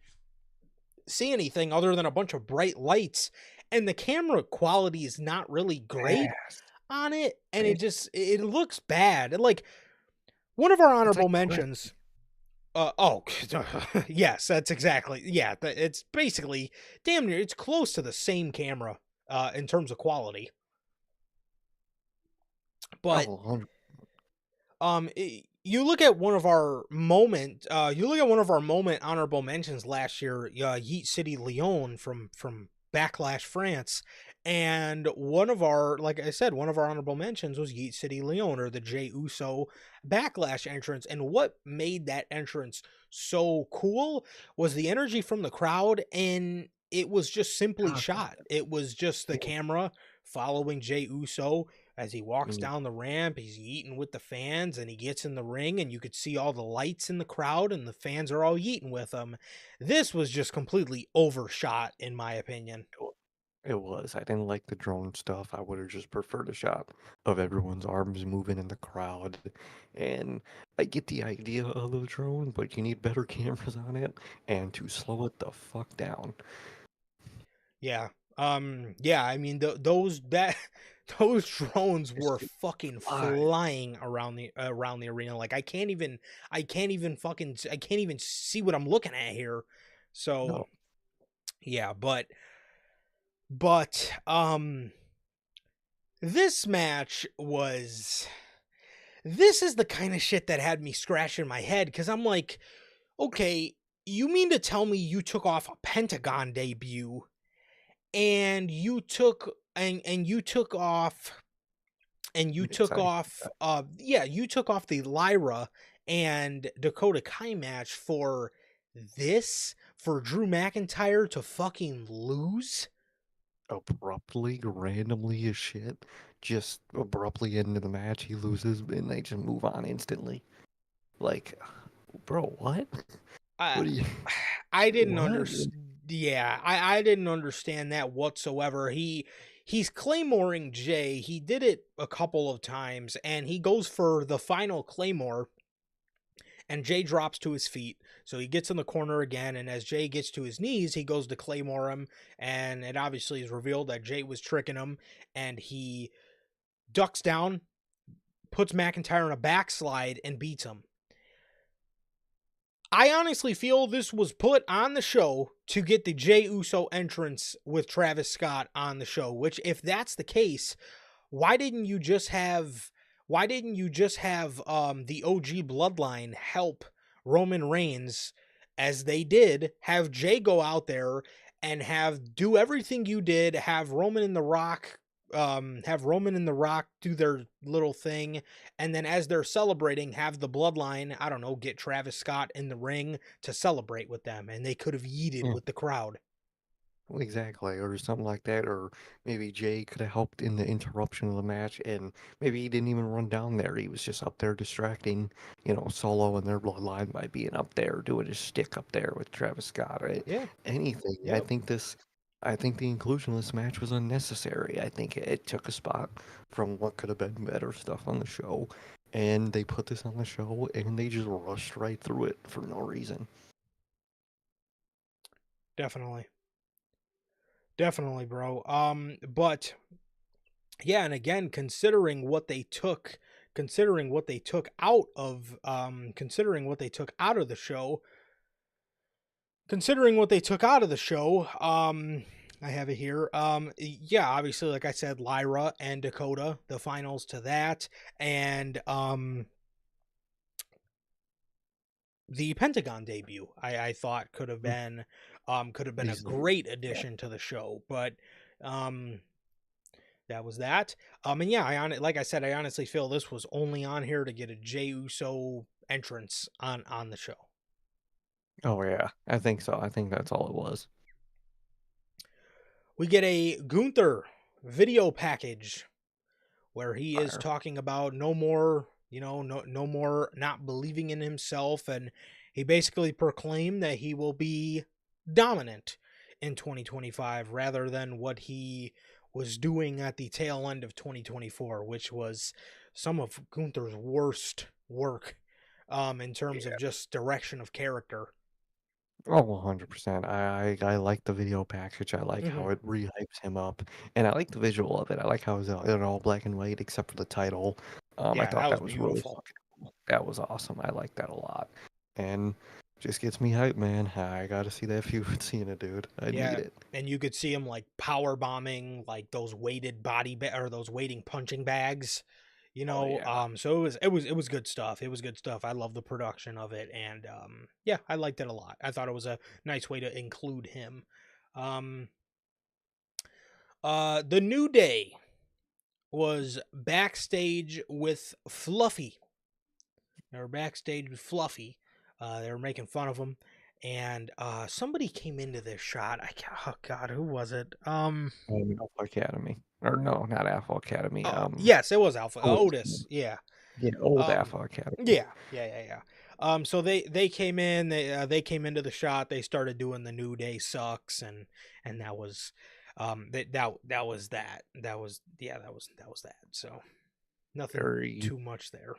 see anything other than a bunch of bright lights, and the camera quality is not really great
Yes.
on it, and
It's
it looks bad. And like one of our
it's
honorable
like trash.
mentions, oh, yes, that's exactly, yeah, it's basically damn near, it's close to the same camera in terms of quality. But
Oh, 100.
you look at one of our you look at one of our moment honorable mentions last year, Yeet City Lyon from Backlash France, and one of our, like I said, one of our honorable mentions was Yeet City Lyon, or the Jey Uso Backlash entrance. And what made that entrance so cool was the energy from the crowd, and it was just simply
God,
shot. It was just the
it was
camera following Jey Uso as he walks
mm,
down the ramp. He's eating with the fans, and he gets in the ring, and you could see all the lights in the crowd, and the fans are all eating with him. This was just completely overshot, in my opinion.
it was. I didn't like the drone stuff. I would have just preferred a shot of everyone's arms moving in the crowd. And I get the idea of the drone, but you need better cameras on it and to slow it the fuck down.
Yeah. Yeah, I mean, those that those drones
It's
were
just
fucking
flies.
flying around the arena. Like, I can't even see what I'm looking at here. So,
No.
yeah, but this match was, this is the kind of shit that had me scratching my head, because I'm like, okay, you mean to tell me you took off a Pentagon debut, and you took off,
Exciting.
yeah, you took off the Lyra and Dakota Kai match for this, for Drew McIntyre to fucking lose?
Abruptly, randomly as shit, just abruptly into the match, he loses, and they just move on instantly. Like, bro, what?
I
What do you?
I didn't
What?
understand. Yeah, I didn't understand that whatsoever. He's claymoring Jay. He did it a couple of times, and he goes for the final claymore, and Jay drops to his feet. So he gets in the corner again, and as Jay gets to his knees, he goes to claymore him, and it obviously is revealed that Jay was tricking him, and he ducks down, puts McIntyre in a backslide, and beats him. I honestly feel this was put on the show to get the Jey Uso entrance with Travis Scott on the show, which if that's the case, why didn't you just have the OG bloodline help Roman Reigns as they did, have Jay go out there and do everything you did, have Roman and The Rock do their little thing, and then as they're celebrating, have the bloodline, I don't know, get Travis Scott in the ring to celebrate with them, and they could have yeeted
Yeah,
with the crowd.
well, exactly, or something like that, or maybe Jay could have helped in the interruption of the match, and maybe he didn't even run down there. He was just up there distracting, Solo and their bloodline by being up there doing his stick up there with Travis Scott, right?
Yeah.
Anything.
Yep.
I think the inclusion of this match was unnecessary. I think it took a spot from what could have been better stuff on the show, and they put this on the show, and they just rushed right through it for no reason.
Definitely. Definitely, bro. But yeah, and again, considering what they took out of the show, I have it here. Yeah, obviously, like I said, Lyra and Dakota, the finals to that, and the Pentagon debut, I thought could have
Mm.
been a
Easily.
great
Yeah.
addition to the show, but um that was that. And yeah, like I said, I honestly feel this was only on here to get a Jey Uso entrance on the show.
Oh yeah, I think so. I think that's all it was.
We get a Gunther video package where he is
Fire.
talking about no more, no more not believing in himself, and he basically proclaimed that he will be dominant in 2025 rather than what he was doing at the tail end of 2024, which was some of Gunther's worst work in terms of
Yeah.
just direction of character.
Oh, 100%. I like the video package. I like
Hmm.
how it re-hypes him up, and I like the visual of it. I like how it's in all black and white except for the title. I
Yeah,
thought
that was
that was really
beautiful.
fucking cool. That was awesome. I like that a lot, and just gets me hyped, man. I gotta see that feud with Cena, dude. I need
Yeah,
it.
and you could see him like power bombing like those weighted or those weighting punching bags,
Oh yeah.
So it was good stuff. It was good stuff. I love the production of it, and yeah, I liked it a lot. I thought it was a nice way to include him. Um, the New Day was backstage with Fluffy. They were backstage with Fluffy. They were making fun of him, and somebody came into this shot. Oh God, who was it?
Alpha Academy, or no, not Alpha Academy.
Oh yes, it was Alpha
Otis.
Otis. Yeah.
Yeah, old
Um.
Alpha Academy.
Yeah. So they came in. They came into the shot. They started doing the New Day sucks, and that was that was that. That was that. So nothing
Very.
too much there.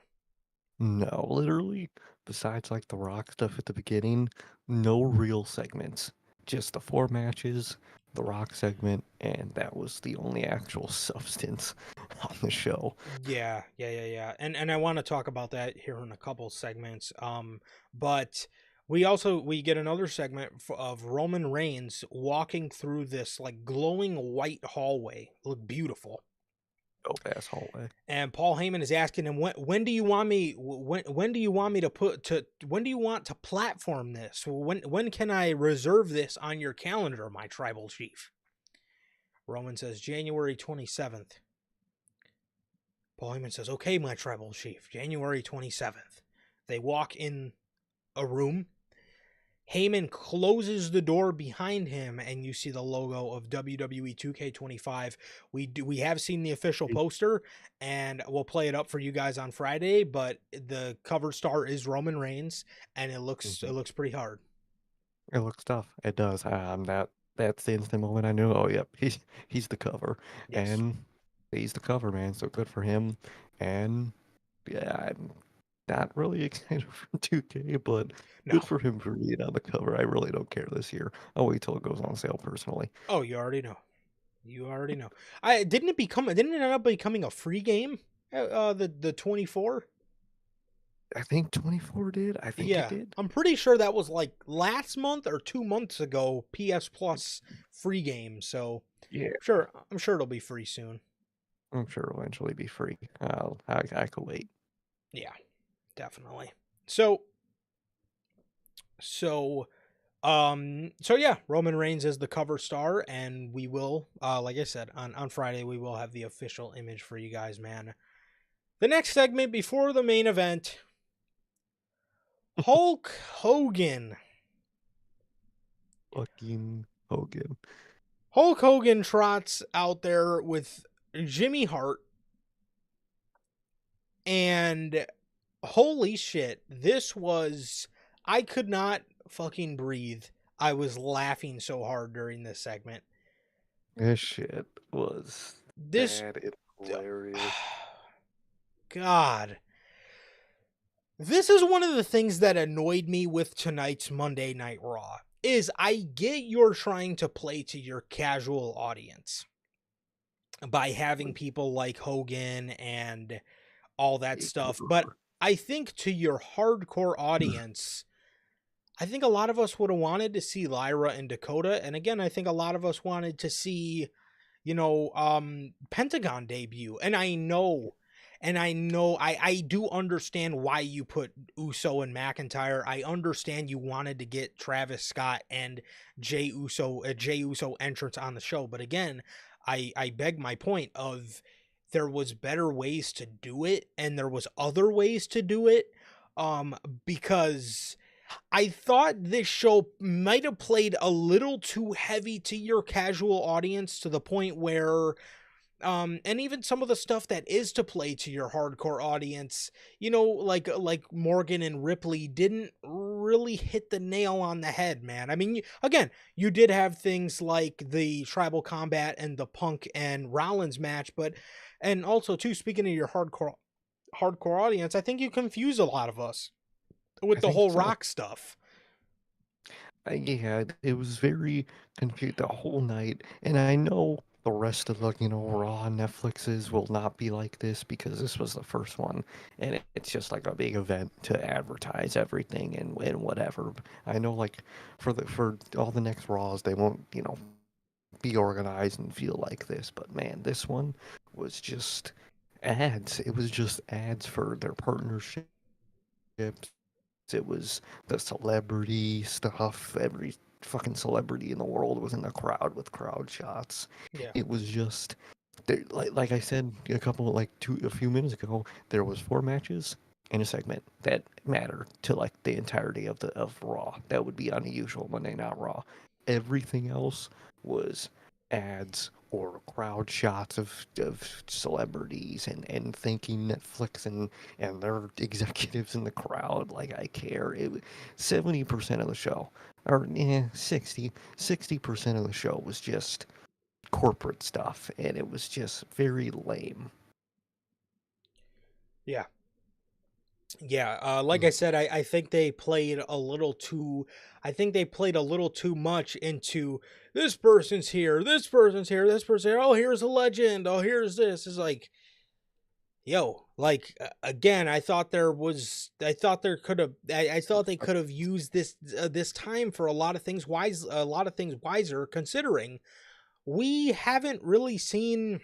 No, literally, besides like the Rock stuff at the beginning, no real segments. Just the four matches, the Rock segment, and that was the only actual substance on the show.
Yeah. And I want to talk about that here in a couple segments. But we get another segment of Roman Reigns walking through this like glowing white hallway. Look beautiful.
Dope ass hallway.
And Paul Heyman is asking him when do you want me when do you want me to when do you want to platform this? When can I reserve this on your calendar, my tribal chief? Roman says January 27th. Paul Heyman says, okay, my tribal chief, January 27th. They walk in a room. Heyman closes the door behind him, and you see the logo of WWE 2K25. We have seen the official poster, and we'll play it up for you guys on Friday. But the cover star is Roman Reigns, and it looks
Mhm.
pretty hard.
It looks tough. It does. That's the instant moment I knew. Oh, yep, he's the cover,
Yes.
and he's the cover, man. So good for him. And yeah, I'm not really excited for 2K, but
No.
good for him for being on the cover. I really don't care this year. I'll wait till it goes on sale personally.
Oh, you already know. You already know. I didn't it end up becoming a free game? The 24?
I think 24 did. I think it
Yeah.
did.
I'm pretty sure that was like last month or 2 months ago PS Plus free game. So,
Yeah,
I'm sure it'll be free soon.
I'm sure it'll eventually be free. I could wait.
Yeah, definitely. So, so so yeah, Roman Reigns is the cover star, and we will like I said, on Friday we will have the official image for you guys, man. The next segment before the main event, Hulk Hogan.
Fucking Hogan.
Hulk Hogan trots out there with Jimmy Hart, and holy shit, I could not fucking breathe. I was laughing so hard during this segment.
This shit was
This
bad and hilarious.
God. This is one of the things that annoyed me with tonight's Monday Night Raw. Is I get you're trying to play to your casual audience by having people like Hogan and all that stuff, but I think to your hardcore audience, I think a lot of us would have wanted to see Lyra and Dakota, and again, I think a lot of us wanted to see, Pentagon debut. And I do understand why you put Uso and McIntyre. I understand you wanted to get Travis Scott and Jay Uso entrance on the show, but again, I beg my point of there was better ways to do it, and there was other ways to do it, because I thought this show might have played a little too heavy to your casual audience, to the point where and even some of the stuff that is to play to your hardcore audience, like Morgan and Ripley didn't really hit the nail on the head, man. I mean, again, you did have things like the tribal combat and the Punk and Rollins match, but and also too, speaking of your hardcore audience, I think you confuse a lot of us with
I
the
think
whole
so.
rock stuff.
Yeah, it was very confused the whole night, and I know the rest of the, Raw Netflixes will not be like this because this was the first one, and it's just like a big event to advertise everything and whatever. I know, like, for all the next Raws, they won't, be organized and feel like this, but man, this one was just ads. It was just ads for their partnerships. It was the celebrity stuff. Every fucking celebrity in the world was in the crowd with crowd shots.
Yeah.
It was just like I said a few minutes ago. There was 4 matches in a segment that matter to like the entirety of Raw. That would be on the usual Monday Night Raw. Everything else was ads or crowd shots of celebrities and thanking Netflix and their executives in the crowd like I care. 70% of the show, or 60% of the show was just corporate stuff, and it was just very lame.
Yeah. Yeah, like I
Mm.
said, I think they played I think they played a little too much into this person's here, this person's here, this person's here. Oh, here's a legend. Oh, here's this. It's like, yo, like again, I thought there could have, I thought they could have used this time for a lot of things wiser, considering we haven't really seen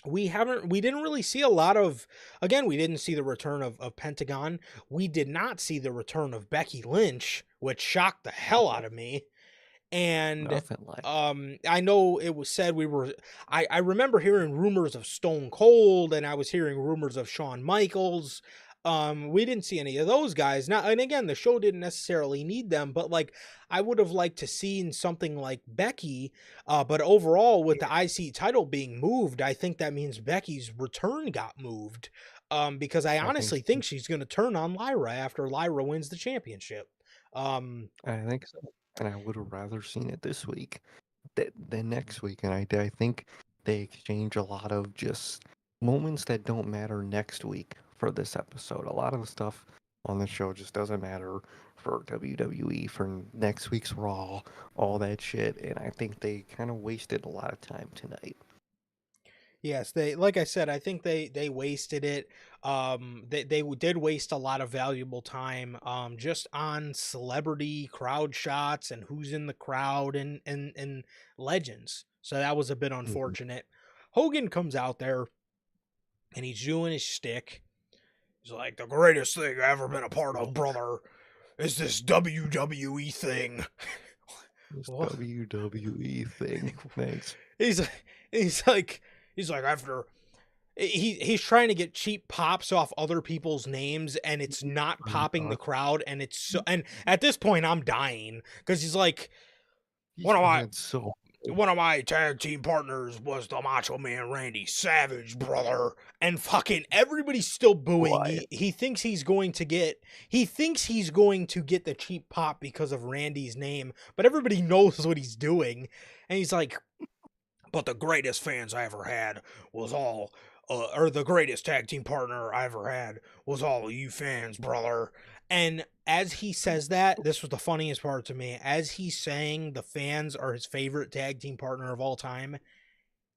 we didn't really see a lot of, again, we didn't see the return of Pentagon. We did not see the return of Becky Lynch, which shocked the hell out of me. And
Nothing like.
I know it was said I remember hearing rumors of Stone Cold, and I was hearing rumors of Shawn Michaels. We didn't see any of those guys. Now, and again, the show didn't necessarily need them, but like I would have liked to seen something like Becky. But overall, with the IC title being moved, I think that means Becky's return got moved. Because I
I think
honestly think she's going to turn on Lyra after Lyra wins the championship. Um,
I think so. and I would have rather seen it this week than next week. And I think they exchange a lot of just moments that don't matter next week for this episode. A lot of the stuff on the show just doesn't matter for WWE, for next week's Raw, all that shit. And I think they kind of wasted a lot of time tonight.
Yes, they like I said, I think they wasted it. They did waste a lot of valuable time just on celebrity crowd shots and who's in the crowd and legends. So that was a bit
Mhm.
unfortunate. Hogan comes out there and he's doing his shtick. He's like, the greatest thing I've ever been a part of, brother, is this WWE thing.
This
Well,
WWE thing. Thanks.
he's he's like he's like after he's trying to get cheap pops off other people's names and it's not
Oh,
popping the
God.
crowd and it's so and at this point I'm dying because he's like
He's
one of my
going so
one of my tag team partners was the Macho Man Randy Savage, brother, and fucking everybody's still booing.
quiet.
He thinks he's going to get the cheap pop because of Randy's name, but everybody knows what he's doing, and he's like, but the greatest fans I ever had was all, or the greatest tag team partner I ever had was all of you fans, brother. And as he says that, this was the funniest part to me. As he's saying the fans are his favorite tag team partner of all time,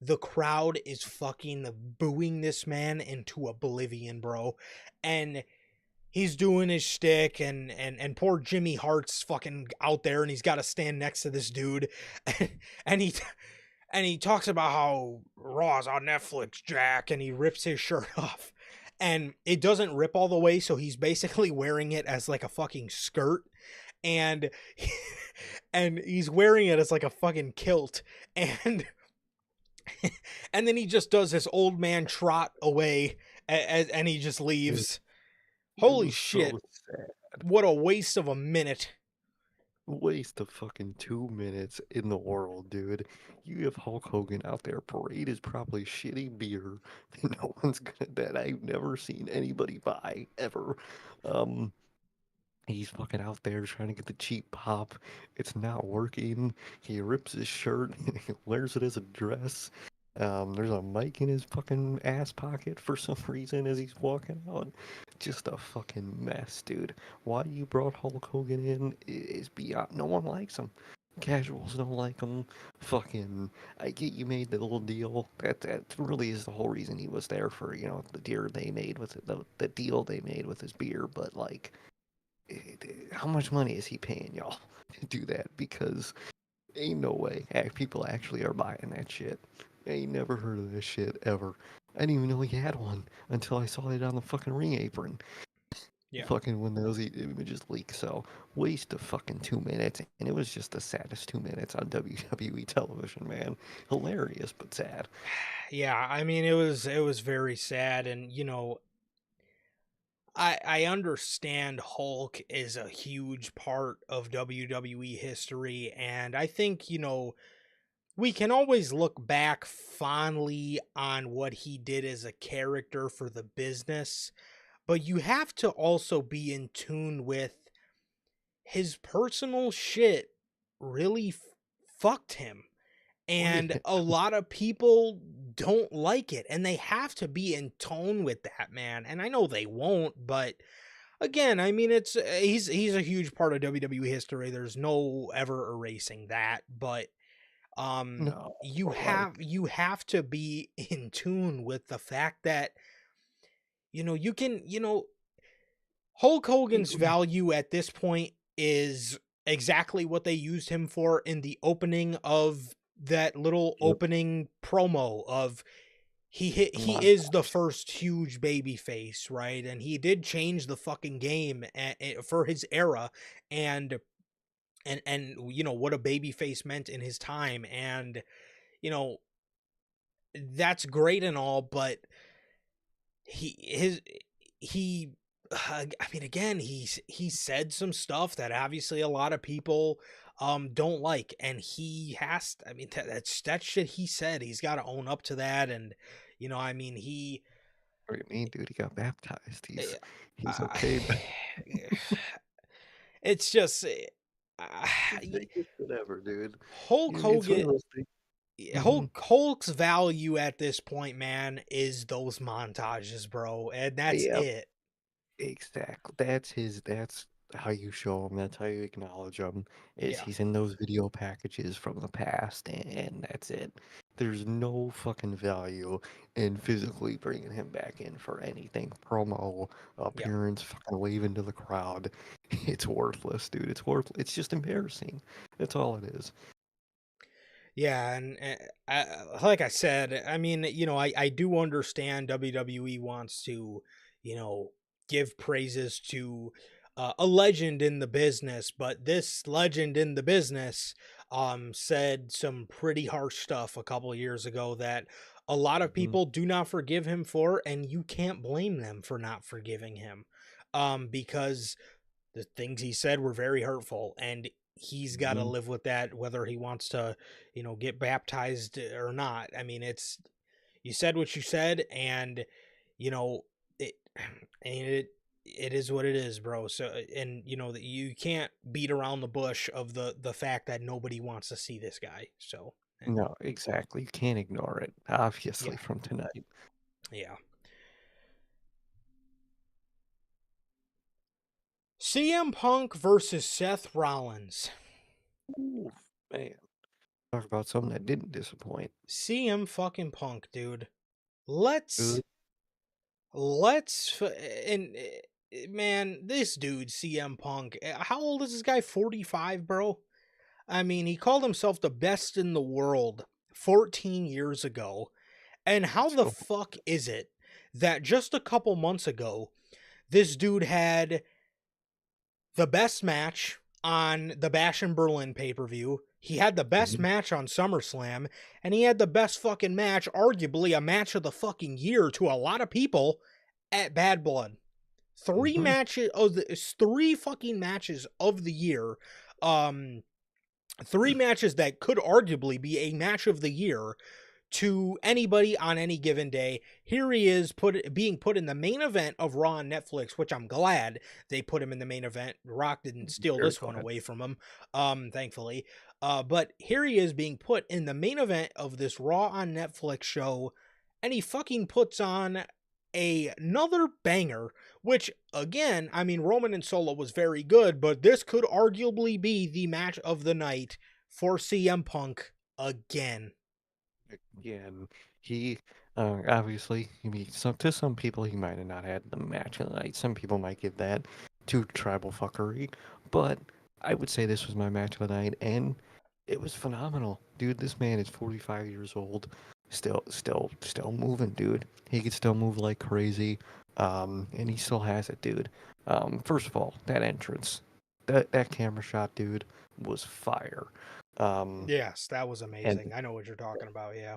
the crowd is fucking booing this man into oblivion, bro. And he's doing his shtick, and poor Jimmy Hart's fucking out there, and he's got to stand next to this dude, and he talks about how Raw's on Netflix, Jack, and he rips his shirt off. And it doesn't rip all the way, so he's basically wearing it as like a fucking skirt. And and he's wearing it as like a fucking kilt. And and then he just does this old man trot away and he just
It,
leaves.
it
Holy
was
shit.
so sad.
What a waste of a minute.
Waste of fucking 2 minutes in the world, dude. You have Hulk Hogan out there. Parade is probably shitty beer that no one's gonna, that I've never seen anybody buy ever. Um, He's fucking out there trying to get the cheap pop. It's not working. He rips his shirt and he wears it as a dress. There's a mic in his fucking ass pocket for some reason as he's walking out. Just a fucking mess, dude. Why you brought Hulk Hogan in is beyond. No one likes him. Casuals don't like him. Fucking, I get you made the little deal. That really is the whole reason he was there for the deal they made with the deal they made with his beer. But like, how much money is he paying y'all to do that? Because ain't no way people actually are buying that shit. I ain't never heard of this shit ever. I didn't even know he had one until I saw it on the fucking ring apron.
Yeah.
Fucking when those images leak. So waste of fucking 2 minutes, and it was just the saddest 2 minutes on WWE television, man. Hilarious but sad.
Yeah, I mean it was very sad, and I understand Hulk is a huge part of WWE history, and I think, we can always look back fondly on what he did as a character for the business, but you have to also be in tune with his personal shit really fucked him.
Oh
And
yeah,
a lot of people don't like it, and they have to be in tone with that, man. And I know they won't, but again, I mean, it's he's a huge part of WWE history. There's no ever erasing that, but
no,
you
but
have to be in tune with the fact that you can Hulk Hogan's value at this point is exactly what they used him for in the opening of that little
yep,
opening promo of
the
he is the
montage.
first huge baby face, right? And he did change the fucking game for his era, and what a baby face meant in his time, and you know that's great and all, but he his he I mean, again, he said some stuff that obviously a lot of people don't like, and he has I mean, that's shit he said. He's got to own up to that, and I mean,
What do you mean, dude? He got baptized.
eh,
He's
I,
okay.
it's just
Just make it whatever, dude.
Hulk
It's one
Hogan,
of those things. Hmm.
Hulk's value at this point, man, is those montages, bro, and that's
Yeah,
it.
exactly. That's how you show him. That's how you acknowledge him. Is
Yeah,
he's in those video packages from the past, and that's it. There's no fucking value in physically bringing him back in for anything. Promo,
yeah.
appearance, fucking waving to the crowd. It's worthless, dude. It's worthless. It's just embarrassing. That's all it is.
Yeah, and like I said, I mean, I do understand WWE wants to, you know, give praises to a legend in the business, but this legend in the business said some pretty harsh stuff a couple years ago that a lot of
Hmm.
people do not forgive him for, and you can't blame them for not forgiving him, because the things he said were very hurtful, and he's got to
Hmm.
live with that whether he wants to, get baptized or not. I mean, it's you said what you said, and you know it. And it is what it is, bro. So, and that you can't beat around the bush of the fact that nobody wants to see this guy. So, and
No, exactly. You can't ignore it.
yeah,
Obviously, from tonight.
yeah. CM Punk versus Seth Rollins.
Ooh, man. Talk about something that didn't disappoint.
CM fucking Punk, dude.
Good.
Let's and man, this dude CM Punk, how old is this guy? 45, bro. I mean, he called himself the best in the world 14 years ago. And how
Let's
the
go.
fuck is it that just a couple months ago this dude had the best match on the Bash in Berlin pay-per-view. He had the best
Mhm.
match on SummerSlam, and he had the best fucking match, arguably a match of the fucking year to a lot of people, at Bad Blood.
Mhm.
Three fucking matches of the year. Um, Three matches that could arguably be a match of the year to anybody on any given day. Here he is being put in the main event of Raw on Netflix, which I'm glad they put him in the main event. Rock didn't steal
Very
this one
glad.
away from him, thankfully. But here he is being put in the main event of this Raw on Netflix show, and he fucking puts on another banger, which again, I mean, Roman and Solo was very good, but this could arguably be the match of the night for CM Punk again.
Again, he obviously, to some people, he might have not had the match of the night. Some people might give that to tribal fuckery, but I would say this was my match of the night, and it was phenomenal, dude. This man is 45 years old, still moving, dude. He could still move like crazy, and he still has it, dude. First of all, that entrance, that camera shot, dude, was fire. Um,
Yes, that was
and
amazing. I know what you're talking about. Yeah.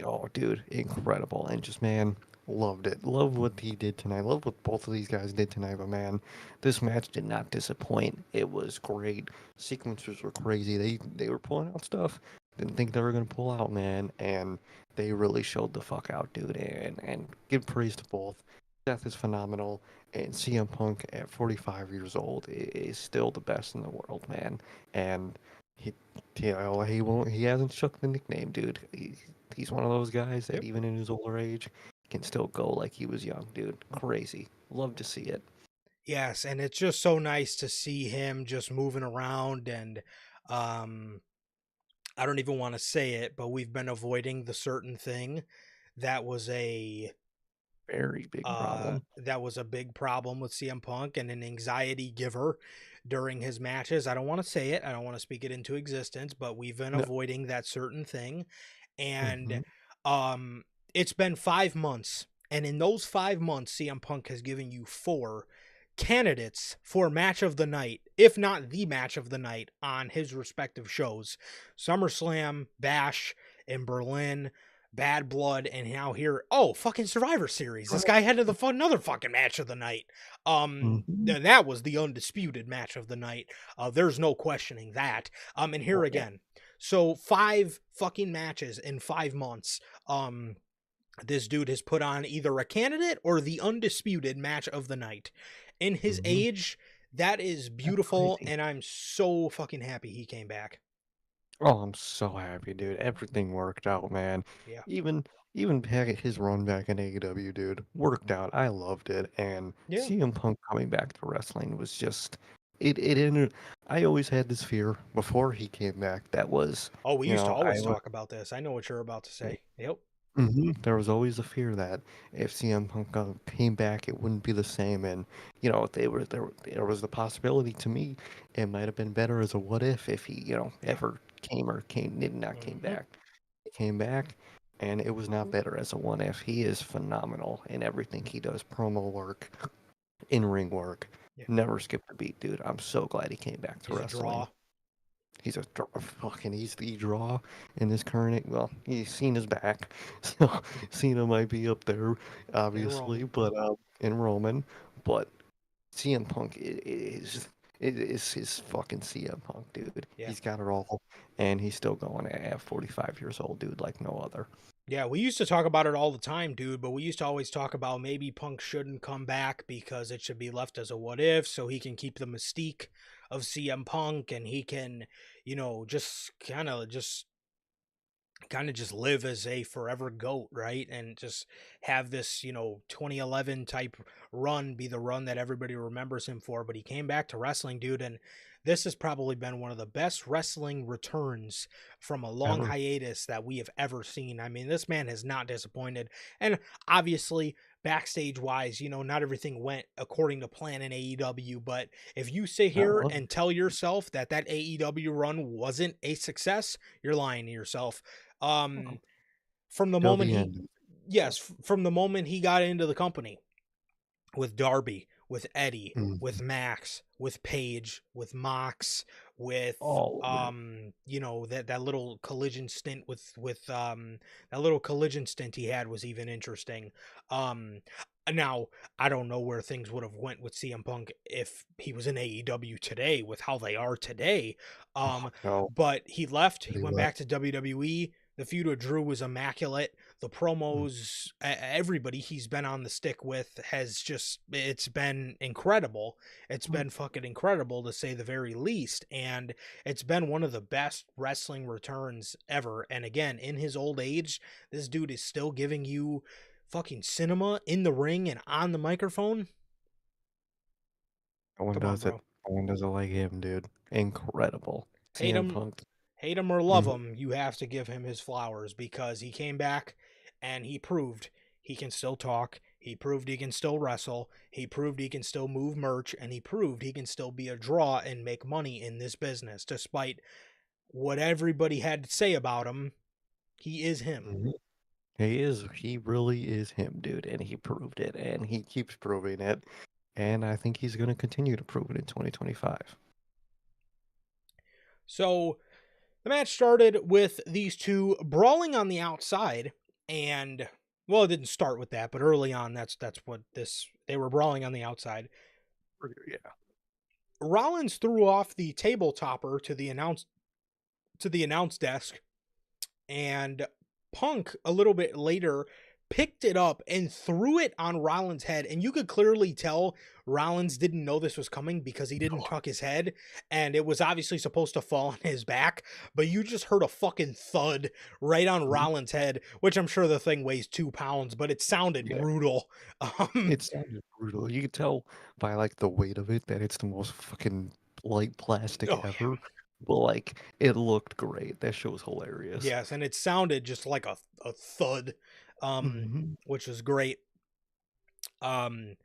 Oh, dude, incredible. And just, man, loved it. Love what he did tonight. Love what both of these guys did tonight. But, man, this match did not disappoint. It was great. Sequences were crazy. They were pulling out stuff. Didn't think they were going to pull out, man. And they really showed the fuck out, dude. And give praise to both. Seth is phenomenal. And CM Punk at 45 years old is still the best in the world, man. And he, he won't. He hasn't shook the nickname, dude. He's one of those guys that
Yep.
even in his older age can still go like he was young, dude. Crazy. Love to see it.
Yes, and it's just so nice to see him just moving around and um I don't even want to say it, but we've been avoiding the certain thing that was
Very big problem.
a big problem with CM Punk and an anxiety giver during his matches. I don't want to say it. I don't want to speak it into existence, but we've been
No.
avoiding that certain thing. And
Hmm.
um it's been 5 months, and in those 5 months CM Punk has given you four candidates for match of the night, if not the match of the night on his respective shows. SummerSlam, Bash in Berlin, Bad Blood, and now here, oh, fucking Survivor Series. This guy had another fucking match of the night.
Hmm.
And that was the undisputed match of the night. There's no questioning that. And here
Oh yeah.
again. So 5 fucking matches in 5 months. This dude has put on either a candidate or the undisputed match of the night. In his
Hmm.
age, That is
That's
beautiful,
crazy.
and I'm so fucking happy he came back.
Oh, I'm so happy, dude. Everything worked out, man.
Yeah.
Even even back at his run back in AEW, dude, worked out. I loved it. And
Yeah.
CM Punk coming back to wrestling was just it ended. I always had this fear before he came back. That was,
Oh, we
you
used to
know, I
always
was.
talk about this. I know what you're about to say. Yep.
There was always a fear that if CM Punk came back, it wouldn't be the same, and there was the possibility to me it might have been better as a what if he
Yeah.
ever came did not came
Hmm.
back. He came back, and it was not better as a what if. He is phenomenal in everything he does, promo work, in ring work,
Yeah.
never skipped a beat, dude. I'm so glad he came back to
He's a
wrestling.
draw.
He's the draw in this current. Well, he's seen his back, so Cena might be up there,
And
obviously,
Roman.
but in Roman, but CM Punk is his fucking CM Punk, dude.
Yeah.
He's got it all, and he's still going at 45 years old, dude, like no other.
Yeah, we used to talk about it all the time, dude, but we used to always talk about maybe Punk shouldn't come back because it should be left as a what if so he can keep the mystique of CM Punk and he can, just kind of just live as a forever goat, right? And just have this, 2011 type run be the run that everybody remembers him for. But he came back to wrestling, dude, and this has probably been one of the best wrestling returns from a long
Ever.
hiatus that we have ever seen. I mean, this man has not disappointed. And obviously, backstage wise, not everything went according to plan in AEW, but if you sit
That
here
was
and tell yourself that AEW run wasn't a success, you're lying to yourself. Um, from the
till
moment
the
he,
end.
yes, from the moment he got into the company with Darby, with Eddie, with
Mhm.
Max, with Paige, with Mox, with
All of it.
that little collision stint that little collision stint he had was even interesting. Um Now I don't know where things would have went with CM Punk if he was in AEW today with how they are today.
Oh, no,
But he left,
but
he
he
went
left.
back to WWE. The feud with Drew was immaculate. The
Mm.
promos, everybody he's been on the stick with it's been incredible. It's been fucking incredible to say the very least. And it's been one of the best wrestling returns ever. And again, in his old age, this dude is still giving you fucking cinema in the ring and on the microphone.
No one
Come on,
does it.
bro.
No one does it like him, dude. Incredible.
Hate
CM
him,
Punk.
hate him or love
Mhm.
him, you have to give him his flowers because he came back and he proved he can still talk. He proved he can still wrestle. He proved he can still move merch, and he proved he can still be a draw and make money in this business, despite what everybody had to say about him. He is him.
Mhm. He is. He really is him, dude, and he proved it, and he keeps proving it, and I think he's gonna continue to prove it in 2025.
So the match started with these two brawling on the outside, and well, it didn't start with that, but early on, that's what this they were brawling on the outside.
Yeah.
Rollins threw off the table topper to the announce desk, and Punk a little bit later picked it up and threw it on Rollins' head. And you could clearly tell Rollins didn't know this was coming because he didn't
No.
tuck his head, and it was obviously supposed to fall on his back. But you just heard a fucking thud right on
Mhm.
Rollins' head, which I'm sure the thing weighs 2 pounds, but it sounded
Yeah.
brutal.
It sounded brutal. You could tell by like the weight of it that it's the most fucking light plastic
Oh
ever. But like it looked great. That show was hilarious.
yes, and it sounded just like a thud,
Hmm.
which was great. Um,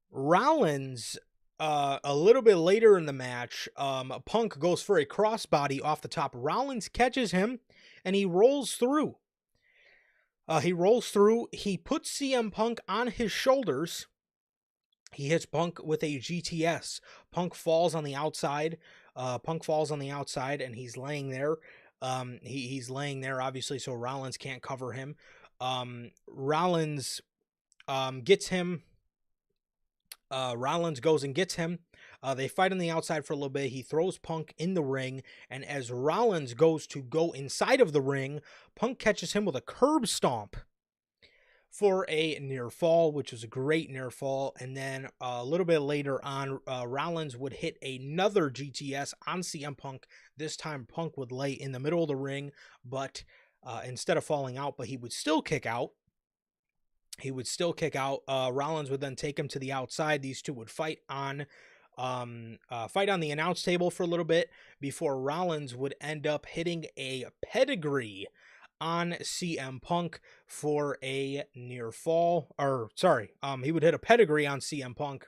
Rollins, a little bit later in the match, Punk goes for a crossbody off the top. Rollins catches him, and he rolls through. He puts CM Punk on his shoulders. He hits Punk with a GTS. Punk falls on the outside. And he's laying there. He's laying there, obviously, so Rollins can't cover him. Rollins gets him. Rollins goes and gets him. They fight on the outside for a little bit. He throws Punk in the ring, and as Rollins goes to go inside of the ring, Punk catches him with a curb stomp for a near fall, which was a great near fall. And then a little bit later on, Rollins would hit another GTS on CM Punk. This time, Punk would lay in the middle of the ring, but instead of falling out, but he would still kick out. Rollins would then take him to the outside. These two would fight on the announce table for a little bit before Rollins would end up hitting a pedigree on CM Punk for a near fall. He would hit a pedigree on CM Punk.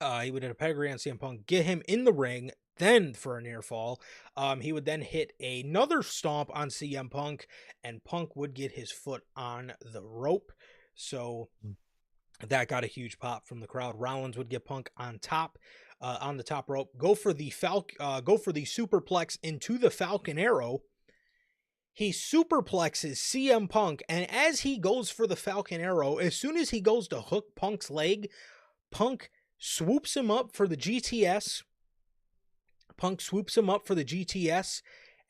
He would hit a pedigree on CM Punk, get him in the ring, then for a near fall. He would then hit another stomp on CM Punk, and Punk would get his foot on the rope. So that got a huge pop from the crowd. Rollins would get Punk on top, on the top rope, go for the superplex into the Falcon Arrow. He superplexes CM Punk, and as he goes for the Falcon Arrow, as soon as he goes to hook Punk's leg, Punk swoops him up for the GTS.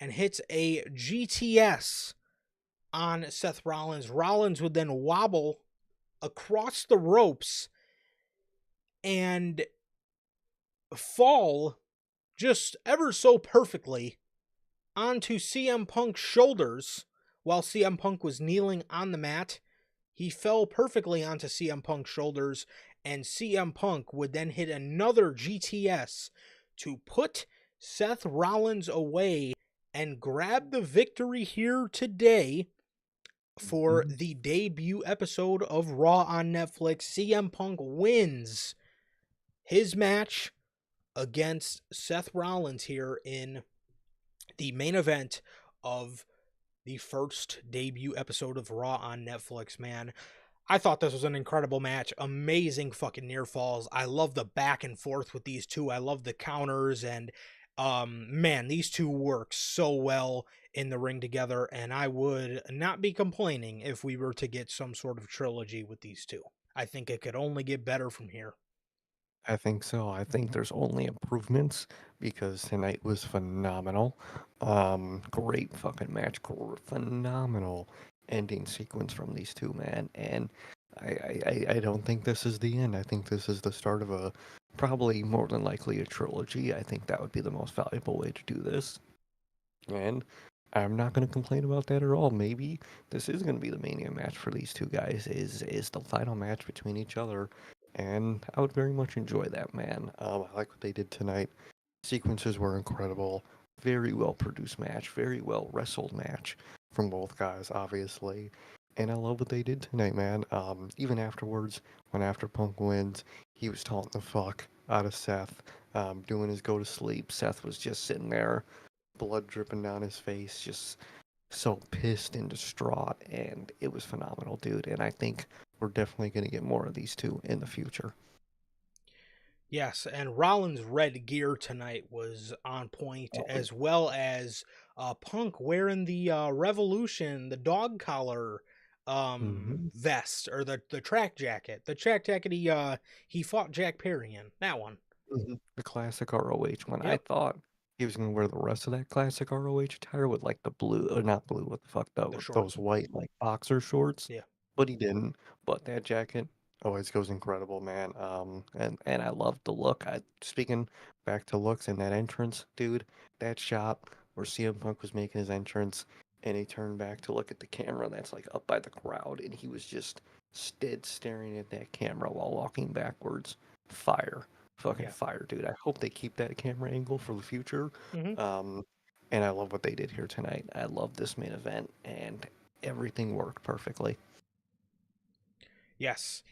And hits a GTS on Seth Rollins. Rollins would then wobble across the ropes and fall just ever so perfectly onto CM Punk's shoulders while CM Punk was kneeling on the mat. He fell perfectly onto CM Punk's shoulders, and CM Punk would then hit another GTS to put Seth Rollins away and grab the victory here today for the debut episode of Raw on Netflix. CM Punk wins his match against Seth Rollins here in the main event of the first debut episode of Raw on Netflix, man. I thought this was an incredible match. Amazing fucking near falls. I love the back and forth with these two. I love the counters, and man, these two work so well in the ring together, and I would not be complaining if we were to get some sort of trilogy with these two. I think it could only get better from here.
I think so. I think there's only improvements because tonight was phenomenal. Great fucking match, phenomenal ending sequence from these two, man. And I don't think this is the end. I think this is the start of a probably more than likely a trilogy. I think that would be the most valuable way to do this. And I'm not going to complain about that at all. Maybe this is going to be the Mania match for these two guys. Is the final match between each other, and I would very much enjoy that, man. I like what they did tonight. Sequences were incredible. Very well produced match. Very well wrestled match from both guys, obviously. And I love what they did tonight, man. Even afterwards, when After Punk wins, he was taunting the fuck out of Seth, doing his go to sleep. Seth was just sitting there, blood dripping down his face, just so pissed and distraught, and it was phenomenal, dude. And I think we're definitely going to get more of these two in the future.
Yes, and Rollins' red gear tonight was on point, as well as Punk wearing the Revolution, the dog collar vest, or the track jacket. The track jacket he fought Jack Perry in. That one.
The classic ROH one. I
Yep.
thought he was going to wear the rest of that classic ROH attire with like the blue, or not blue, what the fuck,
The shorts.
those white like boxer shorts.
Yeah.
But he didn't. But that jacket always goes incredible, man. And I love the look. Speaking back to looks in that entrance, dude, that shot where CM Punk was making his entrance and he turned back to look at the camera that's like up by the crowd, and he was just staring at that camera while walking backwards. Fire. Fucking fire, dude. I hope they keep that camera angle for the future. And I love what they did here tonight. I love this main event, and everything worked perfectly.
Yes.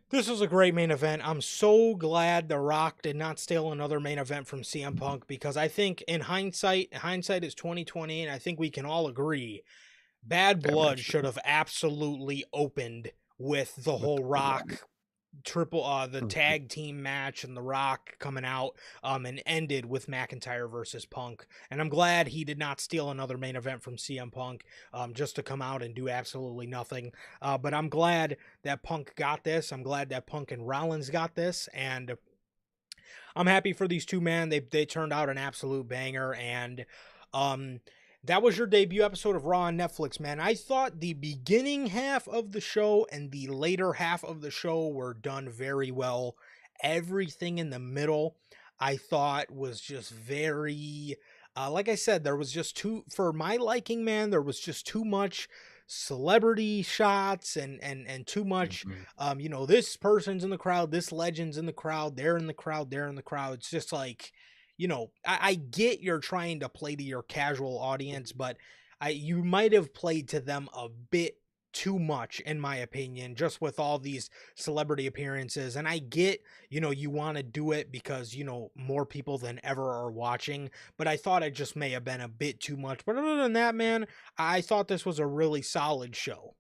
This was a great main event. I'm so glad The Rock did not steal another main event from CM Punk, because I think in hindsight is 2020, and I think we can all agree, Bad Blood should have absolutely opened with the whole Rock the tag team match and The Rock coming out, and ended with McIntyre versus Punk. And I'm glad he did not steal another main event from CM Punk, just to come out and do absolutely nothing. But I'm glad that Punk got this. I'm glad that Punk and Rollins got this, and I'm happy for these two, man. They turned out an absolute banger, and That was your debut episode of Raw on Netflix, man. I thought the beginning half of the show and the later half of the show were done very well. Everything in the middle, I thought was just very, like I said, there was just for my liking, man, there was just too much celebrity shots and too much,
Mhm.
this person's in the crowd, this legend's in the crowd, they're in the crowd, they're in the crowd. It's just like, I get you're trying to play to your casual audience, but you might have played to them a bit too much, in my opinion, just with all these celebrity appearances. And I get, you want to do it because, more people than ever are watching, but I thought it just may have been a bit too much. But other than that, man, I thought this was a really solid show.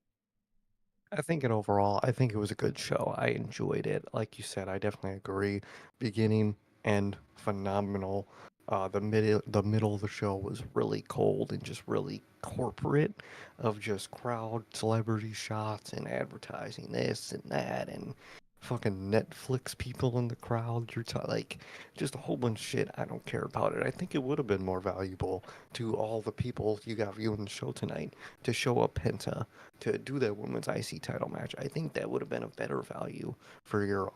I think it overall, I think it was a good show. I enjoyed it. Like you said, I definitely agree. Beginning and phenomenal. The middle of the show was really cold and just really corporate, of just crowd celebrity shots and advertising this and that and fucking Netflix people in the crowd. Like just a whole bunch of shit. I don't care about it. I think it would have been more valuable to all the people you got viewing the show tonight to show up Penta to do that women's IC title match. I think that would have been a better value for your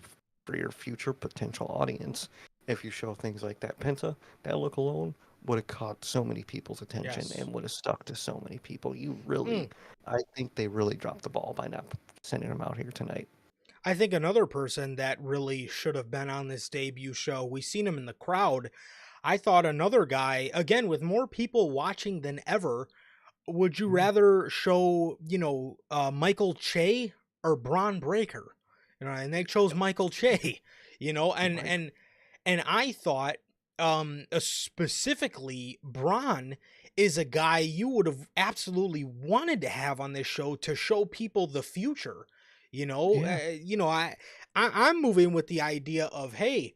future potential audience. If you show things like that Penta, that look alone would have caught so many people's attention
Yes.
and would have stuck to so many people.
Mm.
I think they really dropped the ball by not sending him out here tonight.
I think another person that really should have been on this debut show, we seen him in the crowd. I thought another guy, again, with more people watching than ever, would you
Mm,
rather show, Michael Che or Braun Breaker? And they chose Michael Che, and
right.
I thought, specifically, Braun is a guy you would have absolutely wanted to have on this show to show people the future.
Yeah.
I'm moving with the idea of, hey,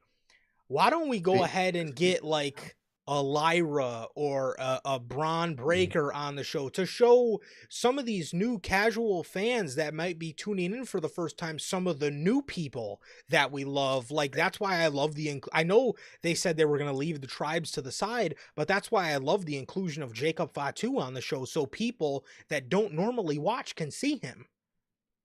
why don't we go
It,
ahead and get like a Lyra or a Braun
mm,
Breaker on the show to show some of these new casual fans that might be tuning in for the first time some of the new people that we love. Like, that's why I love I know they said they were going to leave the tribes to the side, but that's why I love the inclusion of Jacob Fatu on the show, so people that don't normally watch can see him.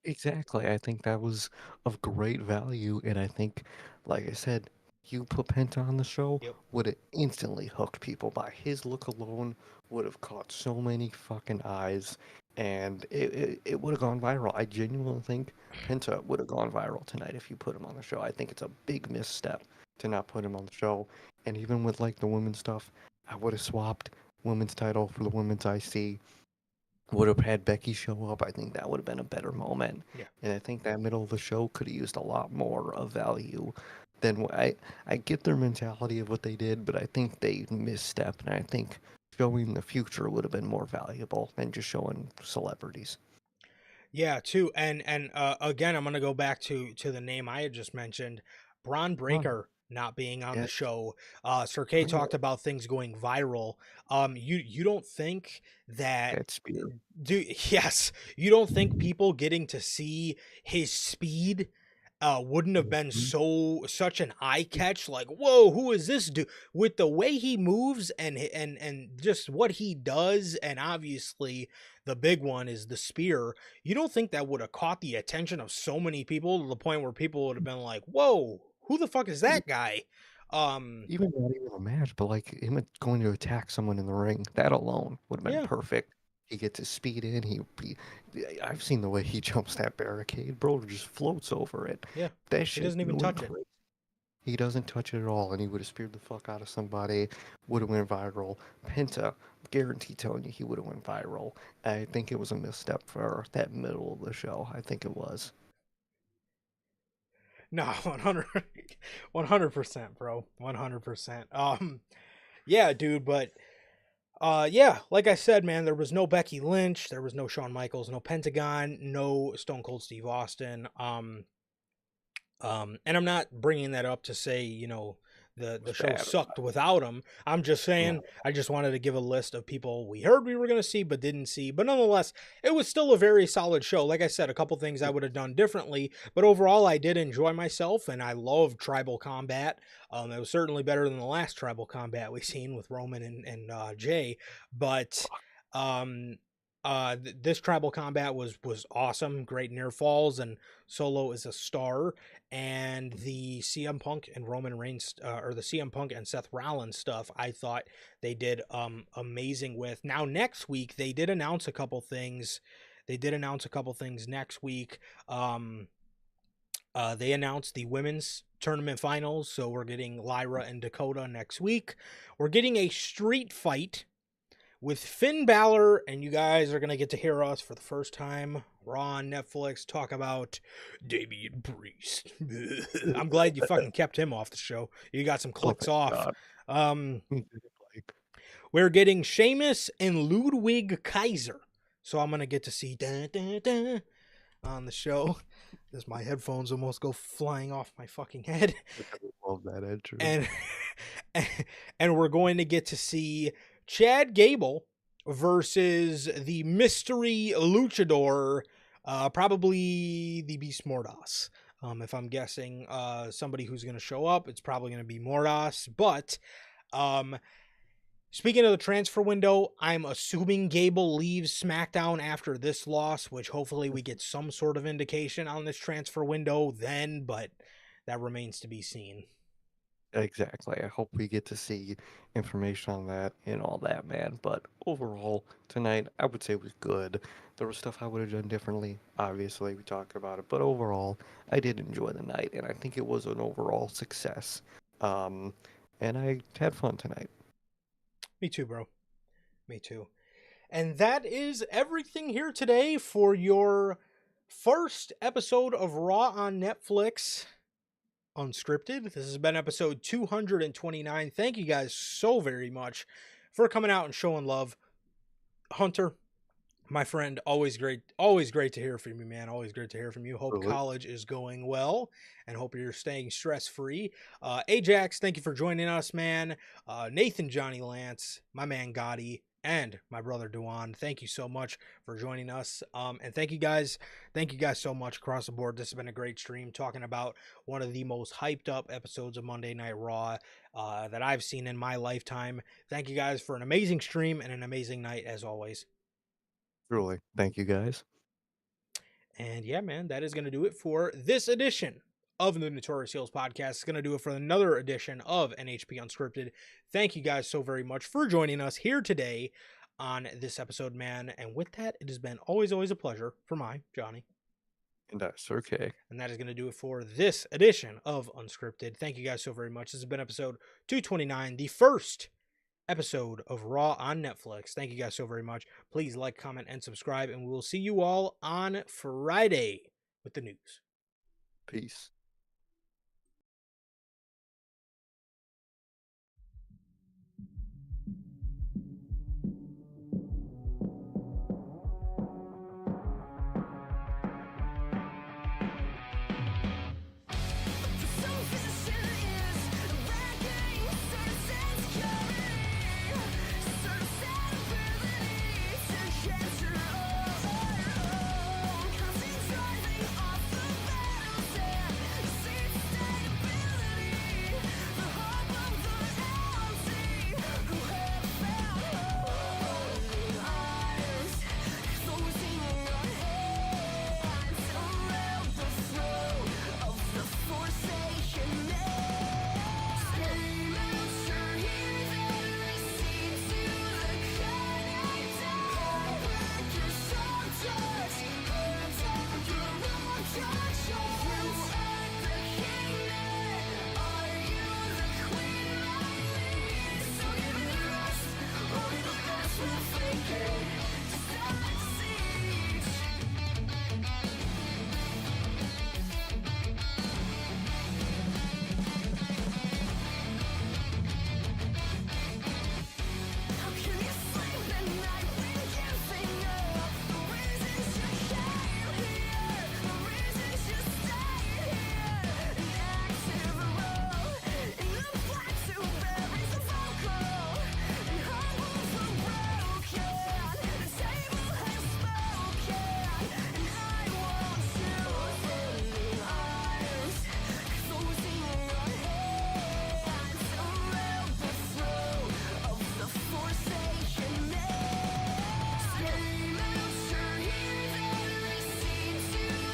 exactly. I think that was of great value, and I think, like I said, you put Penta on the show
Yep.
would have instantly hooked people. By his look alone, would have caught so many fucking eyes, and it would have gone viral. I genuinely think Penta would have gone viral tonight if you put him on the show. I think it's a big misstep to not put him on the show. And even with like the women's stuff, I would have swapped women's title for the women's IC. Would have had Becky show up. I think that would have been a better moment.
Yeah.
And I think that middle of the show could have used a lot more of value than I get their mentality of what they did, but I think they misstepped. And I think showing the future would have been more valuable than just showing celebrities.
Yeah, too. And again, I'm gonna go back to the name I had just mentioned, Braun
Come on.
Breaker not being on the
Yes.
show. Sir K
Bring
talked
it.
about things going viral. You don't think that
That spear.
do yes, you don't think people getting to see his speed wouldn't have been
Mhm.
such an eye catch, like, whoa, who is this dude, with the way he moves and just what he does, and obviously the big one is the spear. You don't think that would have caught the attention of so many people to the point where people would have been like, whoa, who the fuck is that guy? um
Even not even a match, but like him going to attack someone in the ring, that alone would have been
yeah,
perfect. He gets his speed in. I've seen the way he jumps that barricade, bro. Just floats over it.
yeah,
That
he
shit
doesn't even
went
touch it.
crazy. He doesn't touch it at all, and he would have speared the fuck out of somebody. Would have went viral. Penta, guarantee telling you, he would have went viral. I think it was a misstep for that middle of the show. I think it was.
No, 100%, bro, 100%. Yeah, dude, but yeah, like I said, man, there was no Becky Lynch, there was no Shawn Michaels, no Pentagon, no Stone Cold Steve Austin. And I'm not bringing that up to say, the
was
show
bad.
sucked without him. I'm just saying,
No,
I just wanted to give a list of people we heard we were going to see but didn't see. But nonetheless, it was still a very solid show. Like I said, a couple things I would have done differently, but overall, I did enjoy myself, and I love tribal combat. It was certainly better than the last tribal combat we seen with Roman and Jay. But um, this tribal combat was awesome, great near falls, and Solo is a star. And the CM Punk and Roman Reigns, or the CM Punk and Seth Rollins stuff, I thought they did amazing with. Now next week they did announce a couple things. They did announce a couple things next week. They announced the women's tournament finals, so we're getting Lyra and Dakota next week. We're getting a street fight with Finn Balor, and you guys are going to get to hear us for the first time, Raw on Netflix, talk about Damian Priest. I'm glad you fucking kept him off the show. You got some
oh
clicks
thank
off.
God.
Um,
Like,
we're getting Sheamus and Ludwig Kaiser. So I'm going to get to see on the show. As my headphones almost go flying off my fucking head.
I love that intro.
And and we're going to get to see Chad Gable versus the mystery luchador, probably the Beast Mordas. If I'm guessing somebody who's going to show up, it's probably going to be Mordas. But speaking of the transfer window, I'm assuming Gable leaves SmackDown after this loss, which hopefully we get some sort of indication on this transfer window then, but that remains to be seen.
Exactly. I hope we get to see information on that and all that, man. But overall, tonight, I would say was good. There was stuff I would have done differently. Obviously, we talked about it. But overall, I did enjoy the night, and I think it was an overall success. Um, and I had fun tonight.
Me too, bro. Me too. And that is everything here today for your first episode of Raw on Netflix Unscripted. This has been episode 229. Thank you guys so very much for coming out and showing love. Hunter, my friend, always great to hear from you, man. Always great to hear from you. Hope
Really?
college is going well and hope you're staying stress free. Ajax, thank you for joining us, man. Nathan, Johnny Lance, my man Gotti, and my brother Duan, thank you so much for joining us. And thank you guys so much across the board. This has been a great stream talking about one of the most hyped up episodes of Monday Night Raw that I've seen in my lifetime. Thank you guys for an amazing stream and an amazing night as always.
Truly. Thank you, guys.
And yeah, man, that is going to do it for this edition of the Notorious Heels podcast. It's going to do it for another edition of NHP Unscripted. Thank you guys so very much for joining us here today on this episode, man. And with that, it has been always a pleasure for Johnny.
And that's okay.
And that is going to do it for this edition of Unscripted. Thank you guys so very much. This has been episode 229, the first episode of Raw on Netflix. Thank you guys so very much. Please like, comment, and subscribe, and we will see you all on Friday with the news.
Peace.